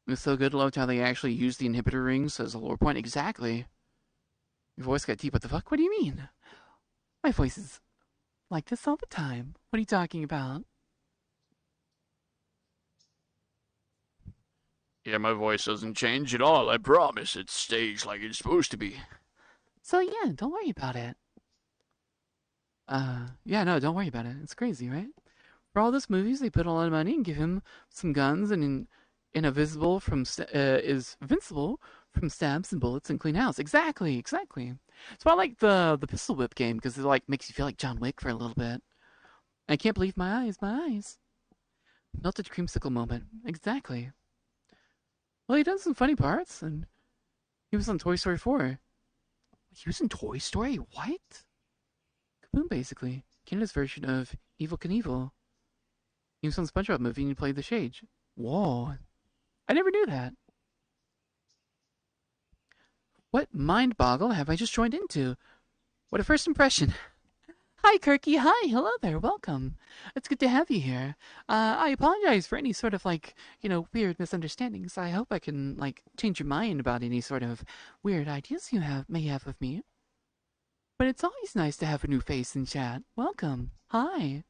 it's so good. Loved how they actually used the inhibitor rings as a lore point. Exactly. Your voice got deep. What the fuck? What do you mean? My voice is like this all the time. What are you talking about? Yeah, my voice doesn't change at all. I promise. It stays like it's supposed to be. So yeah, don't worry about it. Yeah, no, don't worry about it. It's crazy, right? For all those movies, they put a lot of money and give him some guns and invisible from is invincible from stabs and bullets and clean house. Exactly, exactly. It's why I like the pistol whip game because it like makes you feel like John Wick for a little bit. I can't believe my eyes, my eyes. Melted creamsicle moment. Exactly. Well, he done some funny parts, and he was on Toy Story 4. He was in Toy Story? What? Kaboom, basically. Canada's version of Evil Knievel. He was on the SpongeBob movie and he played the Shade. Whoa. I never knew that. What mind boggle have I just joined into? What a first impression. Hi, Kirky. Hi. Hello there. Welcome. It's good to have you here. I apologize for any sort of, weird misunderstandings. I hope I can, change your mind about any sort of weird ideas you may have of me. But it's always nice to have a new face in chat. Welcome. Hi.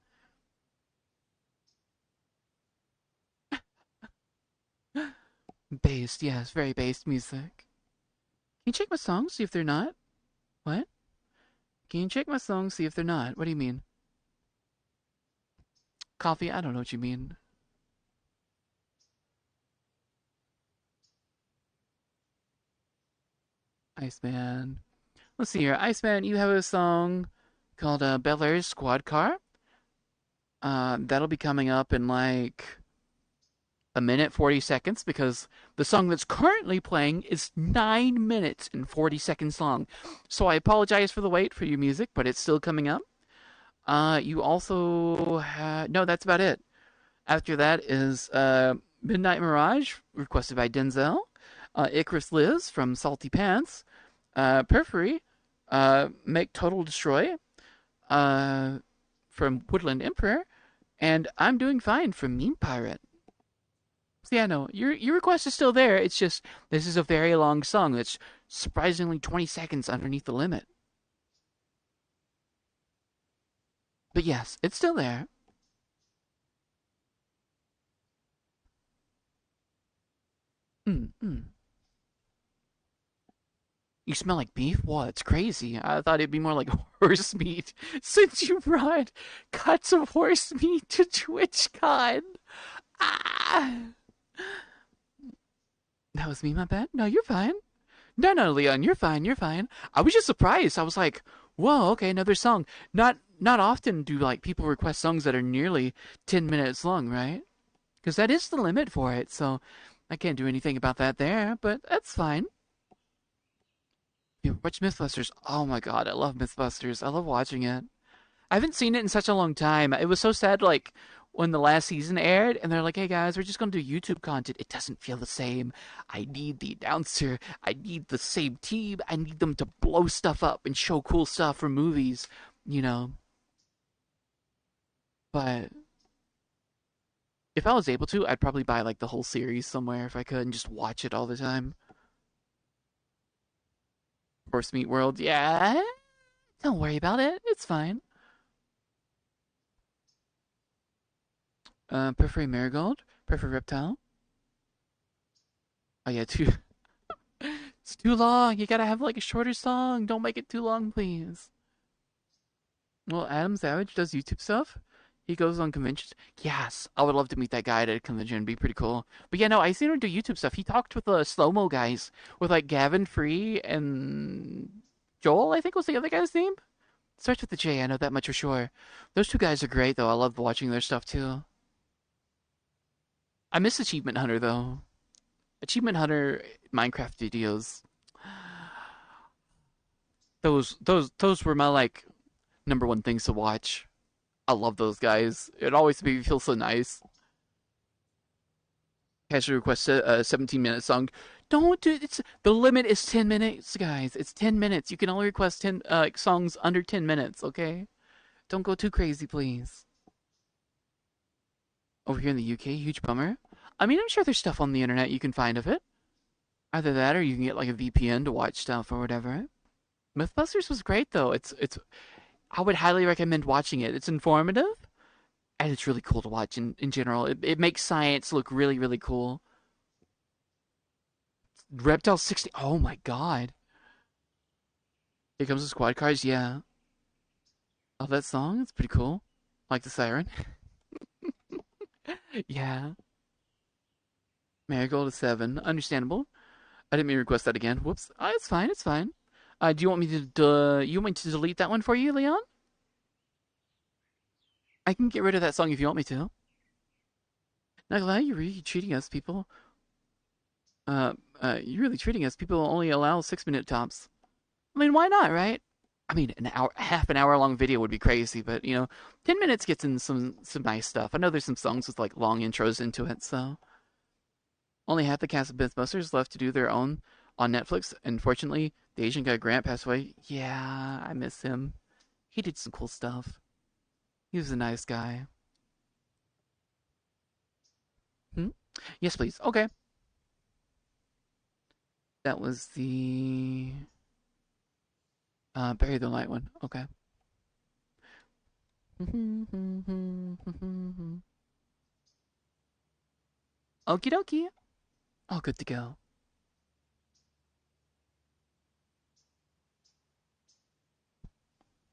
Based, yes. Very based music. Can you check my songs, see if they're not? What? Can you check my songs, see if they're not? What do you mean? Coffee? I don't know what you mean. Iceman. Let's see here. Iceman, you have a song called Bel Air's Squad Car. That'll be coming up in like a minute 40 seconds because the song that's currently playing is 9 minutes and 40 seconds long. So I apologize for the wait for your music, but it's still coming up. You also no, that's about it. After that is Midnight Mirage, requested by Denzel. Icarus Liz from Salty Pants. Periphery, Make Total Destroy from Woodland Emperor. And I'm Doing Fine from Mean Pirate. So yeah, no, your request is still there. It's just this is a very long song that's surprisingly 20 seconds underneath the limit. But yes, it's still there. Mm. You smell like beef? What? It's crazy. I thought it'd be more like horse meat. Since you brought cuts of horse meat to TwitchCon. Ah! That was me, my bad? No, you're fine. No, Leon, you're fine, you're fine. I was just surprised. I was like, whoa, okay, another song. Not often do like people request songs that are nearly 10 minutes long, right? Because that is the limit for it, so I can't do anything about that there, but that's fine. You watch Mythbusters? Oh my god, I love Mythbusters. I love watching it. I haven't seen it in such a long time. It was so sad, like, when the last season aired, and they're like, hey guys, we're just gonna do YouTube content. It doesn't feel the same. I need the announcer. I need the same team. I need them to blow stuff up and show cool stuff from movies, you know. But if I was able to, I'd probably buy, like, the whole series somewhere if I could and just watch it all the time. Horse Meat World, yeah. Don't worry about it. It's fine. Prefer Marigold? Prefer Reptile? Oh yeah, too. It's too long. You gotta have like a shorter song. Don't make it too long, please. Well, Adam Savage does YouTube stuff. He goes on conventions. Yes, I would love to meet that guy at a convention. It'd be pretty cool. But yeah, no, I seen him do YouTube stuff. He talked with the slow mo guys, with like Gavin Free and Joel. I think was the other guy's name. Starts with the J. I know that much for sure. Those two guys are great, though. I love watching their stuff too. I miss Achievement Hunter though. Achievement Hunter Minecraft videos. Those were my like number one things to watch. I love those guys. It always made me feel so nice. Casual request a 17-minute song. Don't do it's the limit is 10 minutes, guys. It's 10 minutes. You can only request 10 songs under 10 minutes, okay? Don't go too crazy, please. Over here in the UK, huge bummer. I mean, I'm sure there's stuff on the internet you can find of it. Either that or you can get like a VPN to watch stuff or whatever. Mythbusters was great though. It's I would highly recommend watching it. It's informative and it's really cool to watch in general. It makes science look really, really cool. Reptile 60. Oh my god. Here comes the squad cars. Yeah. Oh, that song? It's pretty cool. I like the siren. Yeah. Marigold is 7. Understandable. I didn't mean to request that again. Whoops. It's fine. It's fine. Do you want me to you want me to delete that one for you, Leon? I can get rid of that song if you want me to. Not gonna lie, you're really treating us, people. You're really treating us. People only allow 6-minute tops. I mean, why not, right? I mean, an hour, half an hour long video would be crazy, but 10 minutes gets in some nice stuff. I know there's some songs with like long intros into it, so only half the cast of Mythbusters left to do their own on Netflix. Unfortunately, the Asian guy Grant passed away. Yeah, I miss him. He did some cool stuff. He was a nice guy. Hmm? Yes, please. Okay. That was the Bury the Light one. Okay. Okie dokie. All good to go.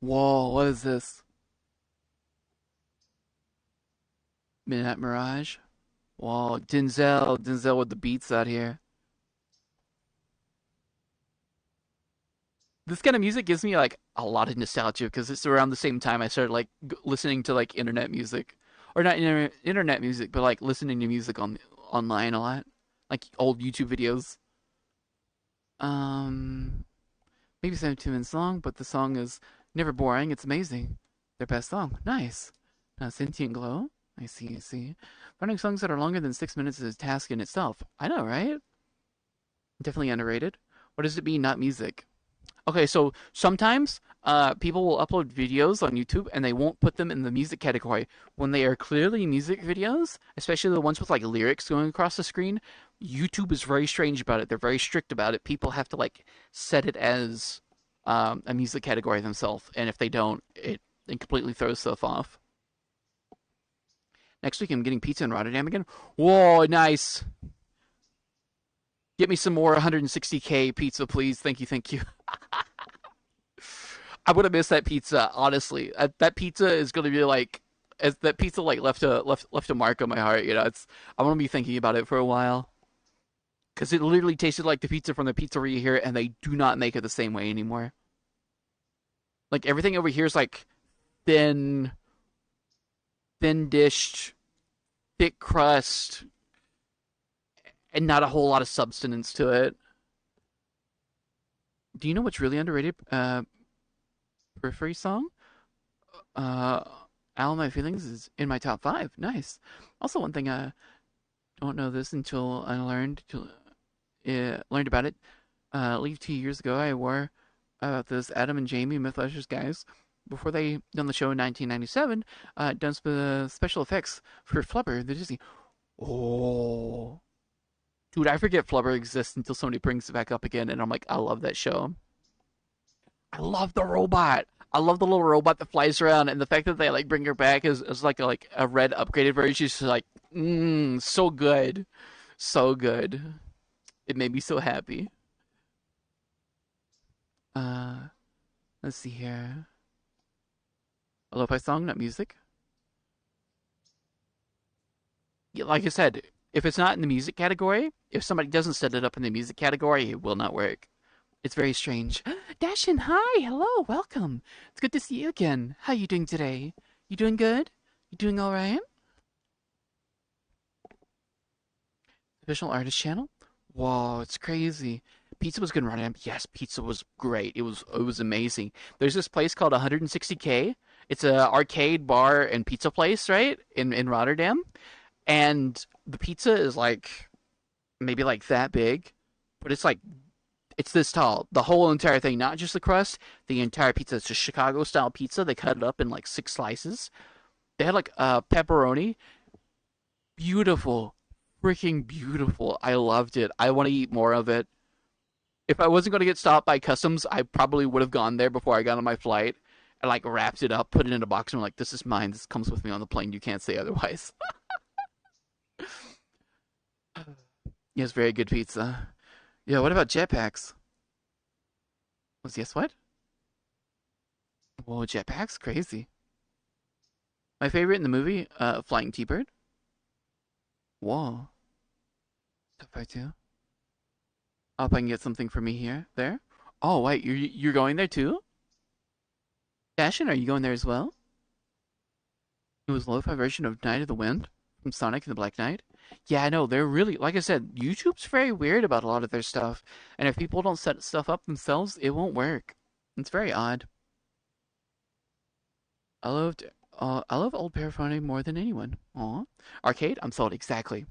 Whoa, what is this? Midnight Mirage? Whoa, Denzel with the beats out here. This kind of music gives me like a lot of nostalgia because it's around the same time I started like listening to like internet music, or not internet music, but like listening to music on online a lot, like old YouTube videos. Um, Maybe 17 minutes long, but the song is never boring. It's amazing. Their best song. Nice. Sentient Glow. I see, I see. Finding songs that are longer than 6 minutes is a task in itself. I know, right? Definitely underrated. What does it mean, not music? Okay, so sometimes people will upload videos on YouTube and they won't put them in the music category when they are clearly music videos, especially the ones with like lyrics going across the screen. YouTube is very strange about it. They're very strict about it. People have to like set it as a music category themselves, and if they don't, it completely throws stuff off. Next week, I'm getting pizza in Rotterdam again. Whoa, nice. Get me some more 160K pizza, please. Thank you, thank you. I would have missed that pizza, honestly. That pizza is going to be like, as that pizza like left a mark on my heart. It's I'm gonna be thinking about it for a while because it literally tasted like the pizza from the pizzeria here, and they do not make it the same way anymore. Like everything over here is like thin, thin dished, thick crust, and not a whole lot of substance to it. Do you know what's really underrated? Periphery song? Uh, All My Feelings is in my top five. Nice. Also, one thing I don't know this until I learned about it. Leave 2 years ago, I wore about this Adam and Jamie Mythbusters guys before they done the show in 1997. Done special effects for Flubber the Disney. Oh, dude, I forget Flubber exists until somebody brings it back up again, and I'm like, I love that show. I love the robot. I love the little robot that flies around, and the fact that they like bring her back is like a red upgraded version. She's just like, so good, so good. It made me so happy. Uh, let's see here. A lo-fi song, not music. Yeah, like I said, if it's not in the music category, if somebody doesn't set it up in the music category, it will not work. It's very strange. Dashin, hi, hello, welcome. It's good to see you again. How you doing today? You doing good? You doing all right? Official artist channel? Whoa, it's crazy. Pizza was good in Rotterdam. Yes, pizza was great. It was amazing. There's this place called 160K. It's a arcade bar and pizza place, right? In Rotterdam. And the pizza is like maybe like that big, but it's this tall. The whole entire thing, not just the crust, the entire pizza. It's a Chicago style pizza. They cut it up in like 6 slices. They had like pepperoni. Beautiful. Freaking beautiful. I loved it. I want to eat more of it. If I wasn't going to get stopped by customs, I probably would have gone there before I got on my flight and like wrapped it up, put it in a box, and I'm like, this is mine. This comes with me on the plane. You can't say otherwise. Yes, very good pizza. Yeah, what about jetpacks? Was yes what? Whoa, jetpacks? Crazy. My favorite in the movie, Flying T-Bird. Whoa. Top five too. I hope I can get something for me here. There? Oh, wait, you're going there too? Dashin, are you going there as well? It was a lo-fi version of Night of the Wind. from Sonic and the Black Knight. Yeah, I know they're really like I said. YouTube's very weird about a lot of their stuff, and if people don't set stuff up themselves, it won't work. It's very odd. I loved I love Old Paraphony more than anyone. Aw. Arcade? I'm sold, exactly.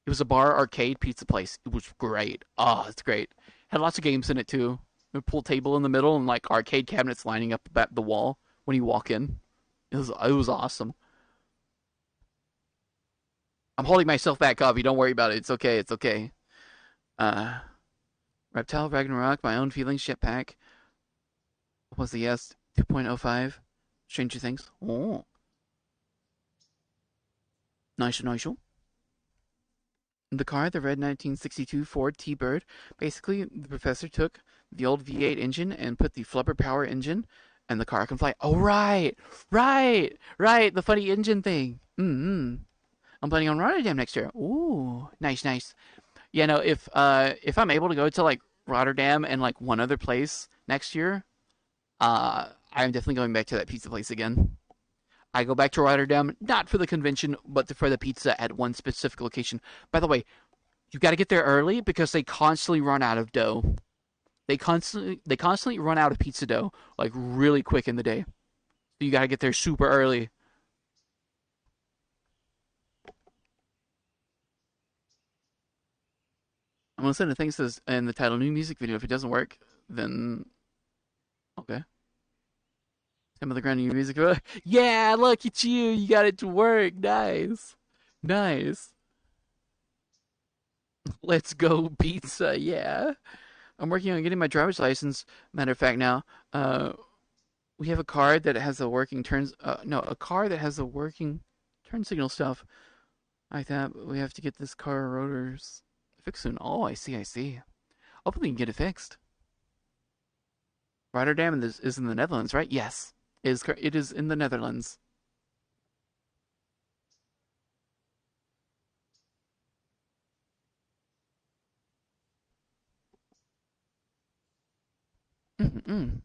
It was a bar arcade pizza place. It was great. Oh, it's great. Had lots of games in it too. A pool table in the middle and like arcade cabinets lining up at the wall when you walk in. It was awesome. I'm holding myself back up. You don't worry about it. It's okay. It's okay. Uh Reptile Ragnarok, My Own Feelings Jetpack. What was the yes? 2.05. Stranger Things. Oh, nice, nice. The car, the red 1962 Ford T-Bird, basically the professor took the old V8 engine and put the flubber power engine, and the car can fly. Oh, right, right, the funny engine thing. Mm-hmm. I'm planning on Rotterdam next year. Ooh, nice, nice. Yeah, no, if I'm able to go to like Rotterdam and like one other place next year, I'm definitely going back to that pizza place again. I go back to Rotterdam not for the convention, but for the pizza at one specific location. By the way, you got to get there early because they constantly run out of dough. They constantly run out of pizza dough like really quick in the day. So you got to get there super early. I'm gonna send the things in the title new music video. If it doesn't work, then okay. Some of the ground new music video. Yeah, look at you. You got it to work. Nice, nice. Let's go pizza. Yeah. I'm working on getting my driver's license. Matter of fact, now, uh, we have a car that has a working turns. No, a car that has a working turn signal stuff like that. But we have to get this car rotors fixed soon. Oh, I see. I see. Hopefully, we can get it fixed. Rotterdam is in the Netherlands, right? Yes, it is in the Netherlands. Mm-mm.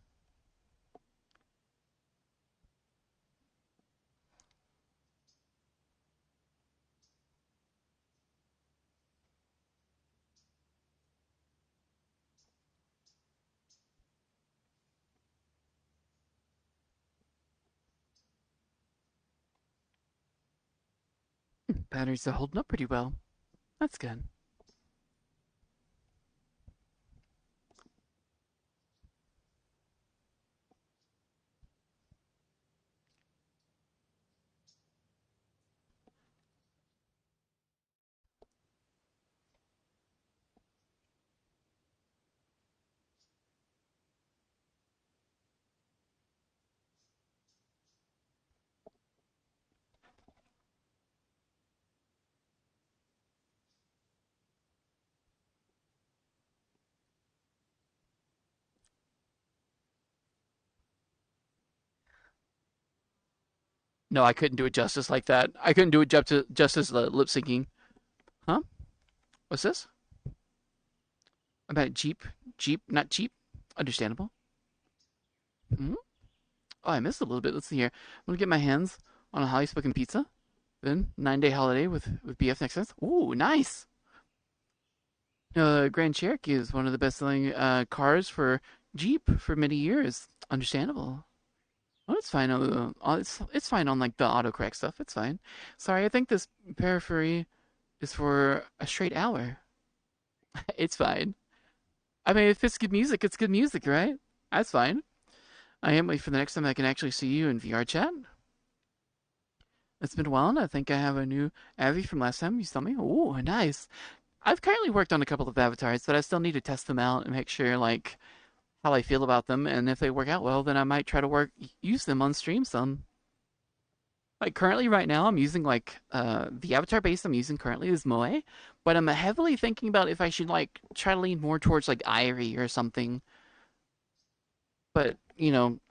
Batteries are holding up pretty well. That's good. No, I couldn't do it justice like that. I couldn't do it justice lip syncing. Huh? What's this? About Jeep? Jeep, not cheap. Understandable. Hmm. Oh, I missed a little bit. Let's see here. I'm gonna get my hands on a highly spoken pizza. Then 9 day holiday with BF next month. Ooh, nice. Grand Cherokee is one of the best selling cars for Jeep for many years. Understandable. Oh, it's fine on it's fine on like the autocorrect stuff. It's fine. Sorry, I think this periphery is for a straight hour. It's fine. I mean, if it's good music, it's good music, right? That's fine. I am waiting for the next time I can actually see you in VR chat. It's been a while, and I think I have a new Avi from last time you saw me. Oh, nice. I've currently worked on a couple of avatars, but I still need to test them out and make sure like how I feel about them, and if they work out well, then I might try to use them on stream some. Like currently, right now, I'm using like the avatar base I'm using currently is Moe, but I'm heavily thinking about if I should like try to lean more towards like Irie or something. But I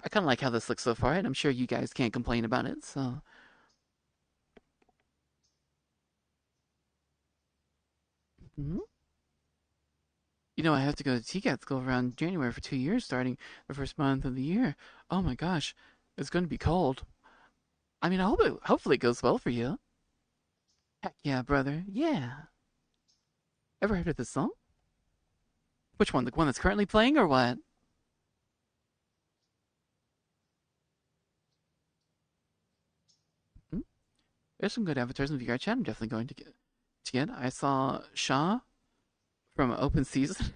kind of like how this looks so far, and I'm sure you guys can't complain about it. So, mhm. I have to go to TCAT school around January for 2 years, starting the first month of the year. Oh my gosh, it's going to be cold. I mean, hopefully it goes well for you. Heck yeah, brother. Yeah. Ever heard of this song? Which one? The one that's currently playing or what? Hmm? There's some good avatars in VR chat. I'm definitely going to get. I saw Shaw from Open Season.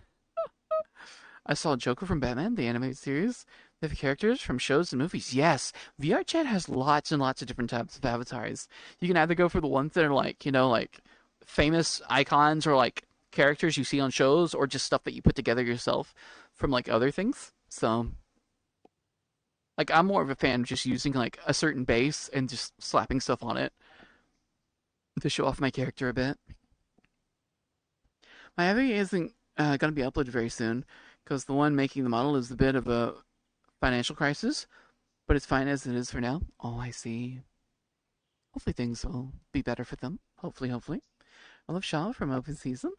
I saw Joker from Batman, the animated series. They have characters from shows and movies. Yes, VR chat has lots and lots of different types of avatars. You can either go for the ones that are like, like famous icons or like characters you see on shows or just stuff that you put together yourself from like other things. So, like I'm more of a fan of just using like a certain base and just slapping stuff on it to show off my character a bit. My avatar isn't going to be uploaded very soon because the one making the model is a bit of a financial crisis, but it's fine as it is for now. Oh, I see. Hopefully things will be better for them. Hopefully, hopefully. I love Shaw from Open Season,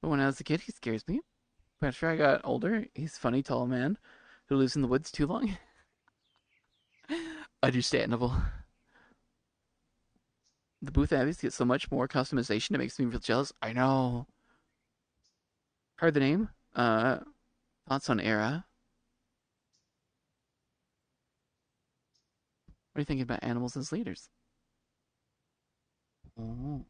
but when I was a kid, he scares me. But after I got older, he's a funny, tall man who lives in the woods too long. Understandable. The booth abbeys get so much more customization, it makes me feel jealous. I know. Heard the name? Thoughts on Era? What are you thinking about animals as leaders? Oh.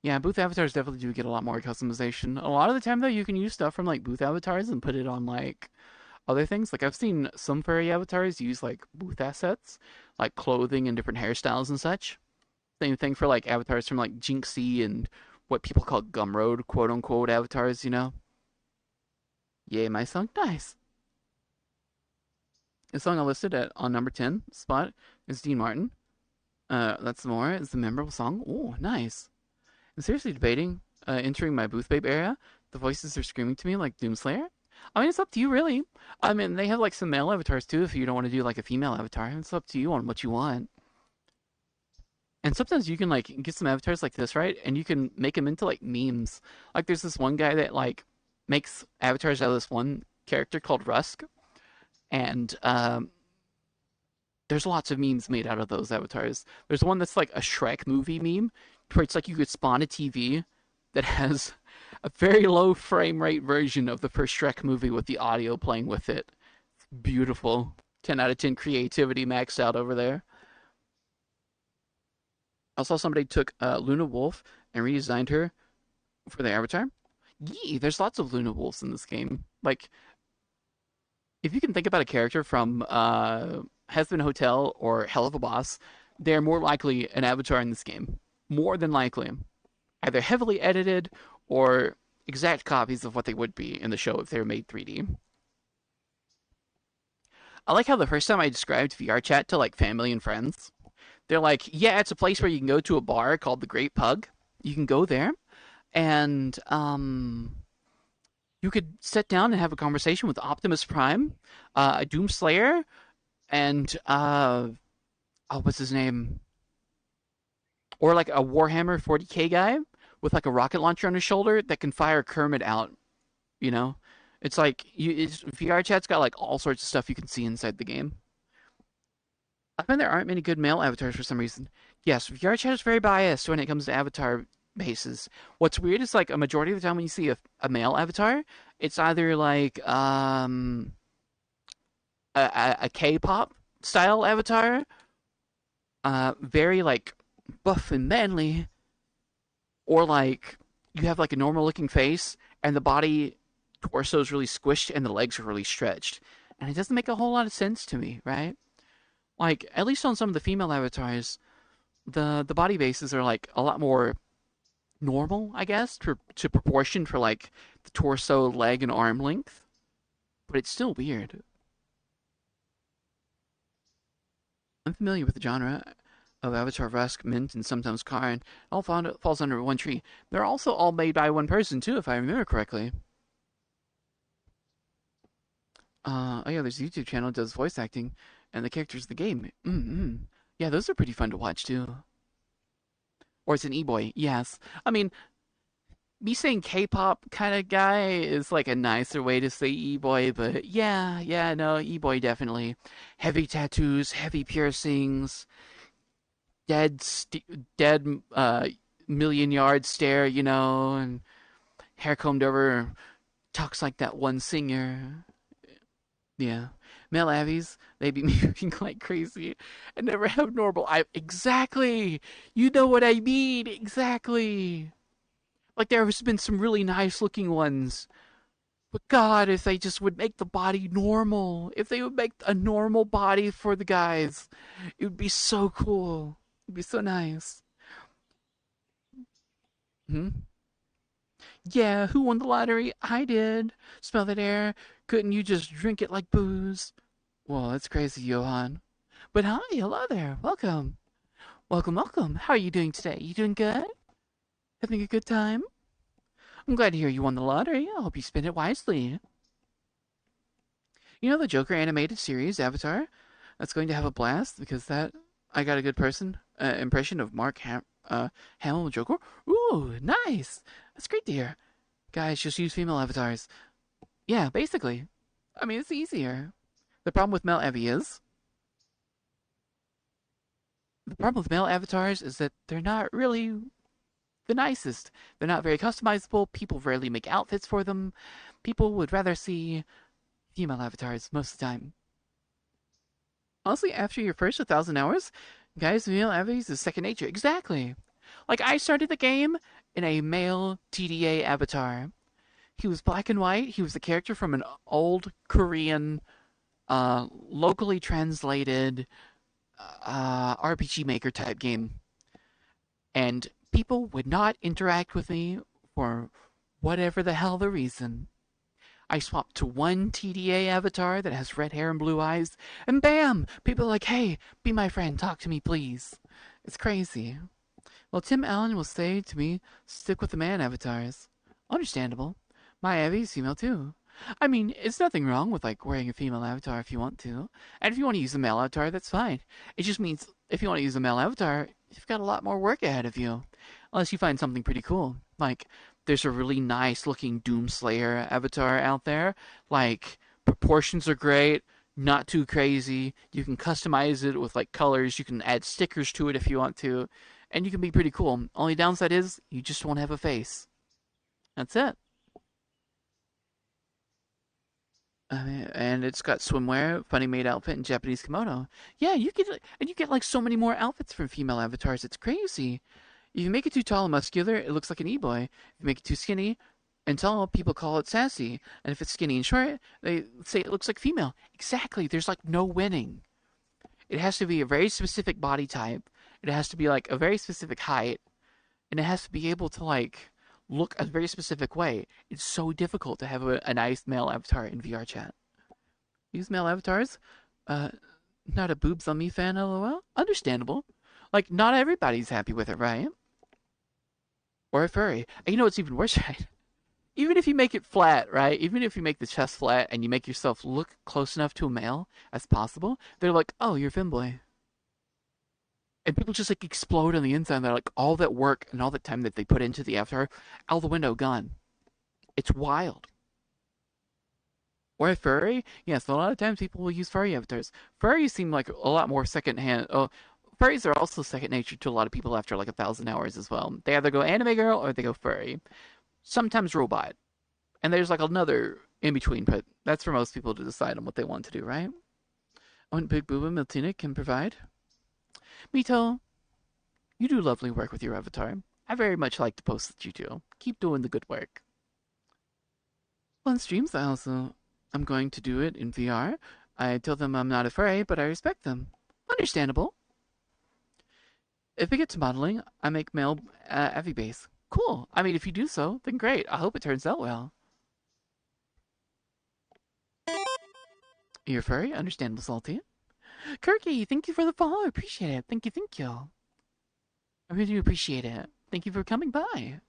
Yeah, booth avatars definitely do get a lot more customization. A lot of the time, though, you can use stuff from like booth avatars and put it on like other things. Like I've seen some furry avatars use like booth assets, like clothing and different hairstyles and such. Same thing for like avatars from like Jinxie and what people call Gumroad, quote unquote avatars. Yay, my song, nice. The song I listed at on number 10 spot is Dean Martin. That's more is the memorable song. Oh, nice. I'm seriously debating entering my Booth Babe area. The voices are screaming to me like Doomslayer. I mean, it's up to you, really. I mean, they have like some male avatars too. If you don't want to do like a female avatar, it's up to you on what you want. And sometimes you can like get some avatars like this, right? And you can make them into like memes. Like there's this one guy that like makes avatars out of this one character called Rusk, and there's lots of memes made out of those avatars. There's one that's like a Shrek movie meme, where it's like you could spawn a TV that has a very low frame rate version of the first Shrek movie with the audio playing with it. Beautiful. 10 out of 10 creativity maxed out over there. I saw somebody took Luna Wolf and redesigned her for the avatar. Yee, there's lots of Luna Wolves in this game. Like, if you can think about a character from Husband Hotel or Hell of a Boss, they're more likely an avatar in this game. More than likely. Either heavily edited or exact copies of what they would be in the show if they were made 3D. I like how the first time I described VR chat to like family and friends, they're like, yeah, it's a place where you can go to a bar called the Great Pug. You can go there and you could sit down and have a conversation with Optimus Prime, a Doomslayer, and oh, what's his name? Or like a Warhammer 40K guy with like a rocket launcher on his shoulder that can fire Kermit out. You know, it's like VR chat's got like all sorts of stuff you can see inside the game. I find there aren't many good male avatars for some reason. Yes, VR chat is very biased when it comes to avatar bases. What's weird is like a majority of the time when you see a male avatar, it's either like a K-pop style avatar, very like buff and manly, or like you have like a normal looking face and the body torso is really squished and the legs are really stretched. And it doesn't make a whole lot of sense to me, right? Like at least on some of the female avatars, the body bases are like a lot more normal, I guess, to proportion for like the torso, leg, and arm length. But it's still weird. I'm familiar with the genre of Avatar, Rusk, Mint, and sometimes Karn. All falls under one tree. They're also all made by one person too, if I remember correctly. Oh yeah, there's a YouTube channel that does voice acting, and the characters of the game. Mm-hmm. Yeah, those are pretty fun to watch too. Or it's an e-boy. Yes, I mean me saying K-pop kind of guy is like a nicer way to say e-boy, but yeah, no, e-boy definitely. Heavy tattoos, heavy piercings, dead million yard stare, and hair combed over, talks like that one singer. Yeah. Male Avies, they be moving like crazy and never have normal eye. Exactly. You know what I mean. Exactly. Like there has been some really nice looking ones. But God, if they just would make the body normal, if they would make a normal body for the guys, it would be so cool. It'd be so nice. Hmm? Yeah, who won the lottery? I did. Smell that air? Couldn't you just drink it like booze? Well, that's crazy, Johan. But hi, hello there. Welcome. Welcome. How are you doing today? You doing good? Having a good time? I'm glad to hear you won the lottery. I hope you spend it wisely. You know the Joker animated series, Avatar? That's going to have a blast because that I got a good impression of Hamill Joker. Ooh, nice. That's great to hear. Guys, just use female avatars. Yeah, basically. I mean, it's easier. The problem with male Evie is the problem with male avatars is that they're not really the nicest. They're not very customizable. People rarely make outfits for them. People would rather see female avatars most of the time. Honestly, after your first 1,000 hours, guys, male avatars is second nature. Exactly. Like I started the game in a male TDA avatar. He was black and white. He was the character from an old Korean, locally translated RPG Maker type game. And people would not interact with me for whatever the hell the reason. I swapped to one TDA avatar that has red hair and blue eyes, and bam! People are like, hey, be my friend, talk to me, please. It's crazy. Well, Tim Allen will say to me, stick with the man avatars. Understandable. My Abby's female too. I mean, it's nothing wrong with like wearing a female avatar if you want to. And if you want to use a male avatar, that's fine. It just means if you want to use a male avatar, you've got a lot more work ahead of you. Unless you find something pretty cool. Like, there's a really nice looking Doomslayer avatar out there. Like, proportions are great, not too crazy. You can customize it with like colors. You can add stickers to it if you want to. And you can be pretty cool. Only downside is you just won't have a face. That's it. And it's got swimwear, funny made outfit, and Japanese kimono. Yeah, you get like so many more outfits from female avatars. It's crazy. If you make it too tall and muscular, it looks like an e-boy. If you make it too skinny and tall, people call it sassy. And if it's skinny and short, they say it looks like female. Exactly. There's like no winning. It has to be a very specific body type. It has to be like a very specific height, and it has to be able to like look a very specific way. It's so difficult to have a nice male avatar in VR chat. Use male avatars. Uh, not a boobs on me fan, lol. Understandable. Like, not everybody's happy with it, right? Or a furry. And you know what's even worse, right? Even if you make it flat, right? Even if you make the chest flat and you make yourself look close enough to a male as possible, they're like, oh, you're a femboy. And people just like explode on the inside. They're like, all that work and all that time that they put into the avatar, out the window, gone. It's wild. Or a furry? Yes, a lot of times people will use furry avatars. Furries seem like a lot more secondhand. Oh, furries are also second nature to a lot of people after like 1,000 hours as well. They either go anime girl or they go furry. Sometimes robot. And there's like another in between, but that's for most people to decide on what they want to do, right? What Big Booba Miltina can provide. Mito, you do lovely work with your avatar. I very much like the posts that you do. Keep doing the good work. On streams, I'm going to do it in VR. I tell them I'm not afraid, but I respect them. Understandable. If it gets to modeling, I make male Effie base. Cool. I mean, if you do so, then great. I hope it turns out well. You're furry? Understandable, Salty. Kirky, thank you for the follow. I appreciate it. Thank you. I really do appreciate it. Thank you for coming by.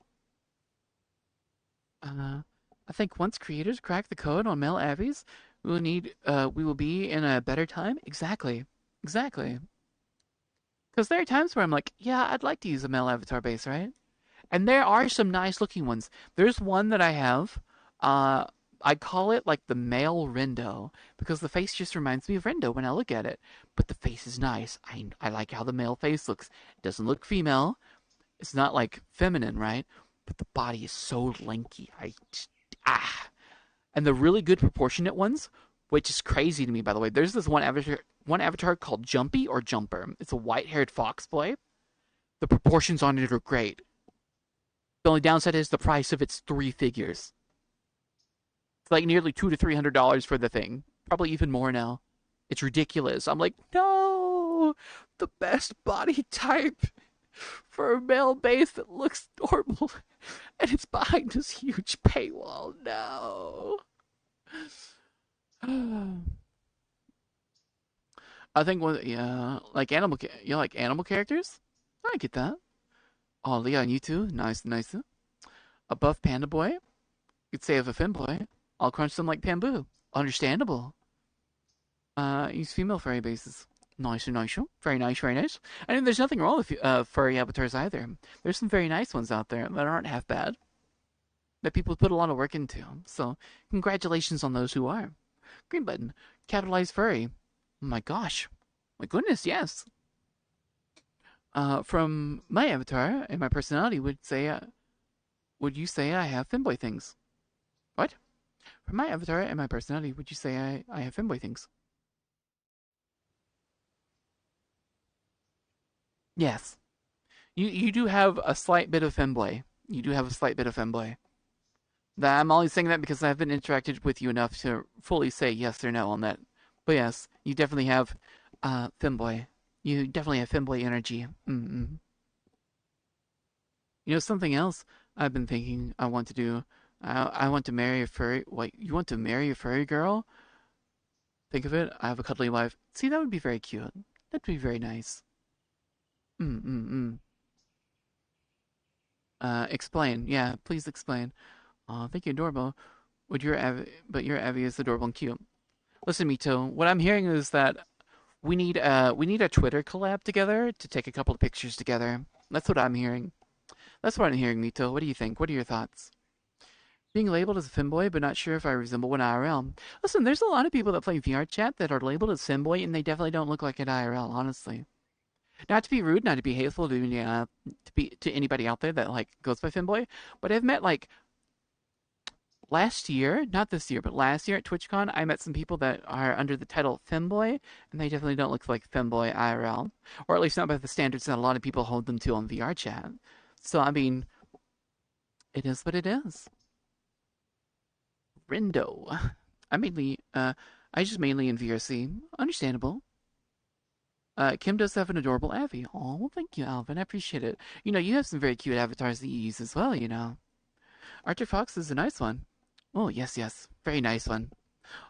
Uh, I think once creators crack the code on male Abbeys, we will be in a better time. Exactly. Because there are times where I'm like, yeah, I'd like to use a male avatar base, right? And there are some nice looking ones. There's one that I have. Uh, I call it like the male Rindo because the face just reminds me of Rindo when I look at it. But the face is nice. I like how the male face looks. It doesn't look female. It's not like feminine, right? But the body is so lanky. And the really good proportionate ones, which is crazy to me, by the way. There's this one avatar called Jumpy or Jumper. It's a white-haired fox boy. The proportions on it are great. The only downside is the price of it's 3 figures. It's like nearly $200 to $300 for the thing. Probably even more now. It's ridiculous. I'm like, no, the best body type for a male base that looks normal, and it's behind this huge paywall. No. I think yeah, like you like animal characters. I get that. Oh, Leon, you too. Nice, nice. A buff panda boy. You'd say of a femboy. I'll crunch them like Pamboo. Understandable. Use female furry bases. Nice, nice. Very nice, very nice. I mean, there's nothing wrong with furry avatars either. There's some very nice ones out there that aren't half bad. That people put a lot of work into. So, congratulations on those who are. Green button. Capitalized furry. Oh my gosh. My goodness, yes. From my avatar and my personality would you say I have femboy things? What? From my avatar and my personality, would you say I have femboy things? Yes. You do have a slight bit of femboy. You do have a slight bit of femboy. That I'm only saying that because I haven't interacted with you enough to fully say yes or no on that. But yes, you definitely have femboy. You definitely have femboy energy. Mm-mm. You know something else I've been thinking I want to do. I want to marry a furry. What, you want to marry a furry girl? Think of it. I have a cuddly wife. See, that would be very cute. That'd be very nice. Mm-mm-mm. Explain. Yeah, please explain. Oh, thank you, adorable. But your Evie is adorable and cute. Listen, Mito. What I'm hearing is that we need a Twitter collab together to take a couple of pictures together. That's what I'm hearing. That's what I'm hearing, Mito. What do you think? What are your thoughts? Being labeled as a femboy, but not sure if I resemble one IRL. Listen, there's a lot of people that play VR chat that are labeled as femboy, and they definitely don't look like an IRL. Honestly, not to be rude, not to be hateful to anybody out there that like goes by femboy, but I've met like last year, not this year, but last year at TwitchCon, I met some people that are under the title femboy, and they definitely don't look like femboy IRL, or at least not by the standards that a lot of people hold them to on VR chat. So I mean, it is what it is. Rindo. I just mainly in VRC. Understandable. Kim does have an adorable Avi. Oh, well, thank you, Alvin. I appreciate it. You know, you have some very cute avatars that you use as well, you know. Archer Fox is a nice one. Oh, yes, yes. Very nice one.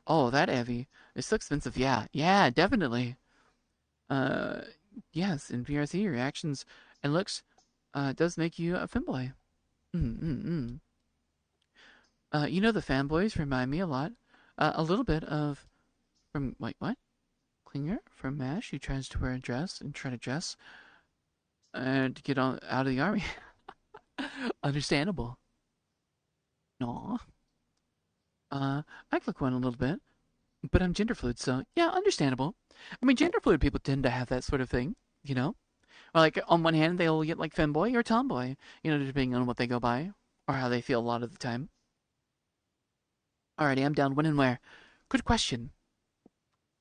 Oh, that Avi. It's so expensive. Yeah, yeah, definitely. Uh, yes, in VRC, your actions and looks does make you a femboy. Mm-mm-mm. You know, the fanboys remind me a lot, a little bit of, from, wait, what? Klinger from MASH, who tries to wear a dress and try to dress and to get on out of the army. Understandable. No. I look one a little bit, but I'm gender fluid, so yeah, understandable. I mean, gender fluid people tend to have that sort of thing, you know? Like, on one hand, they'll get like femboy or tomboy, you know, depending on what they go by or how they feel a lot of the time. Alrighty, I'm down. When and where? Good question.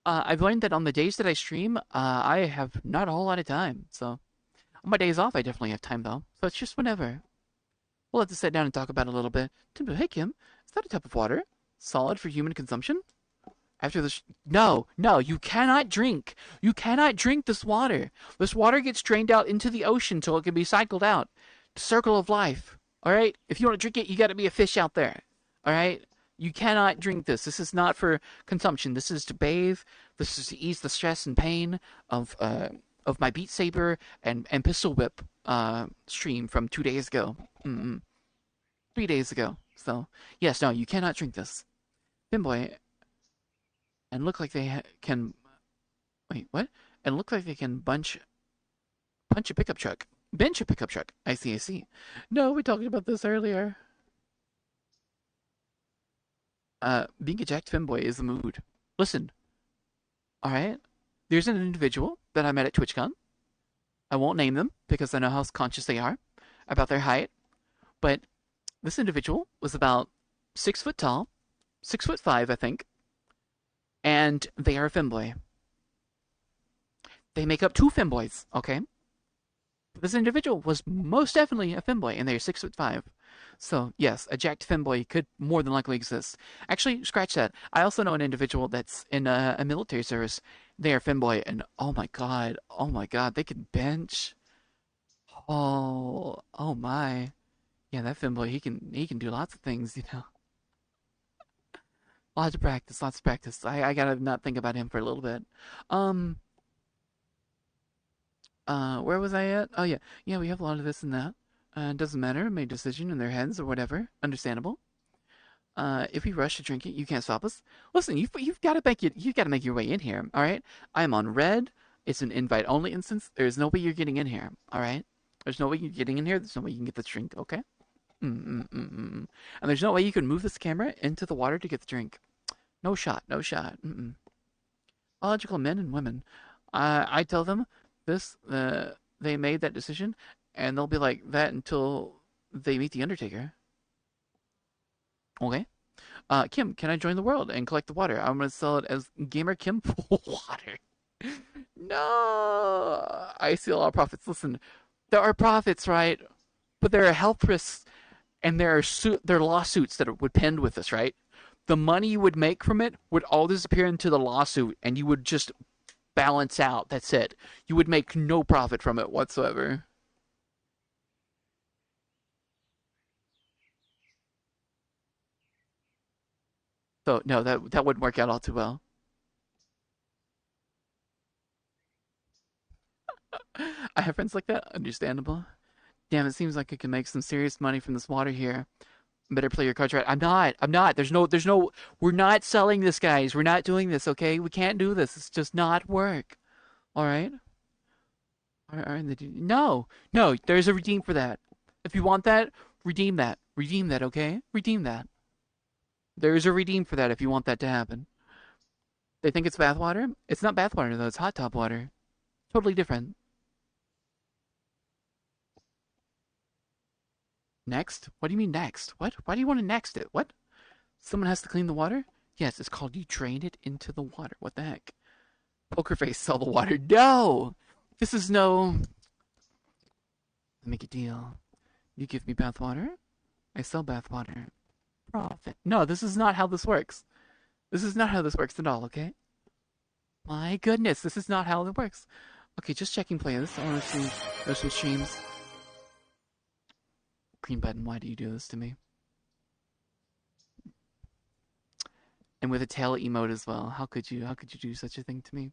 I've learned that on the days that I stream, I have not a whole lot of time. So on my days off, I definitely have time though. So it's just whenever. We'll have to sit down and talk about it a little bit. Timbo, hey Kim, is that a type of water? Solid for human consumption? After this, no, no, you cannot drink. You cannot drink this water. This water gets drained out into the ocean so it can be cycled out. The circle of life. All right. If you want to drink it, you got to be a fish out there. All right. You cannot drink this. This is not for consumption. This is to bathe. This is to ease the stress and pain of my Beat Saber and Pistol Whip stream from 2 days ago. 3 days ago. So yes, no, you cannot drink this. Finboy, and look like they can. Wait, what? And look like they can punch a pickup truck. Bench a pickup truck. I see, I see. No, we talked about this earlier. Being a jacked femboy is the mood. Listen, alright? There's an individual that I met at TwitchCon. I won't name them because I know how conscious they are about their height. But this individual was about 6 foot tall, 6'5", I think, and they are a femboy. They make up two femboys, okay? This individual was most definitely a femboy, and they are 6'5". So yes, a jacked femboy could more than likely exist. Actually, scratch that. I also know an individual that's in a military service. They are femboy, and oh my god, they can bench. Oh my. Yeah, that femboy, he can do lots of things, you know. Lots of practice, lots of practice. I gotta not think about him for a little bit. Um, where was I at? Oh yeah, yeah, we have a lot of this and that. It doesn't matter. Made a decision in their heads or whatever. Understandable. If we rush to drink it, you can't stop us. Listen, you've got to make your way in here. All right. I am on red. It's an invite only instance. There's no way you're getting in here. All right. There's no way you're getting in here. There's no way you can get the drink. Okay. Mm-mm-mm-mm. And there's no way you can move this camera into the water to get the drink. No shot. No shot. Mm-mm. Logical men and women. I tell them this. They made that decision, and they'll be like that until they meet the Undertaker. Okay. Kim, can I join the world and collect the water? I'm gonna sell it as Gamer Kim Pool Water. No, I see a lot of profits. Listen, there are profits, right? But there are health risks, and there are lawsuits that would pend with this, right? The money you would make from it would all disappear into the lawsuit, and you would just balance out. That's it. You would make no profit from it whatsoever. So no, that wouldn't work out all too well. I have friends like that. Understandable. Damn, it seems like I can make some serious money from this water here. Better play your cards right. I'm not. I'm not. There's no. We're not selling this, guys. We're not doing this. Okay, we can't do this. It's just not work. All right. All right. No, no. There's a redeem for that. If you want that, redeem that. Redeem that. Okay. Redeem that. There is a redeem for that if you want that to happen. They think it's bathwater. It's not bathwater though. It's hot tub water. Totally different. Next? What do you mean next? What? Why do you want to next it? What? Someone has to clean the water? Yes, it's called you drain it into the water. What the heck? Poker face, sell the water. No! This is no. Make a deal. You give me bath water, I sell bath water. Profit. No, this is not how this works. This is not how this works at all, okay? My goodness, this is not how it works. Okay, just checking playlists. I want to see there's some streams. Green button, why do you do this to me? And with a tail emote as well. How could you? How could you do such a thing to me?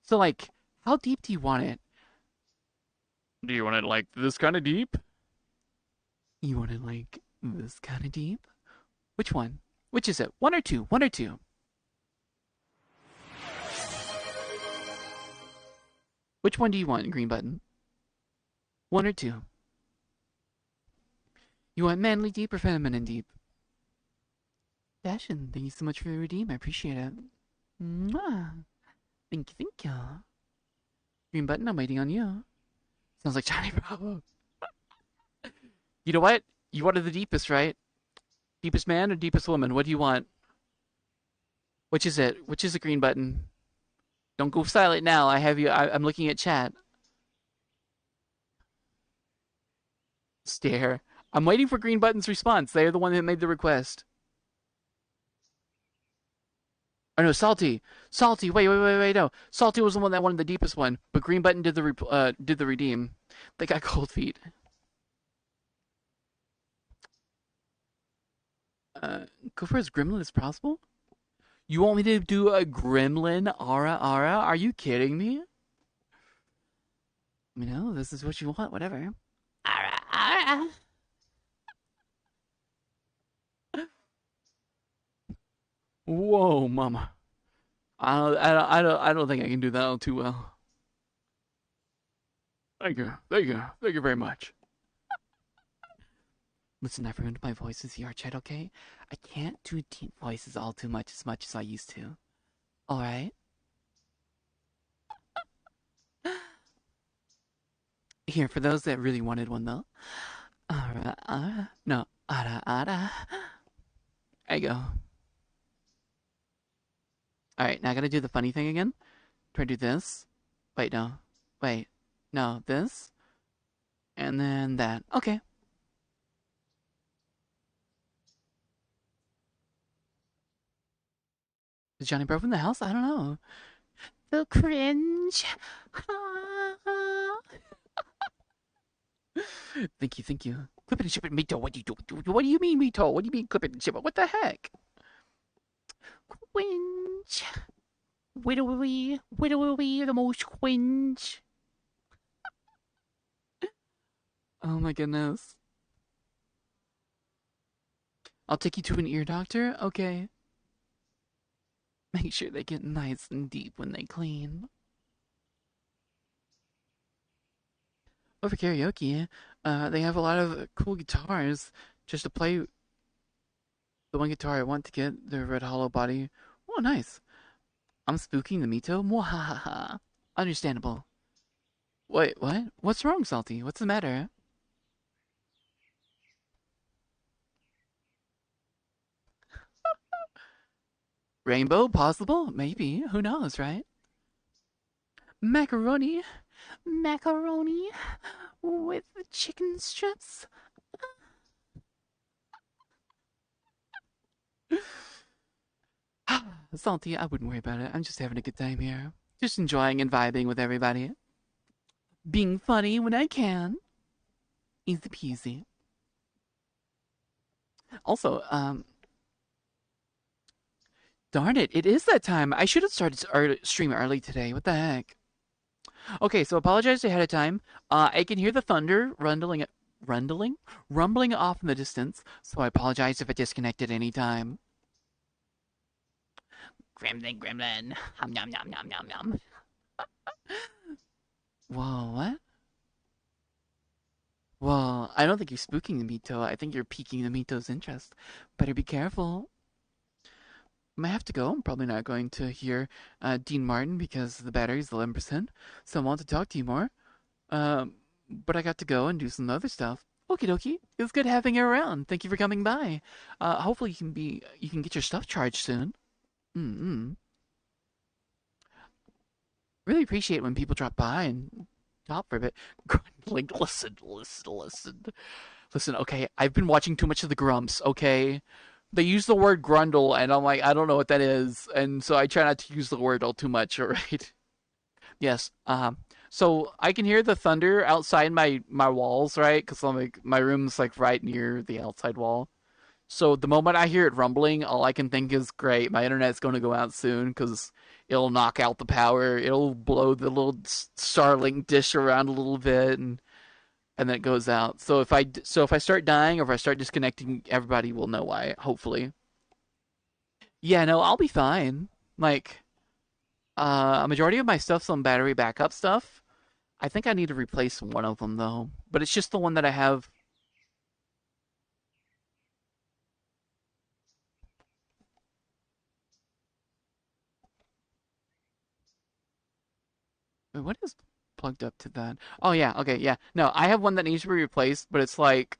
So like, how deep do you want it? Do you want it like this kind of deep? You want it like this kind of deep? Which one? Which is it? One or two? One or two? Which one do you want, green button? One or two? You want manly deep or feminine deep? Dashin, thank you so much for the redeem. I appreciate it. Mwah. Thank you, thank you. Green button, I'm waiting on you. Sounds like Johnny Bravo. You know what? You wanted the deepest, right? Deepest man or deepest woman? What do you want? Which is it? Which is the green button? Don't go silent now. I have you. I'm looking at chat. Stare. I'm waiting for green button's response. They are the one that made the request. Oh no, Salty. Salty. Wait. No, Salty was the one that wanted the deepest one, but green button did the redeem. They got cold feet. Go for as gremlin as possible. You want me to do a gremlin ara? Are you kidding me? You know, this is what you want. Whatever. Ara. Whoa, mama. I don't think I can do that all too well. Thank you. Thank you. Thank you very much. Listen, I've ruined my voice with VR chat, okay? I can't do deep voices all too much as I used to. Alright? Here, for those that really wanted one though. No, ara. There you go. Alright, now I gotta do the funny thing again. Try to do this. Wait, no. Wait. No, this. And then that. Okay. Is Johnny Bravo in the house? I don't know. The cringe. Thank you, thank you. Clip it and ship it, Mito. What do you do? What do you mean, Mito? What do you mean, clip it and ship it? What the heck? Cringe. Widowy, the most cringe. Oh my goodness. I'll take you to an ear doctor? Okay. Make sure they get nice and deep when they clean. Over karaoke, they have a lot of cool guitars just to play the one guitar I want to get, the Red Hollow Body. Oh, nice. I'm spooking the Mito? Mwahaha. Understandable. Wait, what? What's wrong, Salty? What's the matter? Rainbow? Possible? Maybe. Who knows, right? Macaroni. Macaroni with chicken strips. Salty, I wouldn't worry about it. I'm just having a good time here. Just enjoying and vibing with everybody. Being funny when I can. Easy peasy. Also, darn it, it is that time. I should have started stream early today. What the heck? Okay, so apologize ahead of time. I can hear the thunder rumbling off in the distance, so I apologize if I disconnect at any time. Gremlin. Hum nom nom nom nom nom. Whoa, what? Well, I don't think you're spooking the Mito. I think you're piquing the Mito's interest. Better be careful. I might have to go. I'm probably not going to hear Dean Martin because the battery's 11%. So I want to talk to you more. But I got to go and do some other stuff. Okie dokie. It was good having you around. Thank you for coming by. Hopefully you can get your stuff charged soon. Mm-mm. Really appreciate when people drop by and talk for a bit. Like, listen. Okay, I've been watching too much of the Grumps. Okay, they use the word grundle, and I'm like, I don't know what that is, and so I try not to use the word all too much. All right. Yes. So I can hear the thunder outside my walls, right? Because I'm like my room's like right near the outside wall. So the moment I hear it rumbling, all I can think is, great, my internet's going to go out soon because it'll knock out the power. It'll blow the little Starlink dish around a little bit, and then it goes out. So if I start dying or if I start disconnecting, everybody will know why. Hopefully. Yeah, no, I'll be fine. Like, a majority of my stuff's on battery backup stuff. I think I need to replace one of them though, but it's just the one that I have. Wait, what is plugged up to that? Oh yeah, okay, yeah. No, I have one that needs to be replaced, but it's like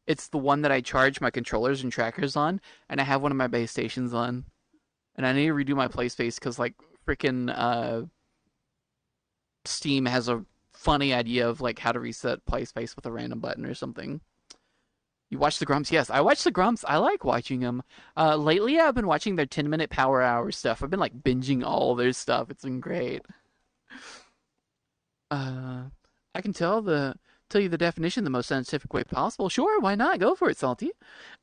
it's the one that I charge my controllers and trackers on, and I have one of my base stations on, and I need to redo my play space because like freaking Steam has a funny idea of like how to reset play space with a random button or something. You watch the Grumps? Yes, I watch the Grumps. I like watching them. Lately, I've been watching their 10-minute Power Hour stuff. I've been like binging all their stuff. It's been great. Uh, I can tell you the definition the most scientific way possible. Sure, why not? Go for it, Salty.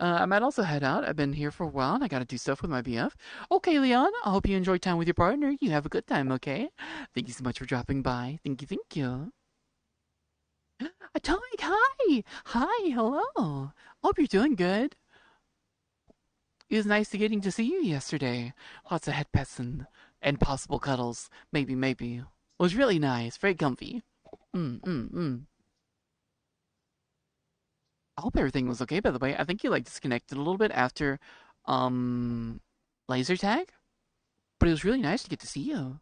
I might also head out. I've been here for a while and I gotta do stuff with my BF. Okay, Leon, I hope you enjoy time with your partner. You have a good time, okay? Thank you so much for dropping by. Thank you. Atomic, hi! Hi, hello. Hope you're doing good. It was nice to getting to see you yesterday. Lots of head pets and possible cuddles. Maybe. It was really nice, very comfy. Mm. I hope everything was okay, by the way. I think you like disconnected a little bit after um laser tag, but it was really nice to get to see you.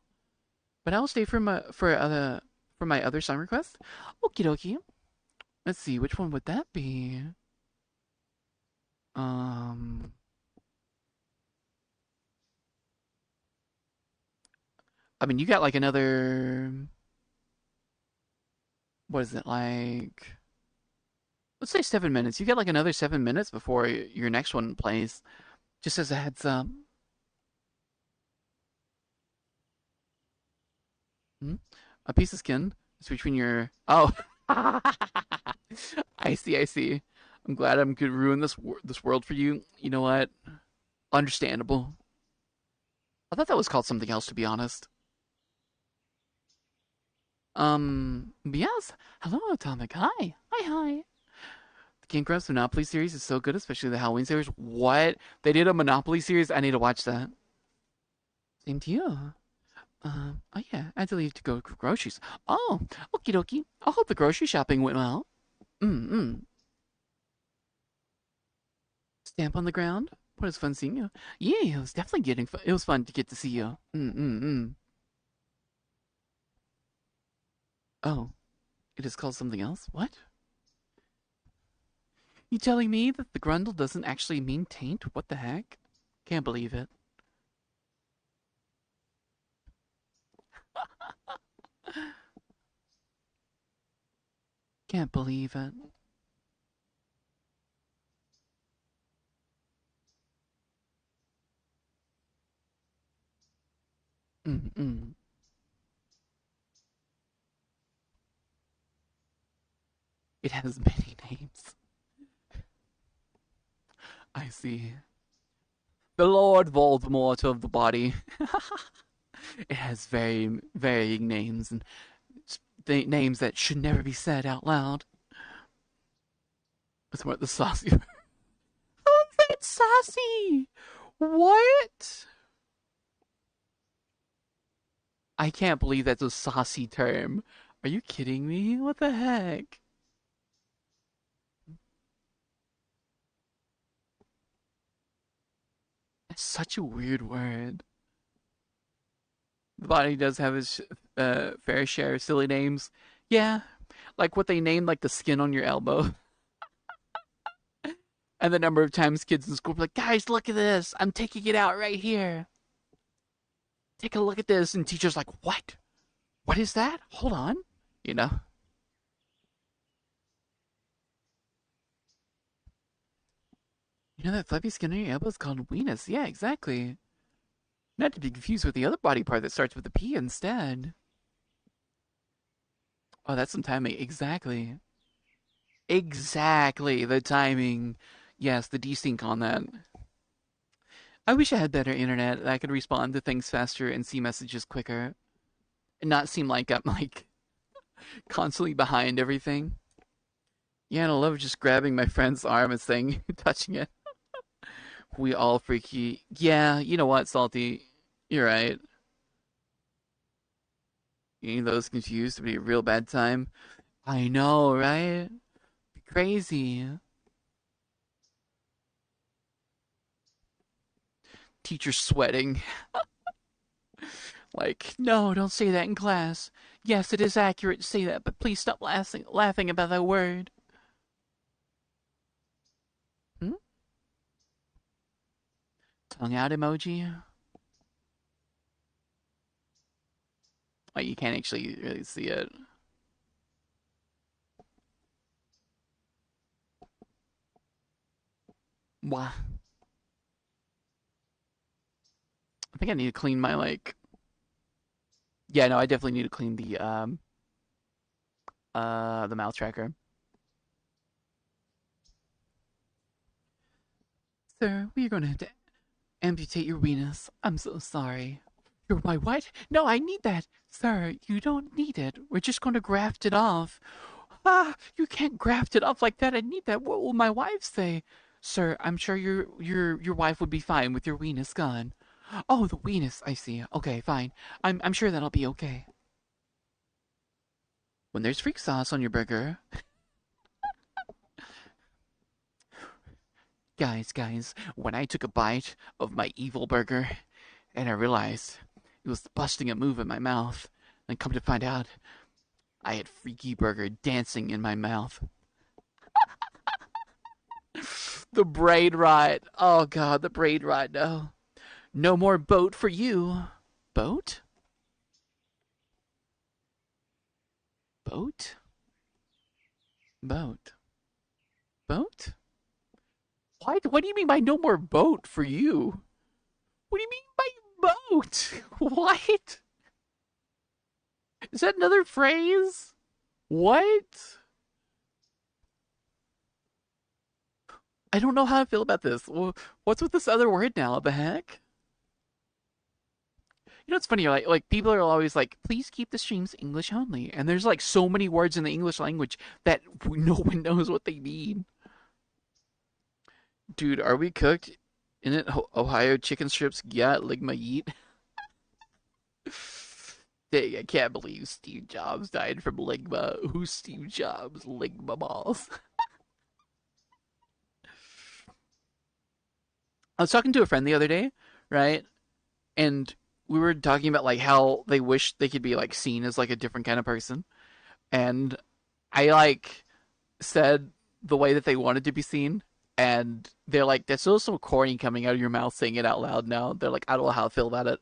But I'll stay for my other song request. Okie dokie. Let's see, which one would that be? Um I mean you got like another what is it like let's say 7 minutes. You got like another 7 minutes before your next one plays. Just as a heads up. Hmm? A piece of skin is between your. Oh, I see. I see. I'm glad I'm could ruin this world for you. You know what? Understandable. I thought that was called something else, to be honest. Yes. Hello, Atomic. Hi. Hi. The King Crest Monopoly series is so good, especially the Halloween series. What? They did a Monopoly series? I need to watch that. Same to you. Oh yeah, I had to leave to go groceries. Oh, okie dokie. I hope the grocery shopping went well. Mm. Stamp on the ground. What is fun seeing you. Yeah, it was definitely getting fun. It was fun to get to see you. Oh, it is called something else? What? You telling me that the grundle doesn't actually mean taint? What the heck? Can't believe it. Can't believe it. Mm. It has many names. I see. The Lord Voldemort of the body. It has very varying names and names that should never be said out loud. It's more the saucy. Oh, that's saucy. What? I can't believe that's a saucy term. Are you kidding me? What the heck? That's such a weird word. The body does have its fair share of silly names. Yeah, like what they named like the skin on your elbow. And the number of times kids in school be like, guys, look at this. I'm taking it out right here. Take a look at this. And teacher's like, what? What is that? Hold on. You know? You know that fluffy skin on your elbow is called weenus. Yeah, exactly. Not to be confused with the other body part that starts with a P instead. Oh, that's some timing. Exactly. Exactly. The timing. Yes, the desync on that. I wish I had better internet that I could respond to things faster and see messages quicker and not seem like I'm like constantly behind everything. Yeah, and I love just grabbing my friend's arm and saying, touching it. We all freaky. Yeah, you know what, Salty? You're right. Getting those confused would be a real bad time. I know, right? Crazy. Teacher sweating. Like, no, don't say that in class. Yes, it is accurate to say that, but please stop laughing about that word. Hmm? Tongue out emoji? Oh, you can't actually really see it. Why? I think I need to clean my like. Yeah, no, I definitely need to clean the mouth tracker. Sir, we are going to have to amputate your weenus. I'm so sorry. You're my what? No, I need that. Sir, you don't need it. We're just going to graft it off. Ah, you can't graft it off like that. I need that. What will my wife say? Sir, I'm sure your wife would be fine with your weenus gone. Oh, the weenus. I see. Okay, fine. I'm sure that'll be okay. when there's freak sauce on your burger. Guys, when I took a bite of my evil burger and I realized it was busting a move in my mouth, and come to find out, I had Freaky Burger dancing in my mouth. The brain rot. Oh god, the brain rot. No. No more boat for you. Boat? Boat? Boat? Boat? What do you mean by no more boat for you? What do you mean by boat? What? Is that another phrase? What? I don't know how I feel about this. What's with this other word now? What the heck? You know, it's funny. Like people are always like, "Please keep the streams English only," and there's like so many words in the English language that no one knows what they mean. Dude, are we cooked? In it, Ohio chicken strips. Yeah, ligma yeet. Dang, I can't believe Steve Jobs died from ligma. Who's Steve Jobs? Ligma balls. I was talking to a friend the other day, right? And we were talking about like how they wish they could be like seen as like a different kind of person. And I like said the way that they wanted to be seen, and they're like, "That's so corny coming out of your mouth saying it out loud." Now they're like, "I don't know how I feel about it."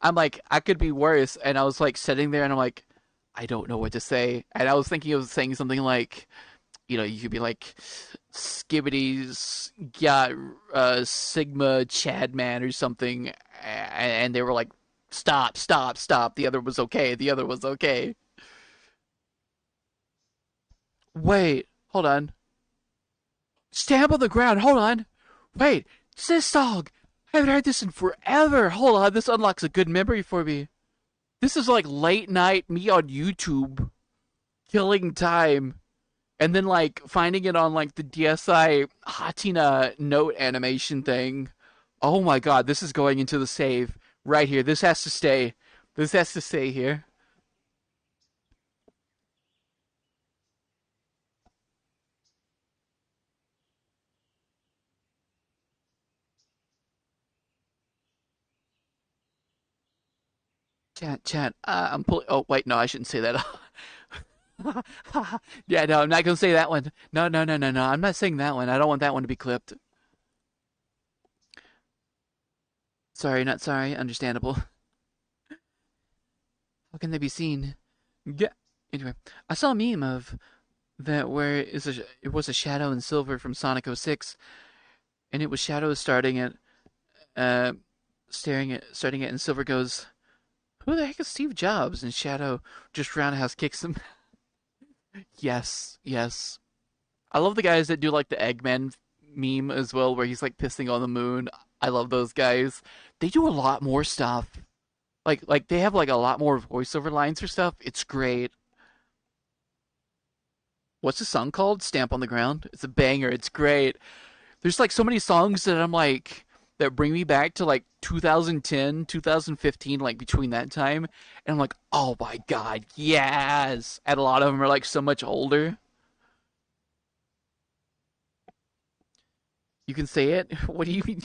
I'm like, I could be worse, and I was like sitting there, and I'm like, I don't know what to say, and I was thinking of saying something like, you could be like, Skibbity's got Sigma Chad Man or something, and they were like, stop, stop, stop. The other was okay. The other was okay. Wait, hold on. Stamp on the ground. Hold on. Wait, it's this song. I haven't heard this in forever. Hold on, this unlocks a good memory for me. This is like late night me on YouTube, killing time, and then like finding it on like the DSi Hatina note animation thing. Oh my god, this is going into the save right here. This has to stay. This has to stay here. Chat. I'm pulling. Oh wait, no, I shouldn't say that. Yeah, no, I'm not gonna say that one. No, no, no, no, no. I'm not saying that one. I don't want that one to be clipped. Sorry, not sorry. Understandable. How can they be seen? Yeah. Anyway, I saw a meme of that where it was a shadow in silver from Sonic 06, and it was Shadow uh starting it, and Silver goes, "Who the heck is Steve Jobs?" And Shadow just roundhouse kicks him. Yes, yes. I love the guys that do like the Eggman meme as well, where he's like pissing on the moon. I love those guys. They do a lot more stuff. Like they have like a lot more voiceover lines for stuff. It's great. What's the song called? Stamp on the Ground. It's a banger. It's great. There's like so many songs that I'm like that bring me back to like 2010, 2015, like between that time, and I'm like, oh my god, yes. And a lot of them are like so much older. You can say it. What do you mean?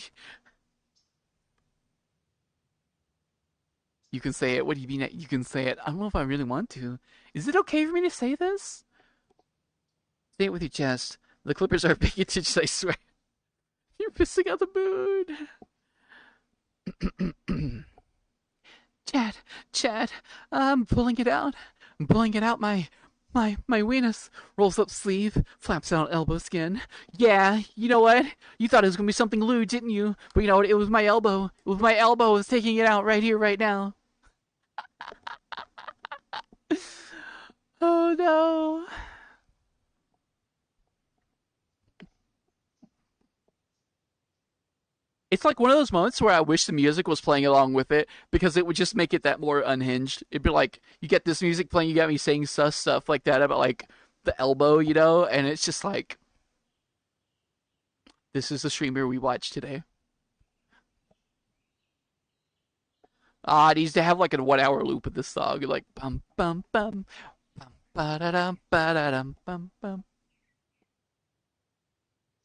You can say it. What do you mean? You can say it. I don't know if I really want to. Is it okay for me to say this? Say it with your chest. The Clippers are big itches, I swear. You're missing out the mood. Chad, Chad, I'm pulling it out. I'm pulling it out. My weenus rolls up sleeve, flaps out elbow skin. Yeah, you know what? You thought it was gonna be something lewd, didn't you? But you know what? It was my elbow. It was my elbow. It's taking it out right here, right now. Oh no. It's like one of those moments where I wish the music was playing along with it because it would just make it that more unhinged. It'd be like you get this music playing, you got me saying sus stuff like that about like the elbow, and it's just like this is the streamer we watched today. Ah, it needs to have like a 1 hour loop of this song, like bum bum bum bum Ba-da-dum, ba-da-dum, bum, bum.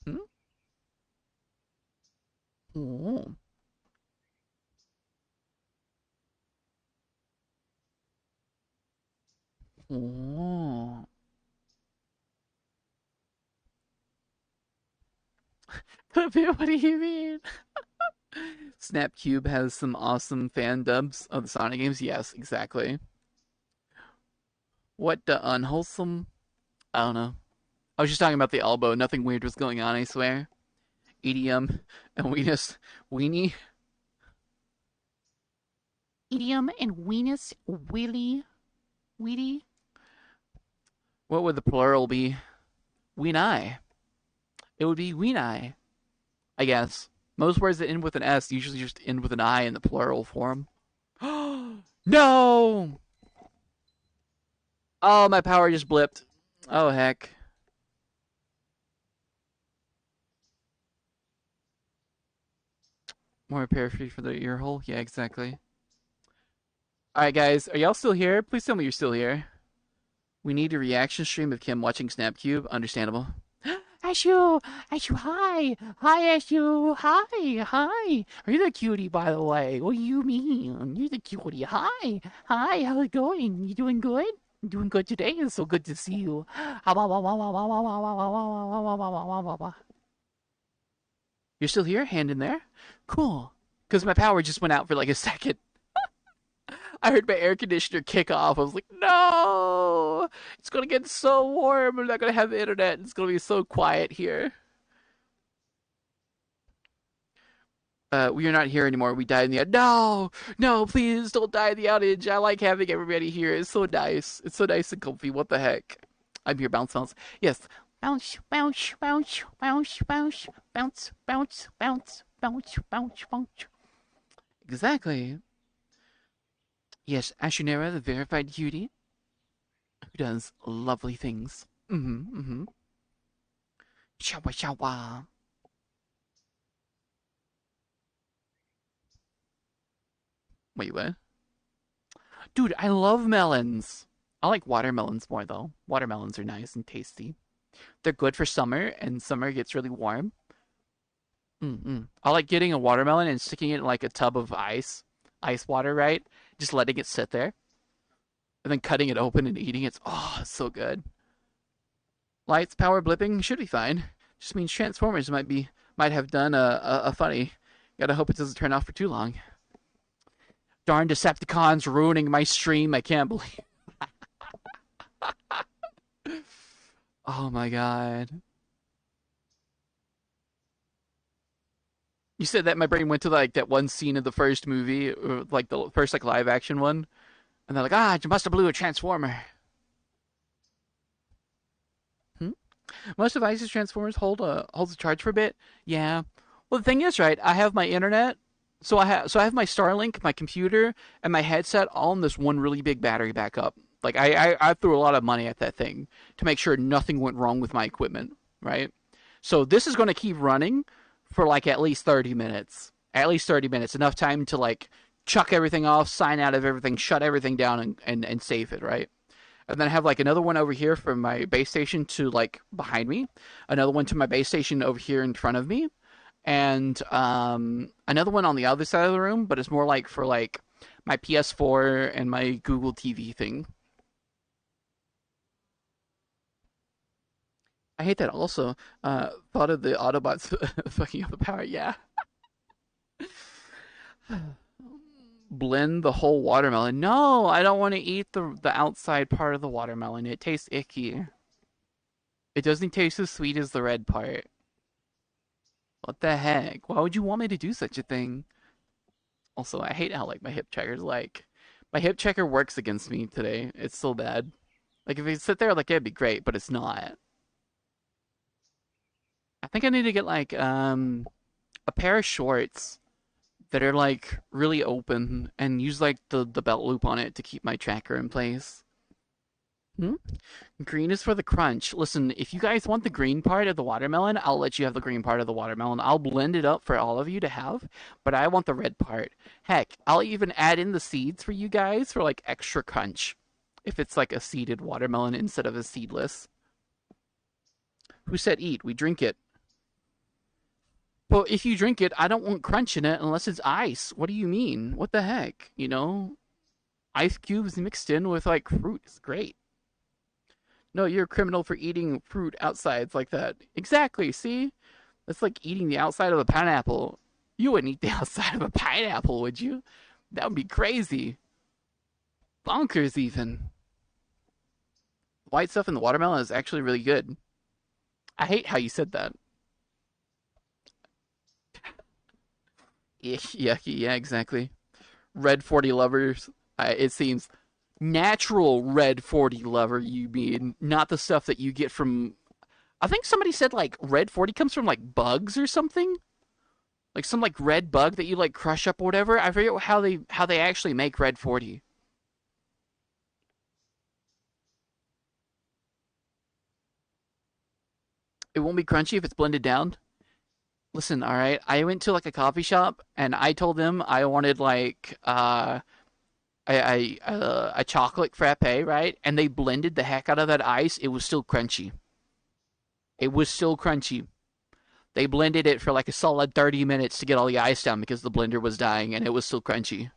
Hmm? Oh. Oh. What do you mean? Snapcube has some awesome fan dubs of the Sonic games. Yes, exactly. What the unwholesome? I don't know. I was just talking about the elbow. Nothing weird was going on, I swear. EDM and we just weenie. EDM and weenus willy weedy. What would the plural be? Weenai. It would be weenai, I guess. Most words that end with an S usually just end with an I in the plural form. No! Oh, my power just blipped. Oh, heck. More paraphrase for the ear hole? Yeah, exactly. Alright, guys. Are y'all still here? Please tell me you're still here. We need a reaction stream of Kim watching Snapcube. Understandable. Ashu! Ashu, hi! Hi, Ashu! Hi! Hi! Are you the cutie, by the way? What do you mean? You're the cutie. Hi! Hi, how's it going? You doing good? Doing good today? It's so good to see you. You're still here? Hand in there? Cool. Because my power just went out for like a second. I heard my air conditioner kick off. I was like, no! It's going to get so warm. I'm not going to have internet. It's going to be so quiet here. We are not here anymore. We died in the no, no, please don't die in the outage. I like having everybody here. It's so nice. It's so nice and comfy. What the heck? I'm here. Bounce, bounce. Yes. Bounce, bounce, bounce, bounce, bounce, bounce, bounce, bounce, bounce, bounce, bounce. Exactly. Yes, Ashunera, the verified cutie, who does lovely things. Mm-hmm. Mm-hmm. Shawa shawa. Wait, what? Dude, I love melons. I like watermelons more though. Watermelons are nice and tasty. They're good for summer, and summer gets really warm. Mm-mm. I like getting a watermelon and sticking it in like a tub of ice water, right? Just letting it sit there, and then cutting it open and eating it. Oh, it's so good. Lights, power blipping should be fine. Just means Transformers might have done a funny. Gotta hope it doesn't turn off for too long. Darn Decepticons ruining my stream. I can't believe. Oh my god. You said that my brain went to like that one scene of the first movie, like the first like live action one, and they're like, ah, you must have blew a transformer. Hmm? Most devices Transformers holds a charge for a bit. Yeah. Well, the thing is, right? I have my internet, so I have my Starlink, my computer, and my headset all in this one really big battery backup. Like I threw a lot of money at that thing to make sure nothing went wrong with my equipment, right? So this is going to keep running for like at least 30 minutes. At least 30 minutes, enough time to like chuck everything off, sign out of everything, shut everything down, and save it, right? And then I have like another one over here from my base station to like behind me, another one to my base station over here in front of me, and another one on the other side of the room, but it's more like for like my PS4 and my Google TV thing. I hate that also. Thought of the Autobots fucking up the power. Yeah. Blend the whole watermelon. No, I don't want to eat the outside part of the watermelon. It tastes icky. It doesn't taste as sweet as the red part. What the heck? Why would you want me to do such a thing? Also, I hate how like my hip checker's like my hip checker works against me today. It's so bad. Like if it sit there like it'd be great, but it's not. I think I need to get like a pair of shorts that are like really open and use like the belt loop on it to keep my tracker in place. Hmm? Green is for the crunch. Listen, if you guys want the green part of the watermelon, I'll let you have the green part of the watermelon. I'll blend it up for all of you to have, but I want the red part. Heck, I'll even add in the seeds for you guys for like extra crunch if it's like a seeded watermelon instead of a seedless. Who said eat? We drink it. Well, if you drink it, I don't want crunch in it unless it's ice. What do you mean? What the heck? You know, ice cubes mixed in with like fruit is great. No, you're a criminal for eating fruit outsides like that. Exactly. See, that's like eating the outside of a pineapple. You wouldn't eat the outside of a pineapple, would you? That would be crazy. Bonkers, even. White stuff in the watermelon is actually really good. I hate how you said that. Yucky, yeah, exactly. Red 40 lovers, it seems. Natural red 40 lover, you mean, not the stuff that you get from. I think somebody said like red 40 comes from like bugs or something. Like some like red bug that you like crush up or whatever. I forget how they actually make red 40. It won't be crunchy if it's blended down. Listen, all right. I went to like a coffee shop and I told them I wanted like a chocolate frappe, right? And they blended the heck out of that ice. It was still crunchy. It was still crunchy. They blended it for like a solid 30 minutes to get all the ice down because the blender was dying and it was still crunchy.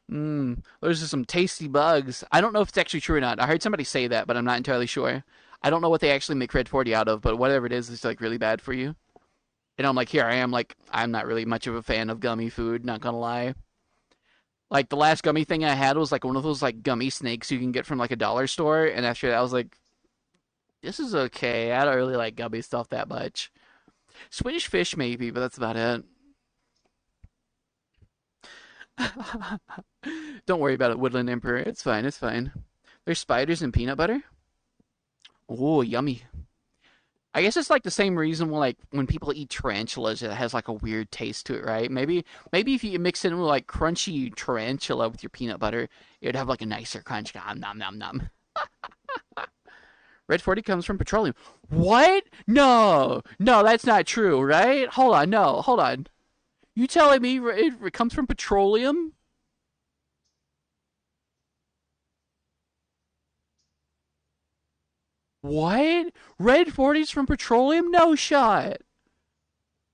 Those are some tasty bugs. I don't know if it's actually true or not. I heard somebody say that, but I'm not entirely sure. I don't know what they actually make Red 40 out of, but whatever it is, it's like really bad for you. And I'm like, here I am, like, I'm not really much of a fan of gummy food, not gonna lie. Like, the last gummy thing I had was like one of those like gummy snakes you can get from like a dollar store, and after that I was like, this is okay. I don't really like gummy stuff that much. Swedish fish maybe, but that's about it. Don't worry about it, Woodland Emperor. It's fine, it's fine. There's spiders in peanut butter? Oh, yummy. I guess it's like the same reason when like when people eat tarantulas, it has like a weird taste to it, right? Maybe if you mix it in with like crunchy tarantula with your peanut butter, it'd have like a nicer crunch. Nom nom nom nom. Red 40 comes from petroleum. What? No, no, that's not true, right? Hold on, no, hold on. You telling me it comes from petroleum? What? Red 40's from petroleum? No shot.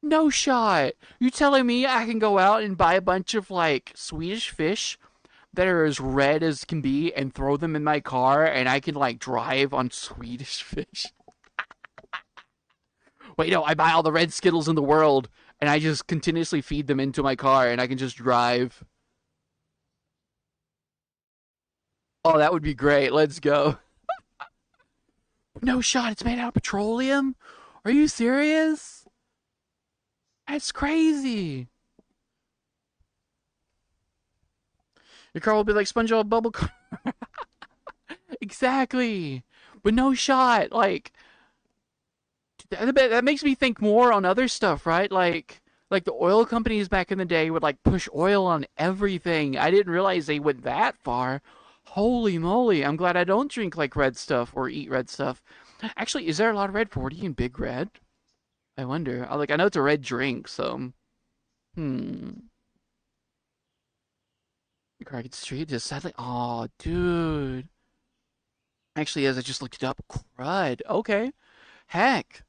No shot. You telling me I can go out and buy a bunch of like Swedish fish that are as red as can be and throw them in my car and I can like drive on Swedish fish? Wait, no, I buy all the red Skittles in the world and I just continuously feed them into my car and I can just drive. Oh, that would be great. Let's go. No shot. It's made out of petroleum? Are you serious? That's crazy. Your car will be like SpongeBob Bubble. Exactly. But no shot. Like that makes me think more on other stuff, right? Like the oil companies back in the day would like push oil on everything. I didn't realize they went that far. Holy moly. I'm glad I don't drink like red stuff or eat red stuff. Actually, is there a lot of red 40 in Big Red? I wonder. I know it's a red drink, so hmm. Crockett Street is sadly. Oh, dude. Actually, as I just looked it up, crud. Okay. Heck.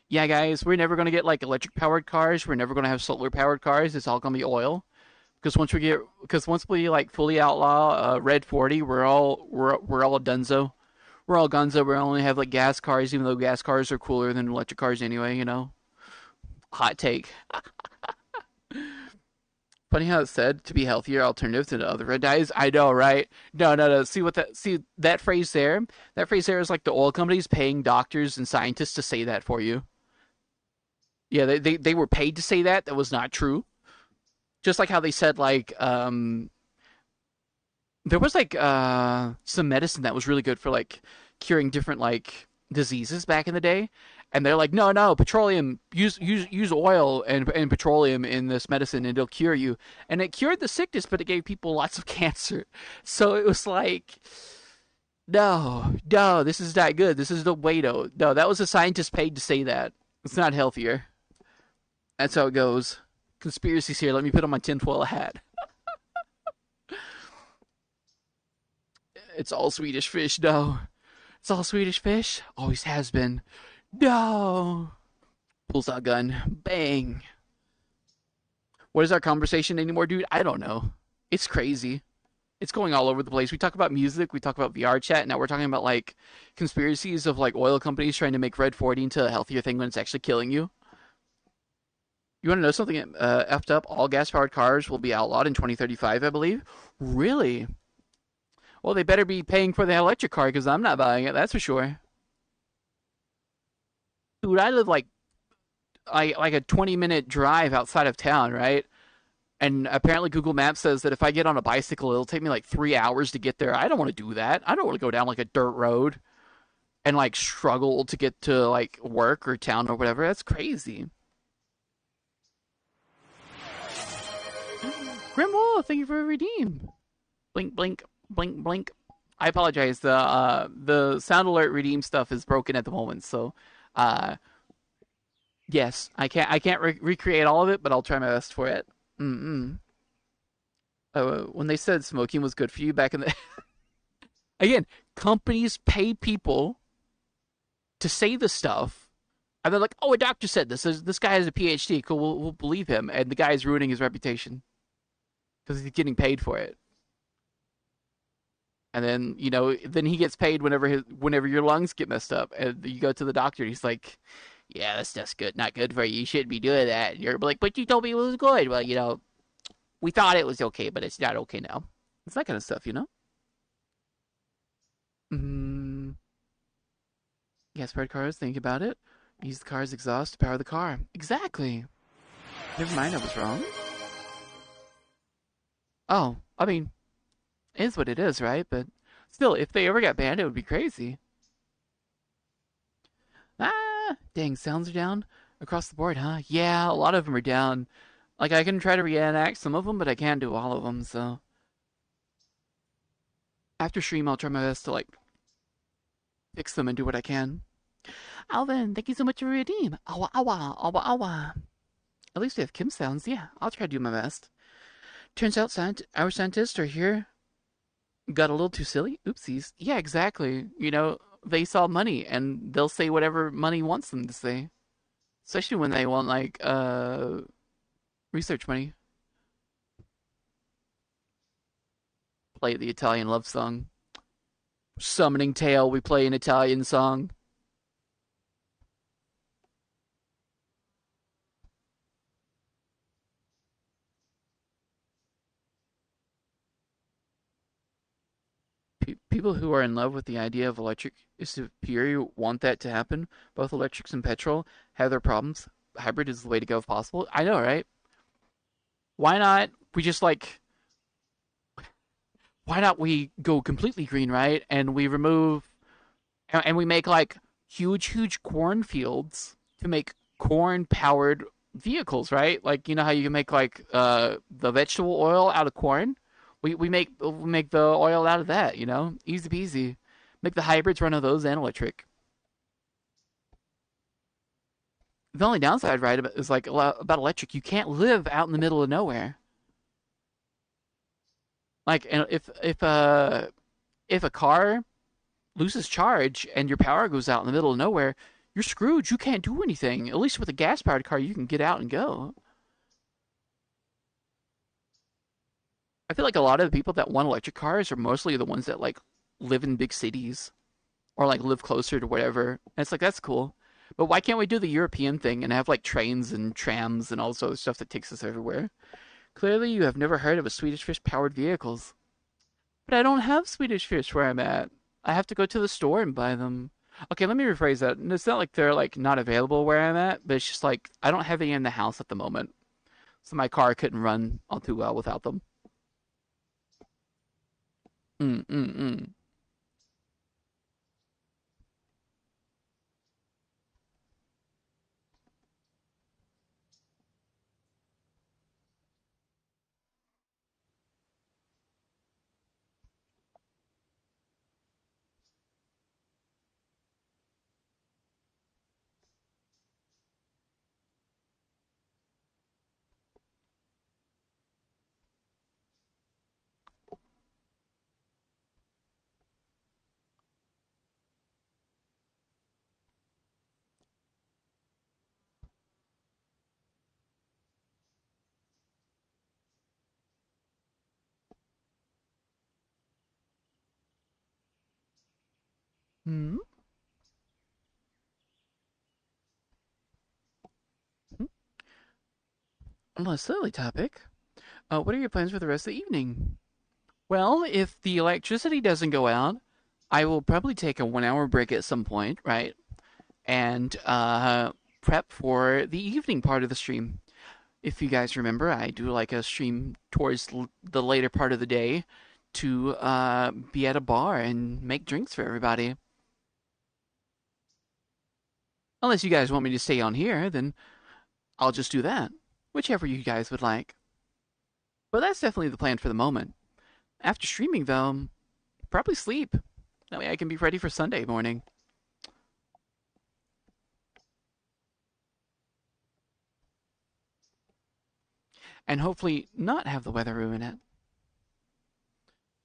Yeah, guys, we're never gonna get like electric powered cars. We're never gonna have solar powered cars. It's all gonna be oil. Because once we like fully outlaw Red 40, we're all dunzo. We're all gunzo. We only have like gas cars, even though gas cars are cooler than electric cars anyway. Hot take. Funny how it said to be healthier alternative to the other red dyes. I know, right? No, no, no. See that phrase there? That phrase there is like the oil companies paying doctors and scientists to say that for you. Yeah, they were paid to say that. That was not true. Just like how they said like there was like some medicine that was really good for like curing different like diseases back in the day, and they're like, no, no, petroleum, use oil and petroleum in this medicine, and it'll cure you. And it cured the sickness, but it gave people lots of cancer. So it was like, no, no, this is not good. This is the way to. No, that was a scientist paid to say that. It's not healthier. That's how it goes. Conspiracies here. Let me put on my tinfoil hat. It's all Swedish fish, no. It's all Swedish fish. Always has been. No. Pulls out gun. Bang. What is our conversation anymore, dude? I don't know. It's crazy. It's going all over the place. We talk about music, we talk about VR chat, now we're talking about like conspiracies of like oil companies trying to make red 40 into a healthier thing when it's actually killing you. You want to know something effed up? All gas powered cars will be outlawed in 2035, I believe. Really? Well, they better be paying for the electric car because I'm not buying it, that's for sure. Dude, I live like a 20-minute drive outside of town, right? And apparently Google Maps says that if I get on a bicycle, it'll take me like 3 hours to get there. I don't want to do that. I don't want to go down like a dirt road and like struggle to get to like work or town or whatever. That's crazy. Grimwall, thank you for a redeem. Blink, blink, blink, blink. I apologize. The sound alert redeem stuff is broken at the moment, so uh yes, I can't recreate all of it, but I'll try my best for it. Mm-mm. When they said smoking was good for you back in the again, companies pay people to say this stuff, and they're like, "Oh, a doctor said this guy has a PhD. Cool, we'll believe him." And the guy is ruining his reputation because he's getting paid for it. And then then he gets paid whenever your lungs get messed up, and you go to the doctor, and he's like, "Yeah, that's just good, not good for you. You shouldn't be doing that." And you're like, "But you told me it was good." Well, we thought it was okay, but it's not okay now. It's that kind of stuff. Mm, gas-powered cars. Think about it. Use the car's exhaust to power the car. Exactly. Never mind, I was wrong. Oh, I mean, it is what it is, right? But still, if they ever got banned, it would be crazy. Ah, dang, sounds are down across the board, huh? Yeah, a lot of them are down. Like, I can try to reenact some of them, but I can't do all of them, so. After stream, I'll try my best to, like, fix them and do what I can. Alvin, thank you so much for your redeem. Awa, awa, awa, awa. At least we have Kim sounds. Yeah, I'll try to do my best. Turns out our scientists are here. Got a little too silly. Oopsies. Yeah, exactly. They saw money and they'll say whatever money wants them to say. Especially when they want like research money. Play the Italian love song. Summoning Tale, we play an Italian song. People who are in love with the idea of electric is superior want that to happen. Both electrics and petrol have their problems. Hybrid is the way to go if possible. I know, right? Why not we just like why not we go completely green, right? And we remove and we make like huge cornfields to make corn powered vehicles, right? Like how you can make like the vegetable oil out of corn. We make the oil out of that. Easy peasy. Make the hybrids run on those and electric. The only downside, right, is like about electric. You can't live out in the middle of nowhere. Like, and if a car loses charge and your power goes out in the middle of nowhere, you're screwed. You can't do anything. At least with a gas powered car, you can get out and go. I feel like a lot of the people that want electric cars are mostly the ones that like live in big cities or like live closer to whatever. And it's like that's cool. But why can't we do the European thing and have like trains and trams and all this other stuff that takes us everywhere? Clearly, you have never heard of a Swedish Fish powered vehicles. But I don't have Swedish Fish where I'm at. I have to go to the store and buy them. Okay, let me rephrase that. It's not like they're like not available where I'm at, but it's just like I don't have any in the house at the moment, so my car couldn't run all too well without them. Mm mm mm. Hmm. On a silly topic. What are your plans for the rest of the evening? Well, if the electricity doesn't go out, I will probably take a 1 hour break at some point, right? And prep for the evening part of the stream. If you guys remember, I do like a stream towards the later part of the day to be at a bar and make drinks for everybody. Unless you guys want me to stay on here, then I'll just do that. Whichever you guys would like. But that's definitely the plan for the moment. After streaming, though, probably sleep. That way I can be ready for Sunday morning. And hopefully not have the weather ruin it.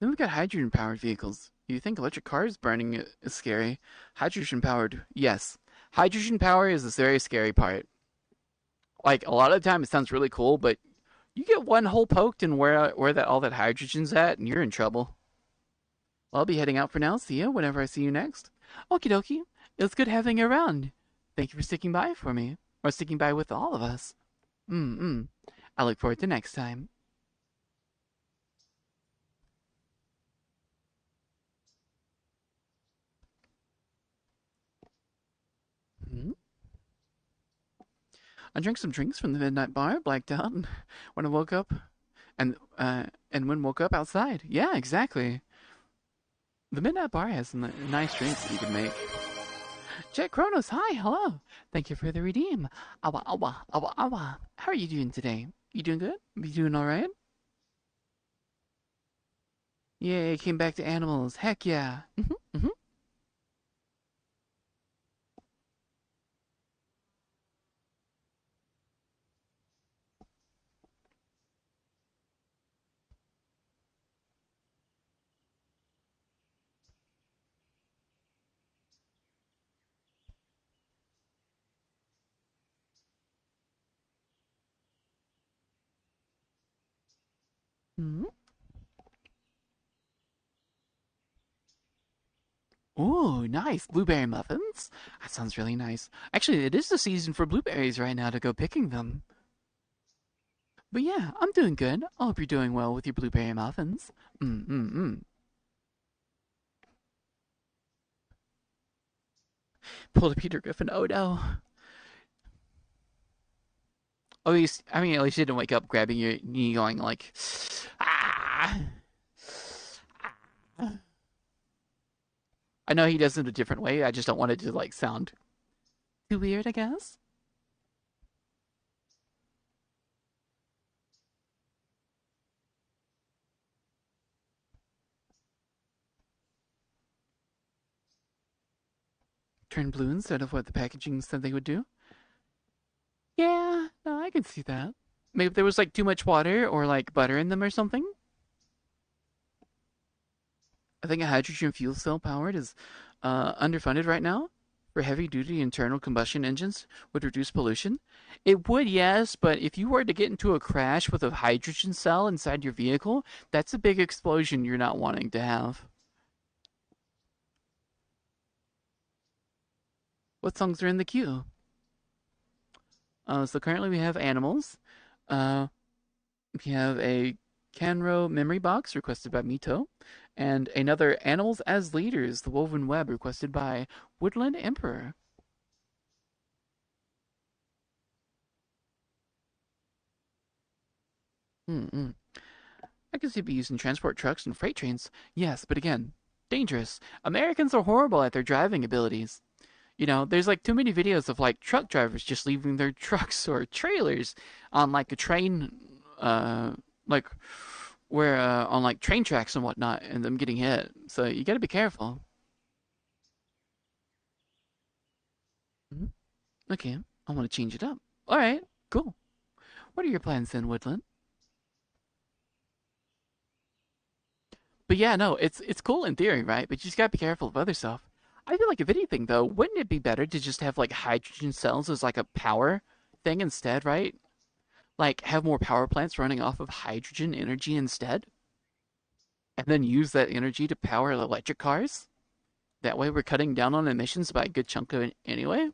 Then we've got hydrogen powered vehicles. You think electric cars burning is scary. Hydrogen powered, yes. Hydrogen power is the very scary part. Like a lot of the time it sounds really cool, but you get one hole poked in where that all that hydrogen's at, and you're in trouble. Well, I'll be heading out for now. See you whenever I see you next. Okie dokie. It was good having you around. Thank you for sticking by for me, or sticking by with all of us. Mm-mm. I look forward to next time. Hmm? I drank some drinks from the midnight bar, blacked out, and when I woke up, and when woke up outside. Yeah, exactly. The midnight bar has some nice drinks that you can make. Jet Kronos, hi, hello. Thank you for the redeem. Awa, awa, awa, awa. How are you doing today? You doing good? You doing all right? Yay, came back to animals. Heck yeah. Mm-hmm. Ooh, nice. Blueberry muffins? That sounds really nice. Actually, it is the season for blueberries right now to go picking them. But yeah, I'm doing good. I hope you're doing well with your blueberry muffins. Mm-mm-mm. Pulled a Peter Griffin. Oh no. Oh, I mean, at least you didn't wake up grabbing your knee going like, ah. I know he does it a different way. I just don't want it to like sound too weird, I guess. Turn blue instead of what the packaging said they would do. Yeah, no, I can see that. Maybe there was like too much water or like butter in them or something. I think a hydrogen fuel cell powered is underfunded right now for heavy duty internal combustion engines would reduce pollution. It would, yes, but if you were to get into a crash with a hydrogen cell inside your vehicle, that's a big explosion you're not wanting to have. What songs are in the queue? So currently we have Animals. Uh, we have a Canro memory box requested by Mito, and another Animals as Leaders, the Woven Web requested by Woodland Emperor. Mm-mm. I can see be used in transport trucks and freight trains. Yes, but again, dangerous. Americans are horrible at their driving abilities. You know, there's like too many videos of like truck drivers just leaving their trucks or trailers on like a train, like where on like train tracks and whatnot, and them getting hit. So you got to be careful. Mhm. Okay, I want to change it up. All right, cool. What are your plans then, Woodland? But yeah, no, it's cool in theory, right? But you just gotta be careful of other stuff. I feel like if anything though, wouldn't it be better to just have like hydrogen cells as like a power thing instead, right? Like have more power plants running off of hydrogen energy instead, and then use that energy to power electric cars. That way we're cutting down on emissions by a good chunk of it anyway.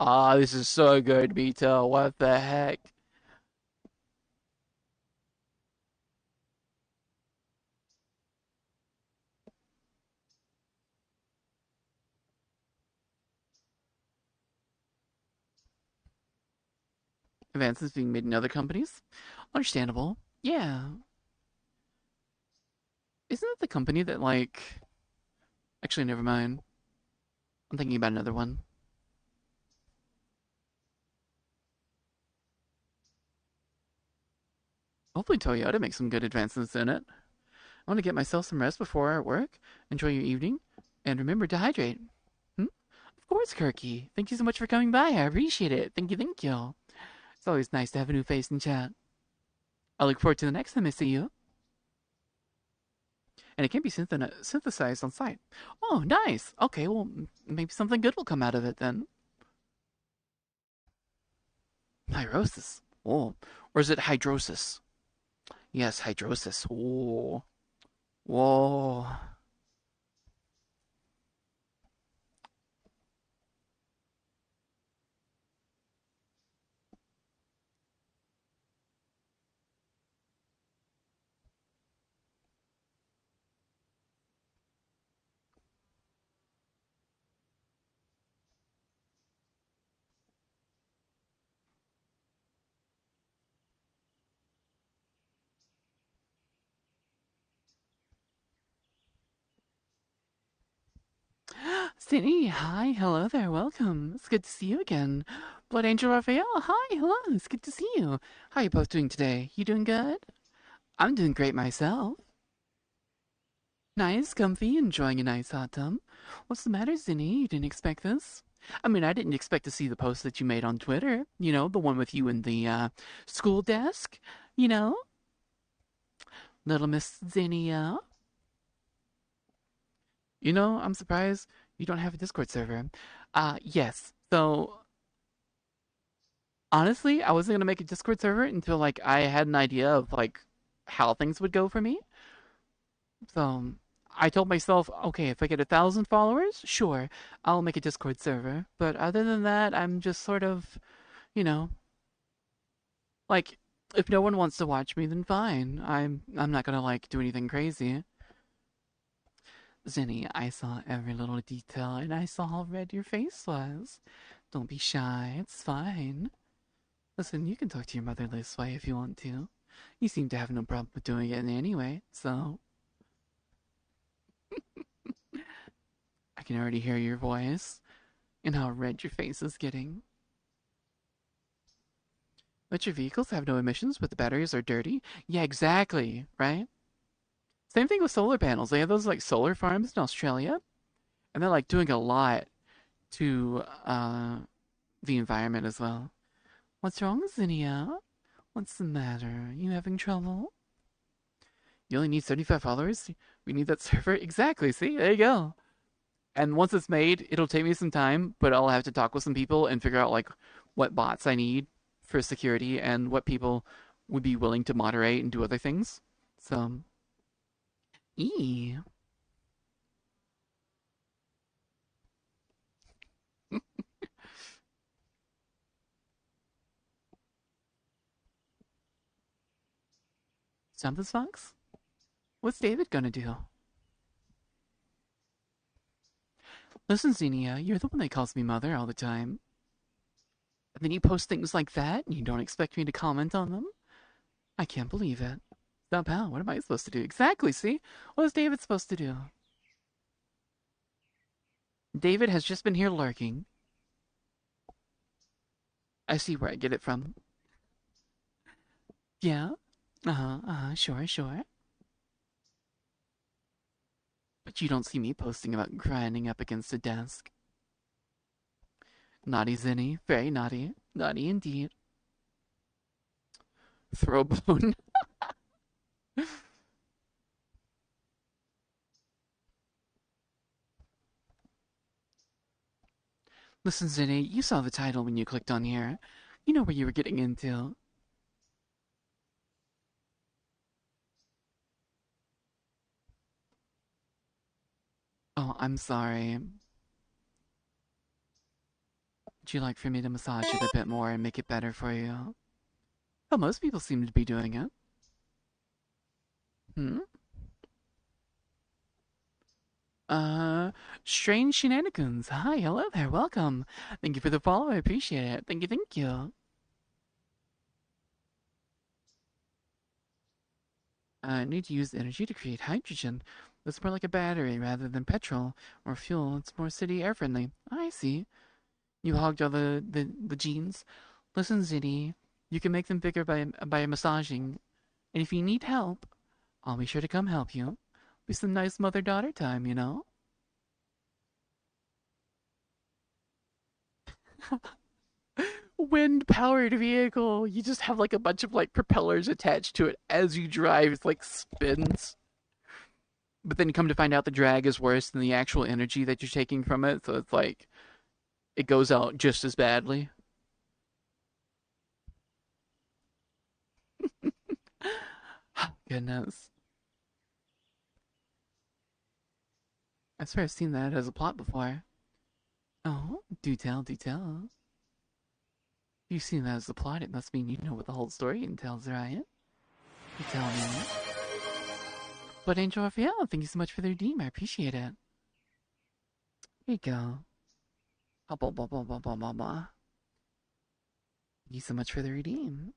Ah, this is so good, Mito. What the heck? Advances being made in other companies? Understandable. Yeah. Isn't it the company that, like. Actually, never mind. I'm thinking about another one. Hopefully, Toyota makes some good advancements in it. I want to get myself some rest before our work. Enjoy your evening. And remember to hydrate. Hmm? Of course, Kirky. Thank you so much for coming by. I appreciate it. Thank you, thank you. It's always nice to have a new face in chat. I look forward to the next time I see you. And it can be synthesized on site. Oh, nice. Okay, well, maybe something good will come out of it then. Pyrosis. Oh, or is it hydrosis? Yes, hydrosis. Oh, whoa. Sydney, hi, hello there, welcome. It's good to see you again. Blood Angel Raphael, hi, hello, it's good to see you. How are you both doing today? You doing good? I'm doing great myself. Nice, comfy, enjoying a nice hot tub. What's the matter, Zinni? You didn't expect this? I mean, I didn't expect to see the post that you made on Twitter. You know, the one with you in the school desk. You know, little Miss Zinnia. You know, I'm surprised you don't have a Discord server. Yes. So honestly, I wasn't gonna make a Discord server until like I had an idea of like how things would go for me. So I told myself, okay, if I get 1,000 followers, sure, I'll make a Discord server. But other than that, I'm just sort of, you know, like if no one wants to watch me, then fine. I'm not gonna like do anything crazy. Zinni, I saw every little detail and I saw how red your face was. Don't be shy, it's fine. Listen, you can talk to your mother this way if you want to. You seem to have no problem with doing it anyway, so I can already hear your voice and how red your face is getting. Electric vehicles have no emissions, but the batteries are dirty. Yeah, exactly, right? Same thing with solar panels. They have those like solar farms in Australia, and they're like doing a lot to the environment as well. What's wrong, Zinnia? What's the matter? You having trouble? You only need 75 followers? We need that server? Exactly, see? There you go. And once it's made, it'll take me some time, but I'll have to talk with some people and figure out like what bots I need for security and what people would be willing to moderate and do other things. So, ee. Something's Fox? What's David gonna do? Listen, Xenia, you're the one that calls me mother all the time. And then you post things like that and you don't expect me to comment on them? I can't believe it. Stop how? What am I supposed to do? Exactly, see? What is David supposed to do? David has just been here lurking. I see where I get it from. Yeah? Sure, sure. But you don't see me posting about grinding up against a desk. Naughty Zinny, very naughty. Naughty indeed. Throwbone. Listen, Zinny, you saw the title when you clicked on here. You know where you were getting into. Oh, I'm sorry. Would you like for me to massage it a bit more and make it better for you? Oh, most people seem to be doing it. Hmm? Uh, Strange Shenanigans. Hi, hello there, welcome. Thank you for the follow, I appreciate it. Thank you, thank you. I need to use energy to create hydrogen. That's more like a battery rather than petrol or fuel. It's more city air friendly. I see. You hogged all the genes. Listen, Ziddy, you can make them bigger by massaging. And if you need help, I'll be sure to come help you. Be some nice mother-daughter time, you know? Wind-powered vehicle. You just have like a bunch of like propellers attached to it as you drive. It's like spins. But then you come to find out the drag is worse than the actual energy that you're taking from it. So it's like it goes out just as badly. Goodness. I swear I've seen that as a plot before. Oh, do tell, do tell. You've seen that as a plot, it must mean you know what the whole story entails, right? You tell me. But Angel Raphael, thank you so much for the redeem. I appreciate it. Here you go. Blah, blah, blah, blah, blah, blah, blah, blah. Thank you so much for the redeem.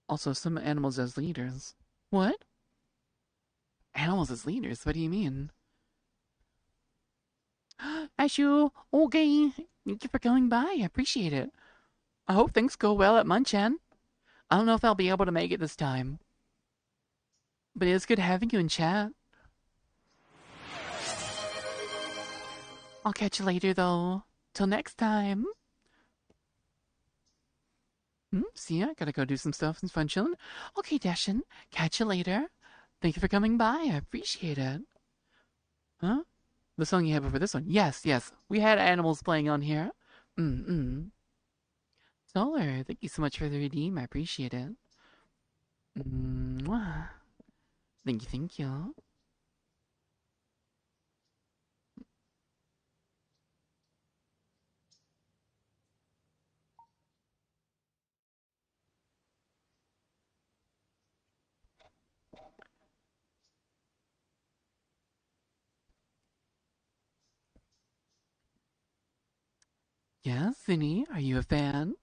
Also, some animals as leaders. What? Animals as leaders? What do you mean? Ashu, okay. Thank you for coming by. I appreciate it. I hope things go well at Munchen. I don't know if I'll be able to make it this time, but it's good having you in chat. I'll catch you later, though. Till next time. See ya. Gotta go do some stuff and fun chilling. Okay, Dashin. Catch you later. Thank you for coming by. I appreciate it. Huh? The song you had before this one? Yes, yes. We had animals playing on here. Mm-mm. Solar, thank you so much for the redeem. I appreciate it. Mwah. Thank you, thank you. Yes, Zinni, are you a fan?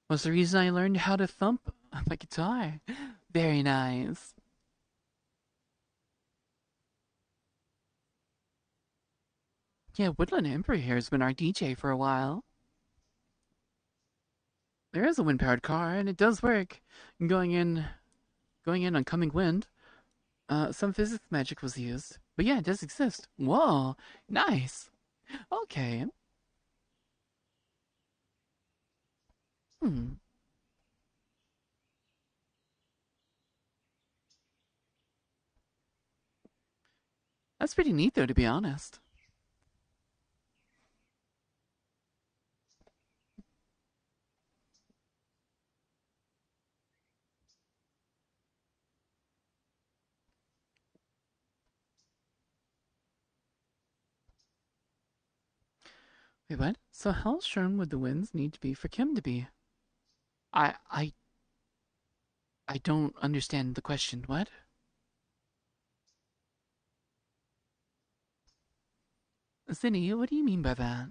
Was the reason I learned how to thump my guitar. Very nice. Yeah, Woodland Emperor here has been our DJ for a while. There is a wind-powered car, and it does work. Going in on coming wind. Some physics magic was used, but yeah, it does exist. Whoa, nice. Okay. Hmm. That's pretty neat, though, to be honest. Wait, what? So how strong would the winds need to be for Kim to be? I I I don't understand the question. What? Zinni, what do you mean by that?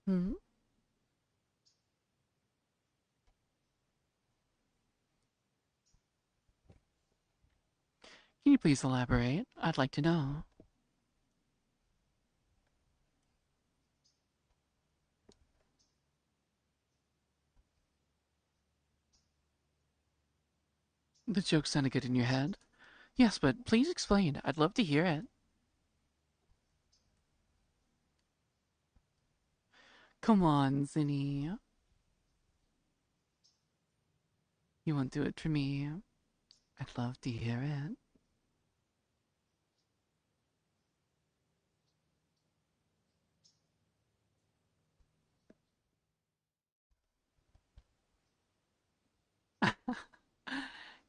Hmm? Can you please elaborate? I'd like to know. The joke sounded good in your head. Yes, but please explain. I'd love to hear it. Come on, Zinni. You won't do it for me. I'd love to hear it.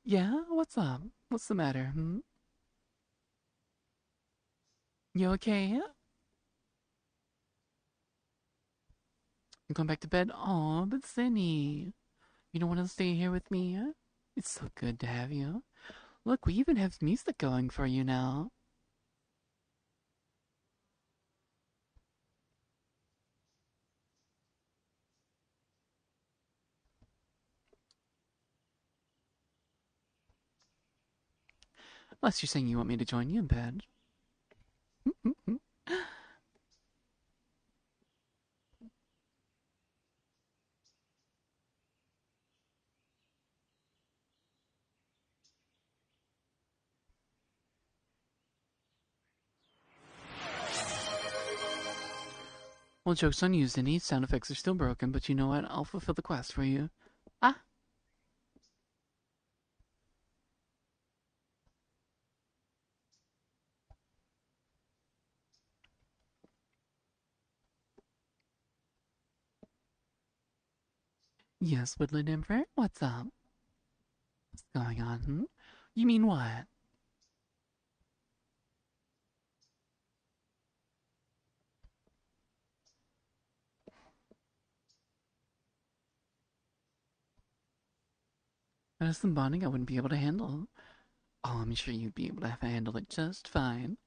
Yeah, what's up? What's the matter? Hmm? You okay? You going back to bed? Oh, but Zinni, you don't want to stay here with me? It's so good to have you. Look, we even have music going for you now. Unless you're saying you want me to join you in bed. Well, joke's on you, Zinni. Sound effects are still broken, but you know what? I'll fulfill the quest for you. Ah, yes, Woodland Emperor. What's up? What's going on? Hmm? You mean what? That is some bonding I wouldn't be able to handle. Oh, I'm sure you'd be able to handle it just fine.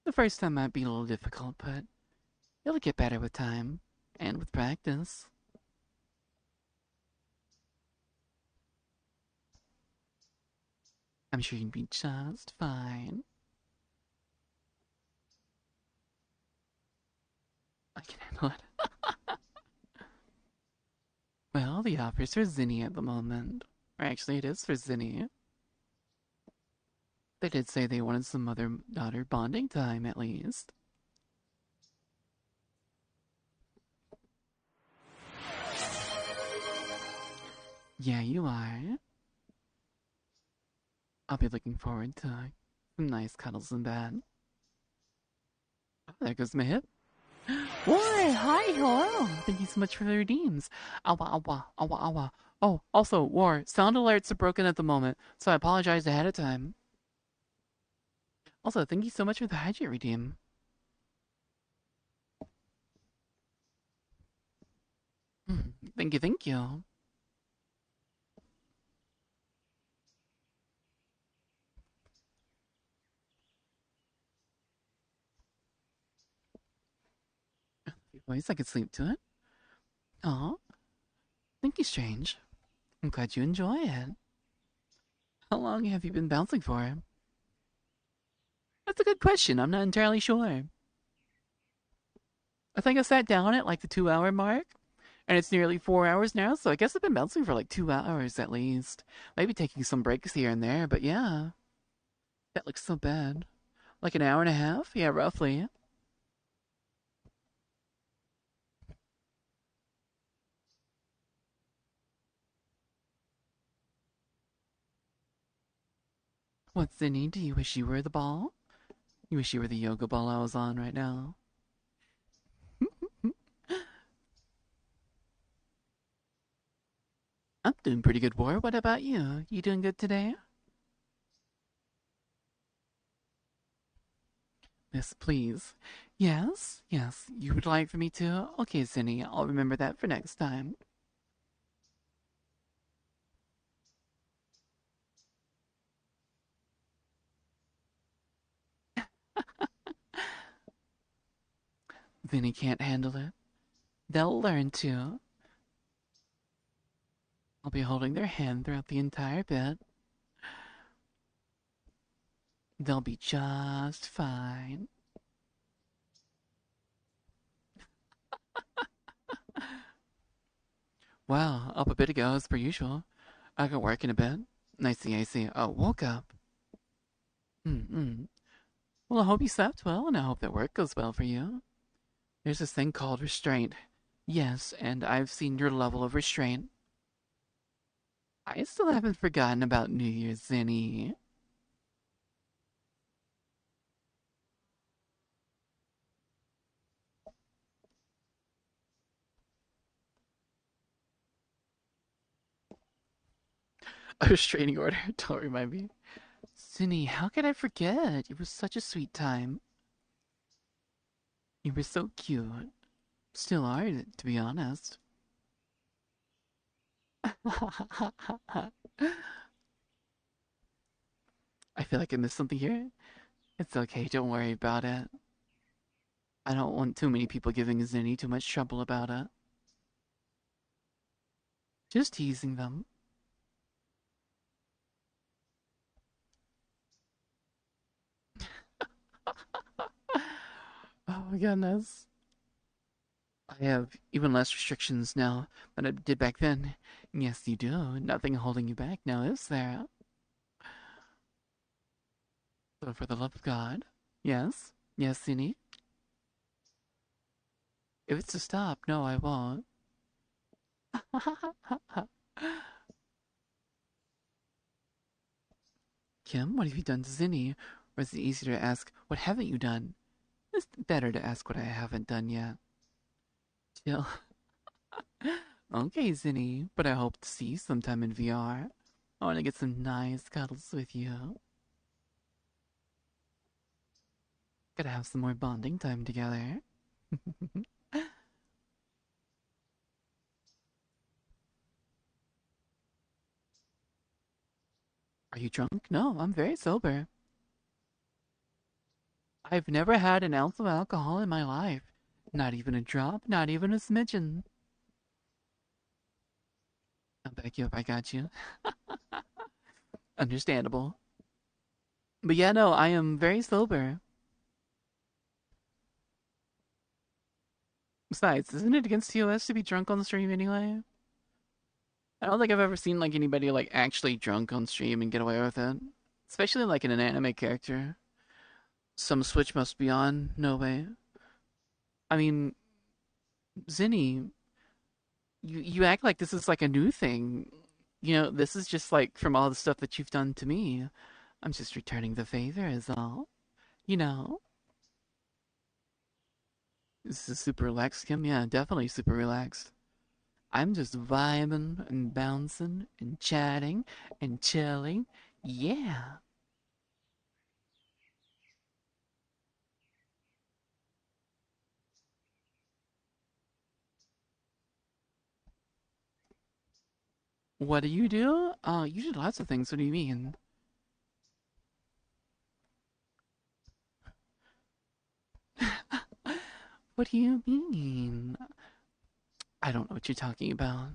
The first time might be a little difficult, but you'll get better with time and with practice. I'm sure you'd be just fine. I can handle it. Well, the offer's for Zinni at the moment. Or actually, it is for Zinni. They did say they wanted some mother-daughter bonding time, at least. Yeah, you are. I'll be looking forward to some nice cuddles in bed. Oh, there goes my hip. Why, hi, hello. Thank you so much for the redeems. Awa, awa, awa, awa. Oh, also, War, sound alerts are broken at the moment, so I apologize ahead of time. Also, thank you so much for the hydrate redeem. Thank you, thank you. Voice, I could sleep to it. Oh, thank you, Strange. I'm glad you enjoy it. How long have you been bouncing for? That's a good question. I'm not entirely sure. I think I sat down at like the 2 hour mark, and it's nearly 4 hours now, so I guess I've been bouncing for like 2 hours at least. Maybe taking some breaks here and there, but yeah, that looks so bad. Like an hour and a half? Yeah, roughly. What's the need? Do you wish you were the ball? You wish you were the yoga ball I was on right now? I'm doing pretty good, War. What about you? You doing good today? Yes, please. Yes, yes. You would like for me to? Okay, Zinni, I'll remember that for next time. Vinny can't handle it. They'll learn to. I'll be holding their hand throughout the entire bit. They'll be just fine. Well, up a bit ago as per usual. I got work in a bit. I see. Oh, woke up. Mm-mm. Well, I hope you slept well, and I hope that work goes well for you. There's this thing called restraint. Yes, and I've seen your level of restraint. I still haven't forgotten about New Year's, Zinni. A restraining order. Don't remind me. Cindy, how could I forget? It was such a sweet time. You were so cute. Still are, to be honest. I feel like I missed something here. It's okay, don't worry about it. I don't want too many people giving Zinni too much trouble about it. Just teasing them. Oh my goodness. I have even less restrictions now than I did back then. Yes, you do. Nothing holding you back now, is there? So for the love of God. Yes? Yes, Zinni? If it's to stop, no, I won't. Kim, what have you done to Zinni? Or is it easier to ask, what haven't you done? It's better to ask what I haven't done yet. Chill. Okay, Zinni, but I hope to see you sometime in VR. I want to get some nice cuddles with you. Gotta have some more bonding time together. Are you drunk? No, I'm very sober. I've never had an ounce of alcohol in my life. Not even a drop, not even a smidgen. I'll back you up, I got you. Understandable. But yeah, no, I am very sober. Besides, isn't it against TOS to be drunk on the stream anyway? I don't think I've ever seen like anybody like actually drunk on stream and get away with it. Especially like in an anime character. Some switch must be on. No way. I mean, Zinni, you act like this is like a new thing. You know, this is just like from all the stuff that you've done to me. I'm just returning the favor is all. You know. This is super relaxed, Kim. Yeah, definitely super relaxed. I'm just vibing and bouncing and chatting and chilling. Yeah. What do you do? You do lots of things. What do you mean? What do you mean? I don't know what you're talking about.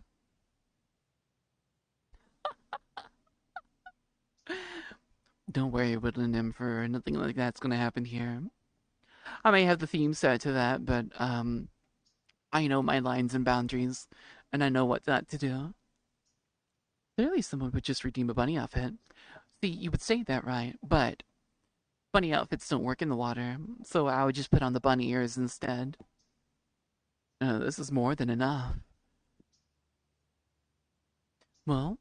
Don't worry, Woodland Emperor. Nothing like that's gonna happen here. I may have the theme set to that, but I know my lines and boundaries, and I know what not to do. Clearly, someone would just redeem a bunny outfit. See, you would say that right, but bunny outfits don't work in the water, so I would just put on the bunny ears instead. This is more than enough. Well,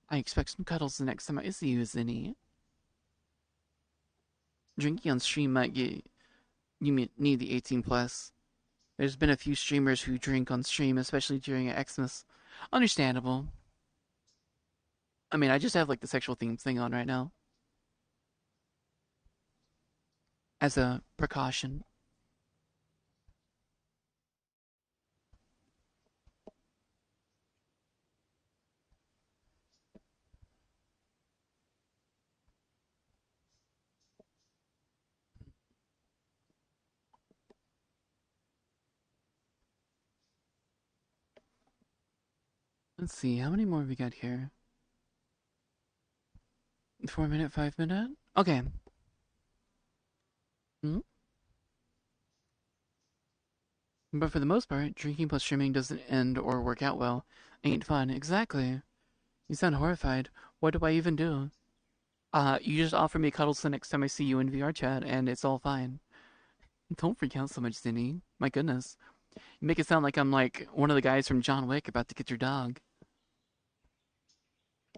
I expect some cuddles the next time I see you, Zinni. Drinking on stream might get you need the 18 plus. There's been a few streamers who drink on stream, especially during Xmas. Understandable. I mean, I just have like the sexual themes thing on right now as a precaution. Let's see, how many more we got here? 4 minute, 5 minute? Okay. Hmm? But for the most part, drinking plus streaming doesn't end or work out well. Ain't fun. Exactly. You sound horrified. What do I even do? You just offer me cuddles the next time I see you in VR chat, and it's all fine. Don't freak out so much, Zinni. My goodness. You make it sound like I'm like one of the guys from John Wick about to get your dog.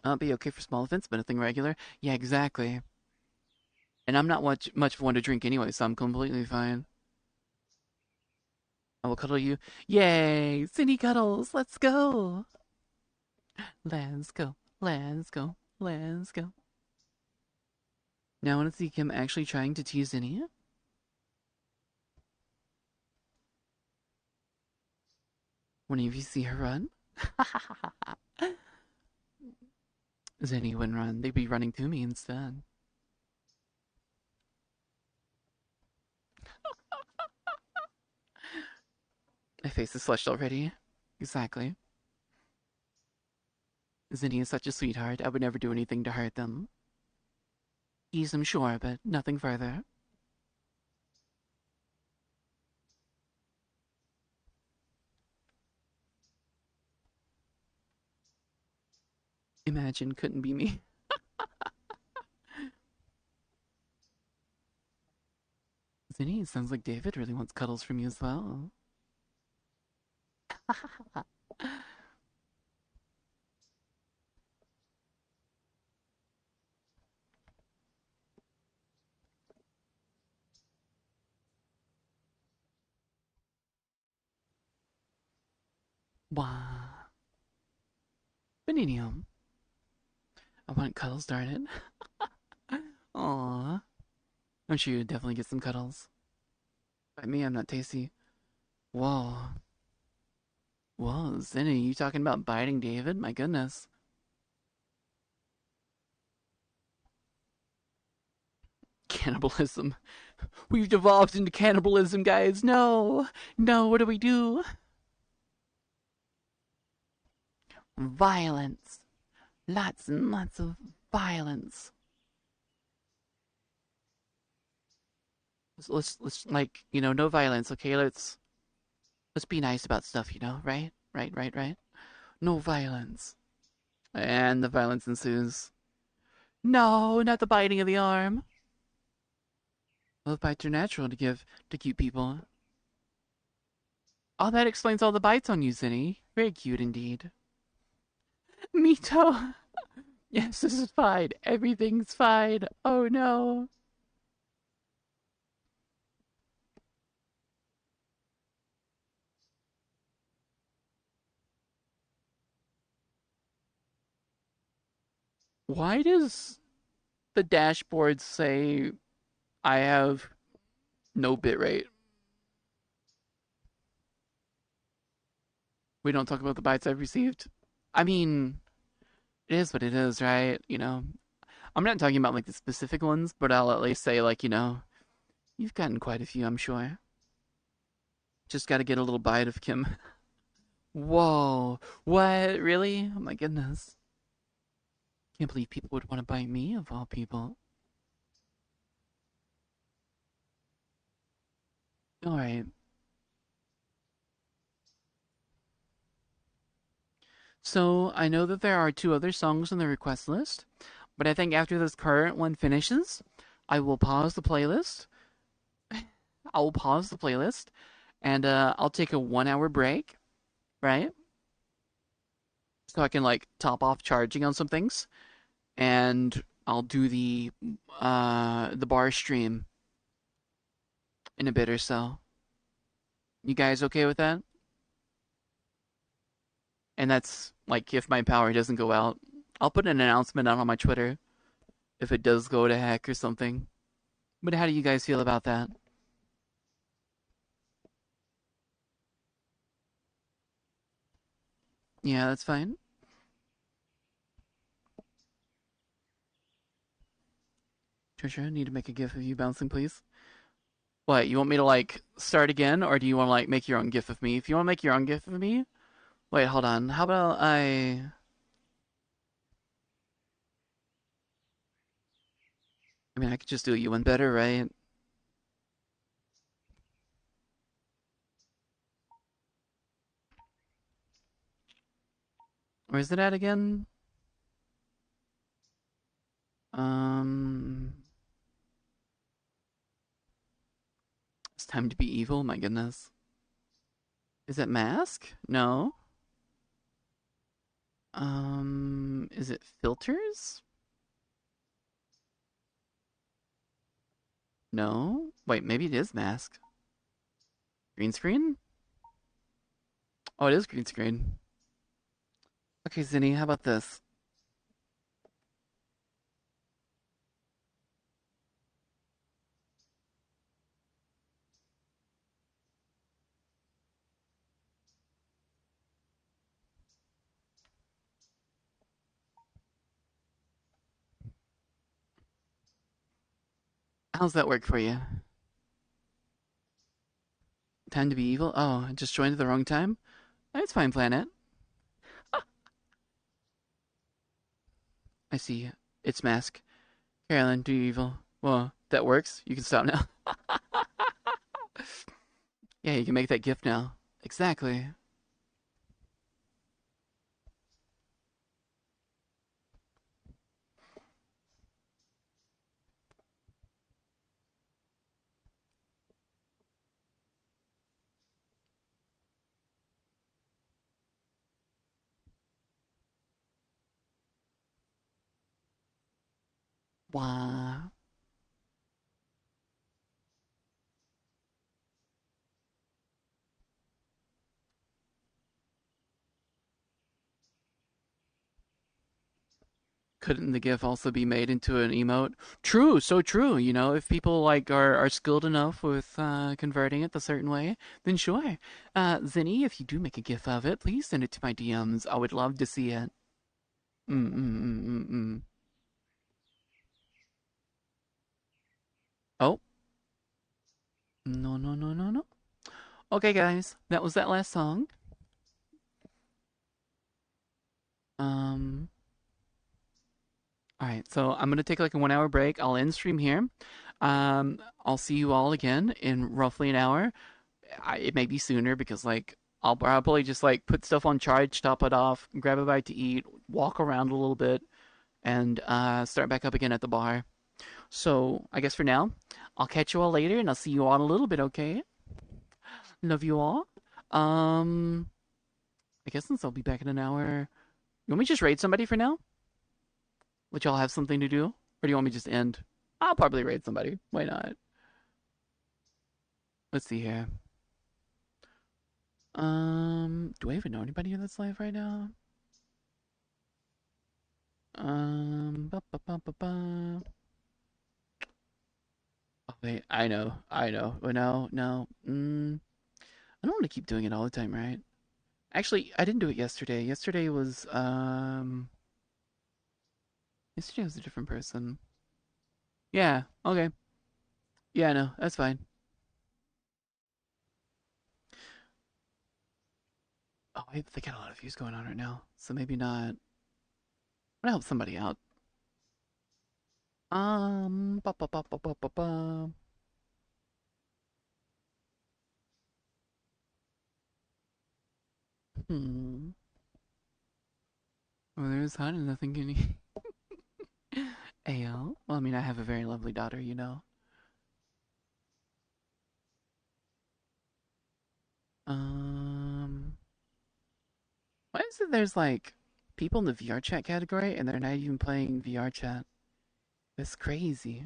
I'll be okay for small events, but nothing regular. Yeah, exactly. And I'm not much of one to drink anyway, so I'm completely fine. I will cuddle you. Yay! Zinni cuddles! Let's go! Let's go. Let's go. Let's go. Now I want to see Kim actually trying to tease Zinni. When of you see her run? Zinni wouldn't run. They'd be running to me instead. My face is flushed already. Exactly. Zinni is such a sweetheart. I would never do anything to hurt them. Tease them, sure, but nothing further. Imagine couldn't be me. Zinni, it sounds like David really wants cuddles from you as well. Wah. Beninium. I want cuddles, darn it. Aww. I'm sure you'd definitely get some cuddles. By me, I'm not tasty. Whoa. Whoa, Zinni, you talking about biting David? My goodness. Cannibalism. We've devolved into cannibalism, guys. No. No, what do we do? Violence. Lots and lots of violence. Let's like, no violence, okay? Let's be nice about stuff, right? Right. No violence. And the violence ensues. No, not the biting of the arm. Love bites are natural to give to cute people. Oh, that explains all the bites on you, Zinni. Very cute indeed. Mito! Yes, this is fine. Everything's fine. Oh no. Why does the dashboard say I have no bitrate? We don't talk about the bytes I've received. I mean, it is what it is, right? I'm not talking about like the specific ones, but I'll at least say like, you've gotten quite a few, I'm sure. Just got to get a little bite of Kim. Whoa, what? Really? Oh my goodness. Can't believe people would want to bite me of all people. All right. So I know that there are two other songs on the request list, but I think after this current one finishes, I will pause the playlist. I will pause the playlist, and I'll take a 1 hour break, right? So I can like top off charging on some things, and I'll do the bar stream in a bit or so. You guys okay with that? And that's like if my power doesn't go out, I'll put an announcement out on my Twitter if it does go to heck or something. But how do you guys feel about that? Yeah, that's fine. Trisha, I need to make a gif of you bouncing, please. What, you want me to like start again, or do you want to like make your own gif of me? If you want to make your own gif of me, wait, hold on. How about I mean, I could just do you one better, right? Where's it at again? Um, it's time to be evil. My goodness. Is it mask? No. Is it filters? No. Wait, maybe it is mask. Green screen? Oh, it is green screen. Okay, Zinni, how about this? How's that work for you? Time to be evil? Oh, I just joined at the wrong time? It's fine, Planet. I see. It's Mask. Carolyn, do you evil. Well, that works. You can stop now. Yeah, you can make that gift now. Exactly. Wah. Couldn't the GIF also be made into an emote? True, so true. You know, if people like are skilled enough with converting it the certain way, then sure. Zinni, if you do make a GIF of it, please send it to my DMs. I would love to see it. Mm mm mm mm mm. Oh, no no no no no. Okay, guys, that was that last song. Um, all right, so I'm gonna take like a 1 hour break. I'll end stream here. I'll see you all again in roughly an hour. It may be sooner because like I'll probably just like put stuff on charge, top it off, grab a bite to eat, walk around a little bit, and start back up again at the bar. So I guess for now, I'll catch you all later, and I'll see you all in a little bit. Okay, love you all. Um, I guess since I'll be back in an hour, you want me to just raid somebody for now? Let y'all have something to do, or do you want me to just end? I'll probably raid somebody. Why not? Let's see here. Do I even know anybody in this live right now? Ba, ba, ba, ba, ba. Oh, wait, I know. Oh, no, no. I don't want to keep doing it all the time, right? Actually, I didn't do it yesterday. Yesterday was a different person. Yeah, okay. Yeah, no, that's fine. Oh, wait, they got a lot of views going on right now, so maybe not. I'm gonna help somebody out. Ba, ba, ba, ba, ba, ba, ba. Hmm. Well, there's hot and nothing can Ayo. Well, I mean, I have a very lovely daughter, you know. Um, why is it there's like people in the VR chat category and they're not even playing VR chat? That's crazy.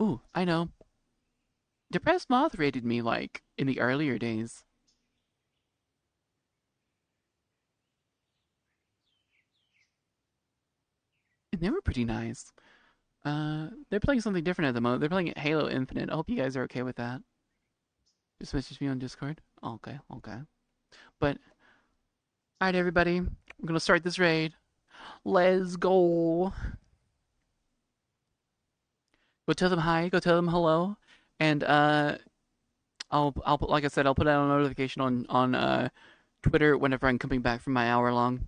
Ooh, I know. Depressed Moth rated me like in the earlier days, and they were pretty nice. They're playing something different at the moment. They're playing Halo Infinite. I hope you guys are okay with that. Just message me on Discord. Okay, okay. But all right, everybody, I'm gonna start this raid. Let's go. Go tell them hi. Go tell them hello. And I'll like I said, I'll put out a notification on Twitter whenever I'm coming back from my hour long.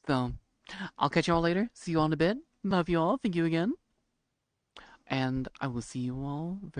So I'll catch you all later. See you all in a bit. Love you all. Thank you again. And I will see you all very